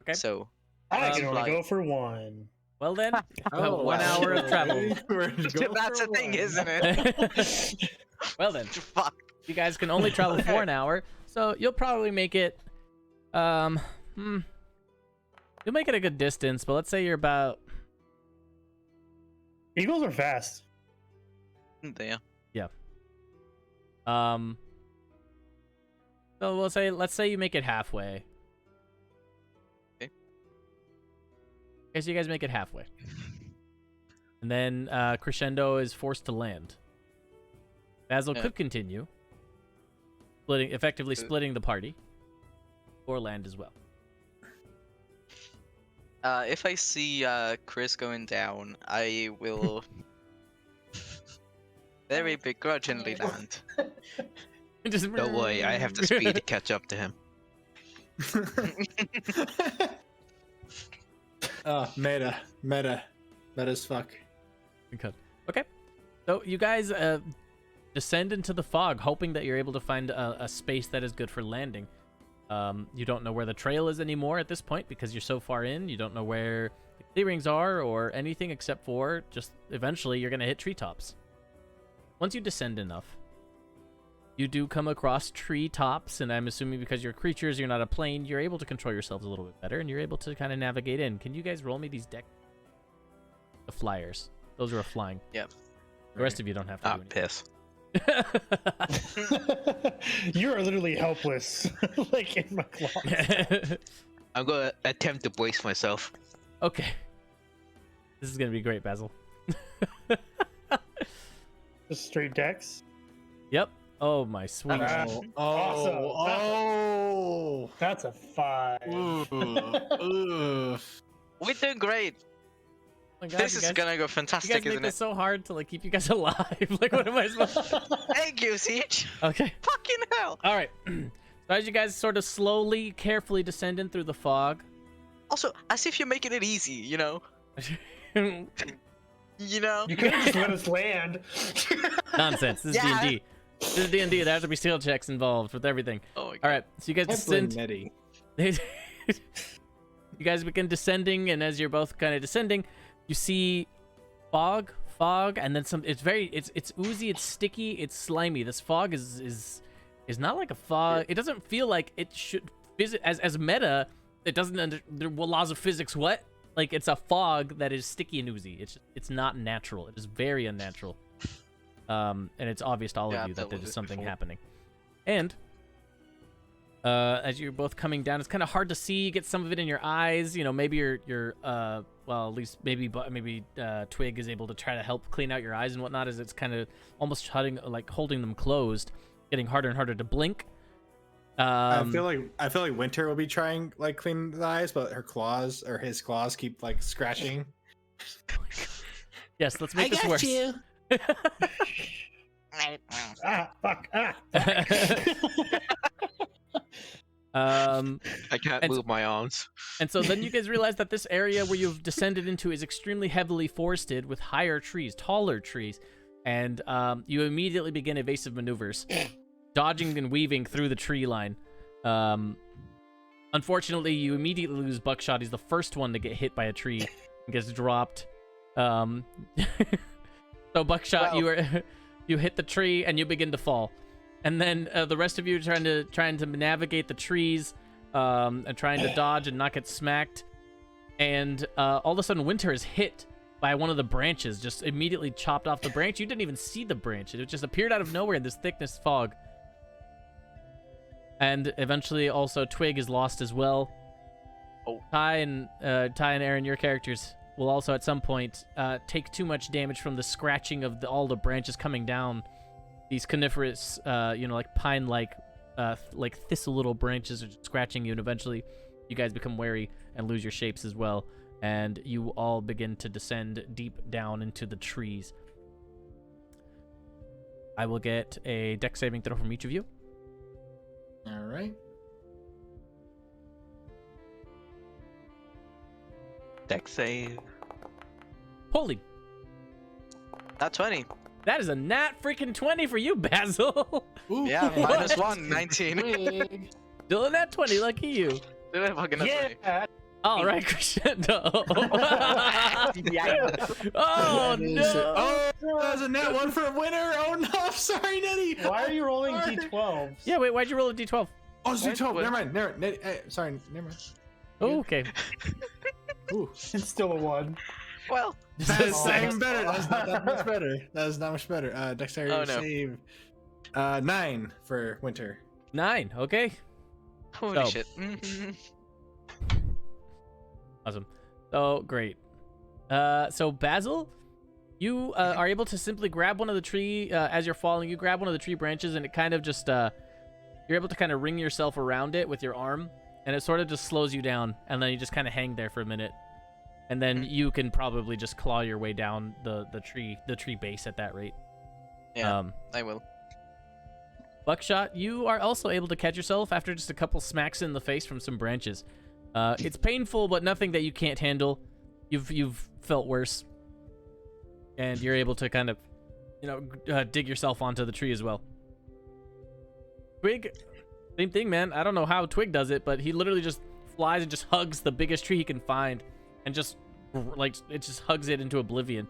Okay. So I can only fly. go for one. Well, then, Oh, 1 hour of travel. That's the thing, isn't it? Well, then, Fuck. you guys can only travel for an hour, so you'll probably make it, you'll make it a good distance, but let's say you're about, Eagles are fast. There. so let's say you make it halfway. Okay. Okay, so you guys make it halfway. And then Crescendo is forced to land. Basil Yeah. could continue, effectively splitting the party, or land as well. If I see Chris going down, I will very begrudgingly land. Just Don't worry, I have the speed to catch up to him. Oh, meta as fuck. Okay, so you guys descend into the fog, hoping that you're able to find a space that is good for landing. You don't know where the trail is anymore at this point because you're so far in. You don't know where the clearings are or anything except for just eventually you're going to hit treetops. Once you descend enough, you do come across treetops, and I'm assuming because you're creatures, you're not a plane, you're able to control yourselves a little bit better, and you're able to kind of navigate in. Can you guys roll me these deck? The flyers. Those are flying. Yep. The rest of you don't have to Ah, do piss. anything. You are literally helpless, like in my claws. I'm gonna attempt to brace myself. Okay. This is gonna be great, Basil. Just straight decks. Yep. Oh my sweet. Awesome. Oh. That's a 5. Ugh. We're doing great. Oh my God, This you is guys, gonna go you fantastic, guys make isn't this it? so hard to like keep you guys alive. Like, what am I supposed to? Thank you, Siege. Okay. Fucking hell. All right. So as you guys sort of slowly, carefully descend in through the fog. Also, as if you're making it easy, you know? You know? You could have just let us land. Nonsense. This is Yeah. D&D. This is D&D. There has to be skill checks involved with everything. Oh my god. All right. So you guys I blame descend. Nedy. You guys begin descending, and as you're both kind of descending, you see fog, and then some. It's oozy, it's sticky, it's slimy. This fog is not like a fog. It doesn't feel like it should. As meta, it doesn't under the laws of physics. What? Like, it's a fog that is sticky and oozy. It's not natural. It is very unnatural. And it's obvious to all Yeah, of you that I've dealt there's with it something before. happening. And as you're both coming down, it's kind of hard to see. You get some of it in your eyes. You know, maybe you're well, at least maybe Twig is able to try to help clean out your eyes and whatnot, as it's kind of almost holding them closed, getting harder and harder to blink. I feel like Winter will be trying like clean the eyes, but his claws keep like scratching. Yes, let's make this worse. you. Ah, fuck. Ah. I can't And- move my arms. And so then you guys realize that this area where you've descended into is extremely heavily forested with higher trees, taller trees. And you immediately begin evasive maneuvers, dodging and weaving through the tree line. Unfortunately, you immediately lose Buckshot. He's the first one to get hit by a tree and gets dropped. So Buckshot, you hit the tree and you begin to fall. And then the rest of you are trying to navigate the trees and trying to dodge and not get smacked. And all of a sudden, Winter is hit by one of the branches, just immediately chopped off the branch. You didn't even see the branch. It just appeared out of nowhere in this thickness fog. And eventually, also, Twig is lost as well. Oh. Ty and Aaron, your characters will also at some point take too much damage from the scratching of all the branches coming down. These coniferous, like pine-like, like thistle little branches are scratching you, and eventually you guys become wary and lose your shapes as well. And you all begin to descend deep down into the trees. I will get a dex saving throw from each of you. All right. Dex save. Holy, Not 20. that is a nat freaking 20 for you, Basil. Ooh, Yeah, What? -1, 19. Still a nat 20, lucky you. Did I fucking nat 20? Yeah. All right, Crescendo. Oh, That is- no. Oh, that was a net one for a winner. Oh no, I'm sorry, Nedy. Why are you rolling Sorry. d12s? Yeah, wait, why'd you roll a d12? Oh, it's D12. What? Never mind. Nedy, sorry, never mind. Oh, okay. Ooh, It's still a 1. Well, that's Oh, not even better. That's not that much better. That is not much better. Dexterity Oh, no. save. 9 for Winter. 9, okay. holy So- shit. Mhm. Awesome. Oh, great. So Basil, you are able to simply grab one of the tree as you're falling. You grab one of the tree branches, and it kind of just you're able to kind of ring yourself around it with your arm, and it sort of just slows you down, and then you just kind of hang there for a minute, and then you can probably just claw your way down the tree base at that rate. Yeah, I will. Buckshot, you are also able to catch yourself after just a couple smacks in the face from some branches. It's painful, but nothing that you can't handle. You've felt worse, and you're able to kind of, dig yourself onto the tree as well. Twig, same thing, man. I don't know how Twig does it, but he literally just flies and just hugs the biggest tree he can find, and just it just hugs it into oblivion.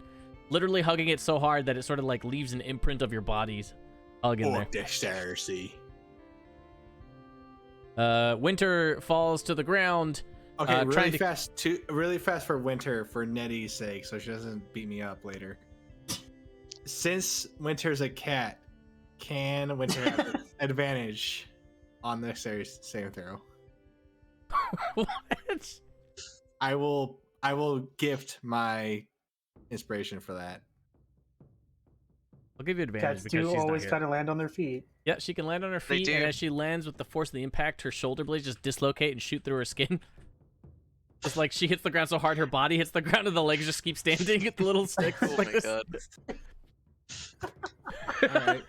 Literally hugging it so hard that it sort of like leaves an imprint of your bodies hug in there. Dexterity. Winter falls to the ground. Okay, trying really to- fast. Really fast for Winter, for Nedy's sake, so she doesn't beat me up later. Since Winter's a cat, can Winter have advantage on the saving throw? What? I will gift my inspiration for that. I'll give you advantage Cats because do she's not always here. kind of land on their feet. Yeah, she can land on her They feet, and do. as she lands with the force of the impact, her shoulder blades just dislocate and shoot through her skin. Just like she hits the ground so hard, her body hits the ground, and the legs just keep standing at the little sticks. Oh like my this. god. Alright.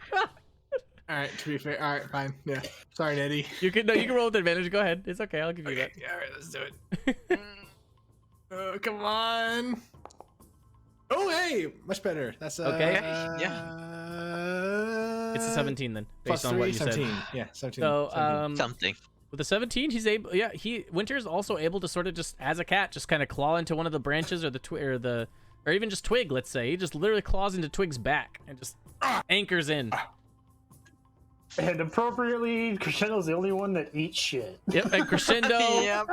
Alright, to be fair. Alright, fine. Yeah. Sorry, Nedy. You can roll with advantage. Go ahead. It's okay. I'll give you that. Alright, let's do it. Oh, come on. Oh, hey! Much better. That's Okay. yeah. It's a 17 then, Plus based on 3, what you 17. said. Yeah, 17. So, 17. Something. with a 17, he's able. Yeah, Winter's also able to sort of just, as a cat, just kind of claw into one of the branches or or even just Twig. Let's say he just literally claws into Twig's back and just anchors in. And appropriately, Crescendo's the only one that eats shit. Yep, and Crescendo. Yep.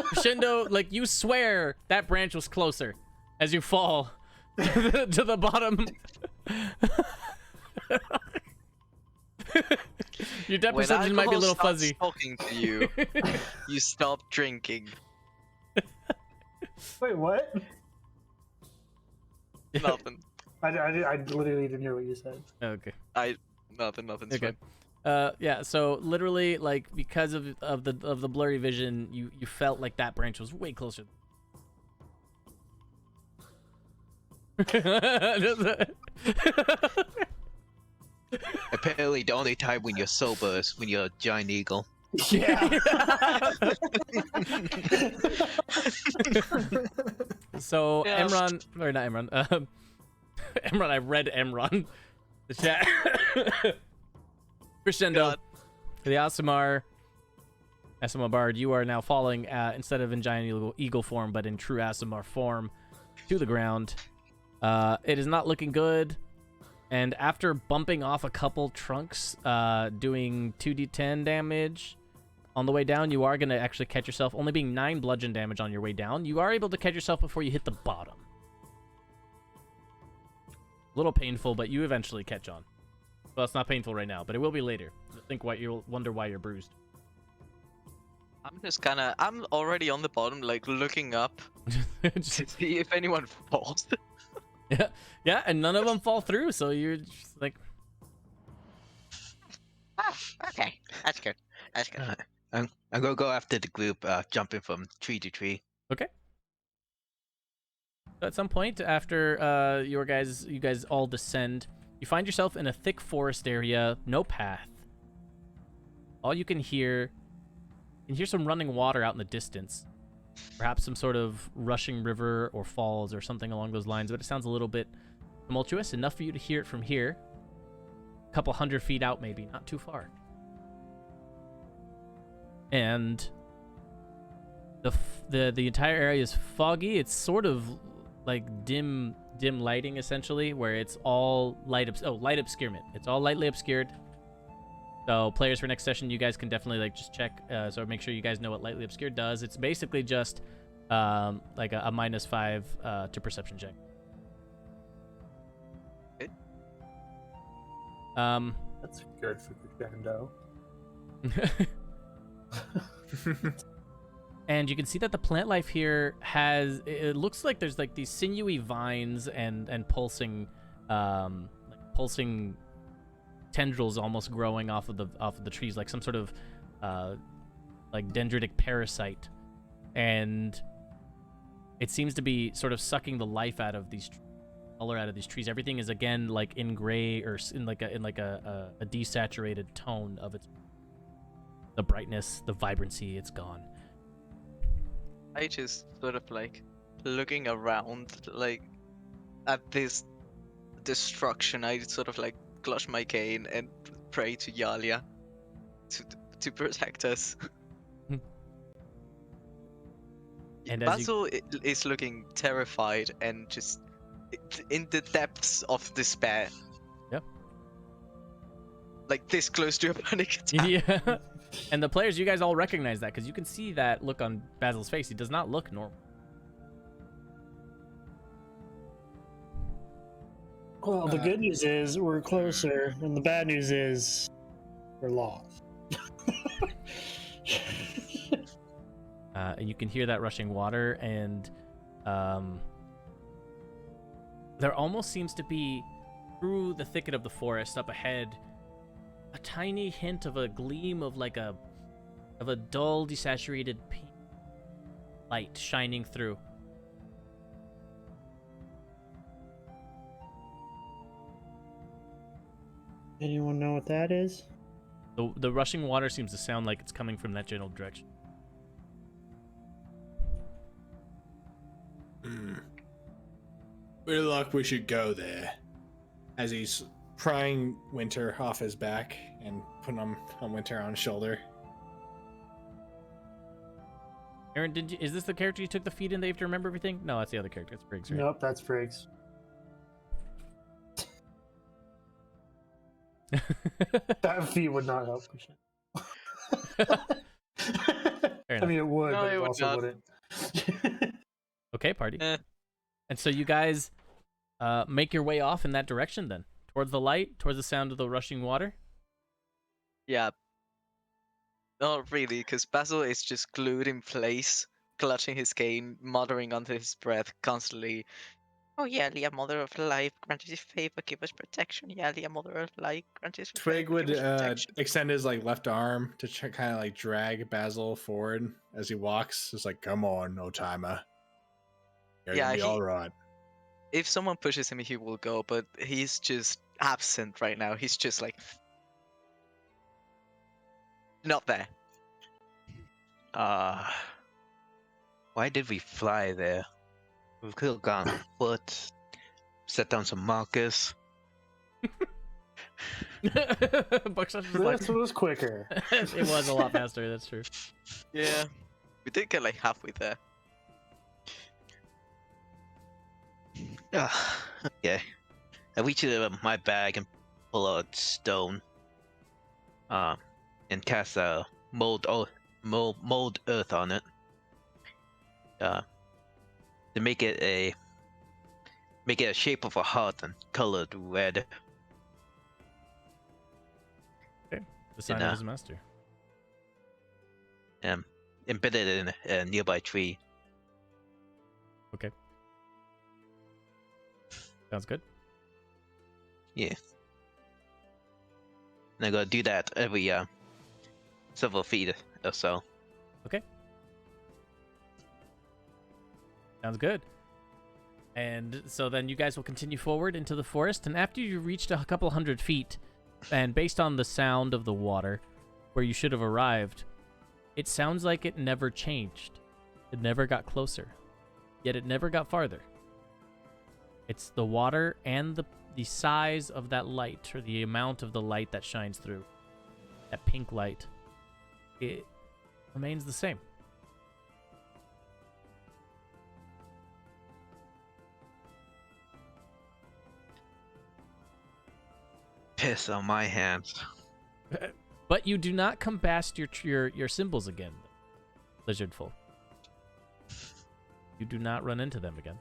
Crescendo, like you swear that branch was closer as you fall to the bottom. Your depth When perception might be a little alcohol fuzzy. stops talking to you, you stop drinking. Wait, what? Nothing. I literally didn't hear what you said. Okay. Nothing. It's Okay. fine. Yeah. So literally, like because of the blurry vision, you felt like that branch was way closer. Apparently, the only time when you're sober is when you're a giant eagle. Yeah. So Yeah. Emron, or not Emron, Emron, I read Emron. The chat. Crescendo. God. The Asimar Bard, you are now falling instead of in giant eagle form, but in true Asimar form to the ground. It is not looking good. And after bumping off a couple trunks, doing 2d10 damage on the way down, you are going to actually catch yourself, only being 9 bludgeon damage on your way down. You are able to catch yourself before you hit the bottom. A little painful, but you eventually catch on. Well, it's not painful right now, but it will be later. You'll wonder why you're bruised. I'm already on the bottom, like looking up to see if anyone falls. Yeah, and none of them fall through, so you're just like... Ah, okay. That's good. That's good. I'm gonna go after the group, jumping from tree to tree. Okay. So at some point after you guys all descend, you find yourself in a thick forest area, no path. All you can hear some running water out in the distance. Perhaps some sort of rushing river or falls or something along those lines, but it sounds a little bit tumultuous, enough for you to hear it from here. A couple 100 feet out maybe, not too far. And the entire area is foggy. It's sort of like dim lighting essentially, where it's all light obscurement. It's all lightly obscured. So players for next session, you guys can definitely like just check. So make sure you guys know what lightly obscured does. It's basically just like a -5 to perception check. Okay. That's good for crescendo. And you can see that the plant life here it looks like there's like these sinewy vines and pulsing pulsing tendrils almost growing off of the trees, like some sort of like dendritic parasite, and it seems to be sort of sucking the life out of these color out of these trees. Everything is again like in gray or in like a desaturated tone of the brightness, the vibrancy. It's gone. I just sort of like looking around, like at this destruction. I sort of like clutch my cane and pray to Yalia to protect us. And as Basil is looking terrified and just in the depths of despair. Yep. Like this close to a panic attack. Yeah. And the players, you guys all recognize that because you can see that look on Basil's face. He does not look normal. Well, the good news is we're closer, and the bad news is we're lost. And you can hear that rushing water, and there almost seems to be, through the thicket of the forest up ahead, a tiny hint of a gleam of like a dull, desaturated pink light shining through. Anyone know what that is? The rushing water seems to sound like it's coming from that general direction. Good luck, we should go there. As he's prying Winter off his back and putting on Winter on his shoulder. Aaron, is this the character you took the feed in that you have to remember everything? No, that's the other character. It's Briggs, right? Nope, that's Briggs. That feat would not help. I mean, it would, No, but it it would also not. wouldn't. Okay, party. Eh. And so you guys make your way off in that direction then. Towards the light, towards the sound of the rushing water. Yeah. Not really, because Basil is just glued in place, clutching his cane, muttering under his breath constantly. Oh, Yalia, Mother of Life, grant us favor, give us protection. Yalia, Mother of Life, grant us Twig favor, would give us protection. extend his like left arm to kind of like drag Basil forward as he walks. It's like, come on, no timer. You're Yeah, gonna be he- all right. If someone pushes him, he will go, but he's just absent right now. He's just like not there. Why did we fly there? We could have gone on foot, set down some markers. Buckshot's just like, This was quicker. it was a lot faster. That's true. Yeah, we did get like halfway there. Okay. I reach into my bag and pull out a stone. And cast a mold earth on it. To make it a shape of a heart and colored red. The sign of his master. Embedded in a nearby tree. Okay. Sounds good. Yeah. And I gotta do that every several feet or so. Sounds good. And so then you guys will continue forward into the forest, and after you reached a couple hundred feet, and based on the sound of the water where you should have arrived, it sounds like it never changed. It never got closer, yet it never got farther. It's the water and the size of that light, or the amount of the light that shines through. That pink light. It remains the same. Piss on my hands. But you do not come past your symbols again, lizard folk. You do not run into them again.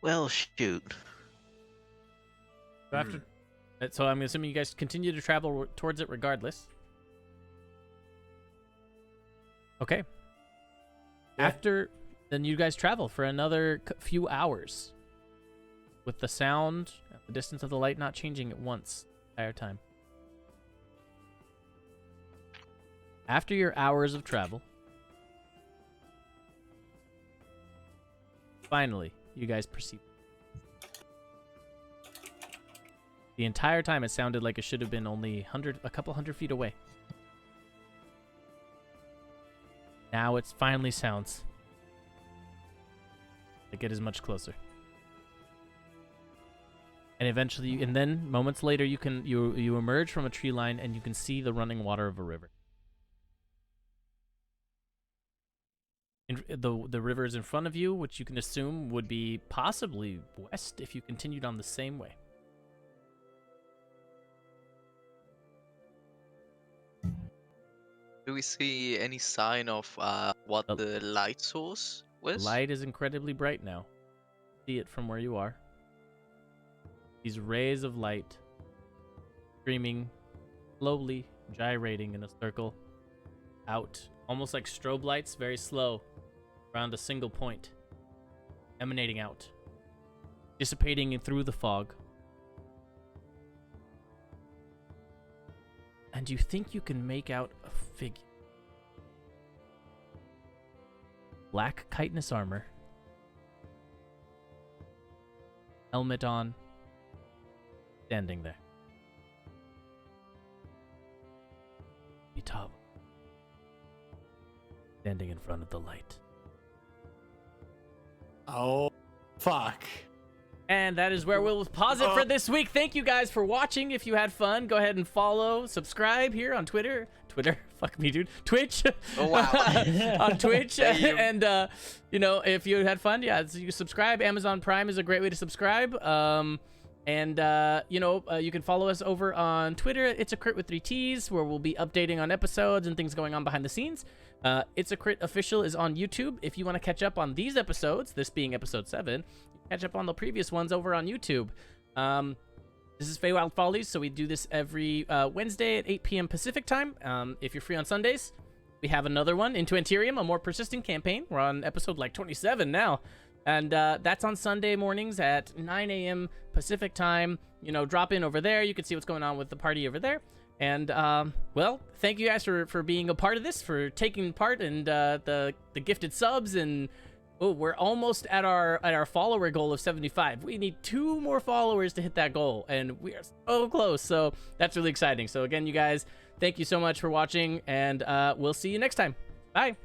Well, shoot. So I'm assuming you guys continue to travel towards it regardless. Okay. Yeah. Then you guys travel for another few hours, with the sound, the distance of the light not changing at once the entire time. After your hours of travel, finally, you guys perceive. The entire time it sounded like it should have been only a couple hundred feet away. Now it finally sounds like it is much closer. And eventually, and then moments later, you emerge from a tree line and you can see the running water of a river. The river is in front of you, which you can assume would be possibly west if you continued on the same way. Do we see any sign of what the light source was? The light is incredibly bright now. See it from where you are. These rays of light streaming, slowly gyrating in a circle out, almost like strobe lights, very slow, around a single point, emanating out, dissipating through the fog. And you think you can make out a figure. Black chitinous armor. Helmet on. Standing there. Itava. Standing in front of the light. Oh, fuck. And that is where we'll pause it for this week. Thank you guys for watching. If you had fun, go ahead and follow, subscribe here on Twitter. Fuck me, dude. Twitch. Oh, wow. On Twitch. Damn. And, if you had fun, so you subscribe. Amazon Prime is a great way to subscribe. You can follow us over on Twitter. It's a Crit with 3 T's, where we'll be updating on episodes and things going on behind the scenes. It's a Crit Official is on YouTube. If you want to catch up on these episodes, this being episode 7, catch up on the previous ones over on YouTube. This is FEYWILD Follies, so we do this every Wednesday at 8 p.m. Pacific time. If you're free on Sundays, we have another one, Into Anterium, a more persistent campaign. We're on episode 27 now. And that's on Sunday mornings at 9 a.m. Pacific time. Drop in over there. You can see what's going on with the party over there. And, thank you guys for being a part of this, for taking part, and the gifted subs and Oh, we're almost at our follower goal of 75. We need 2 more followers to hit that goal, and we are so close. So that's really exciting. So again, you guys, thank you so much for watching, and we'll see you next time. Bye.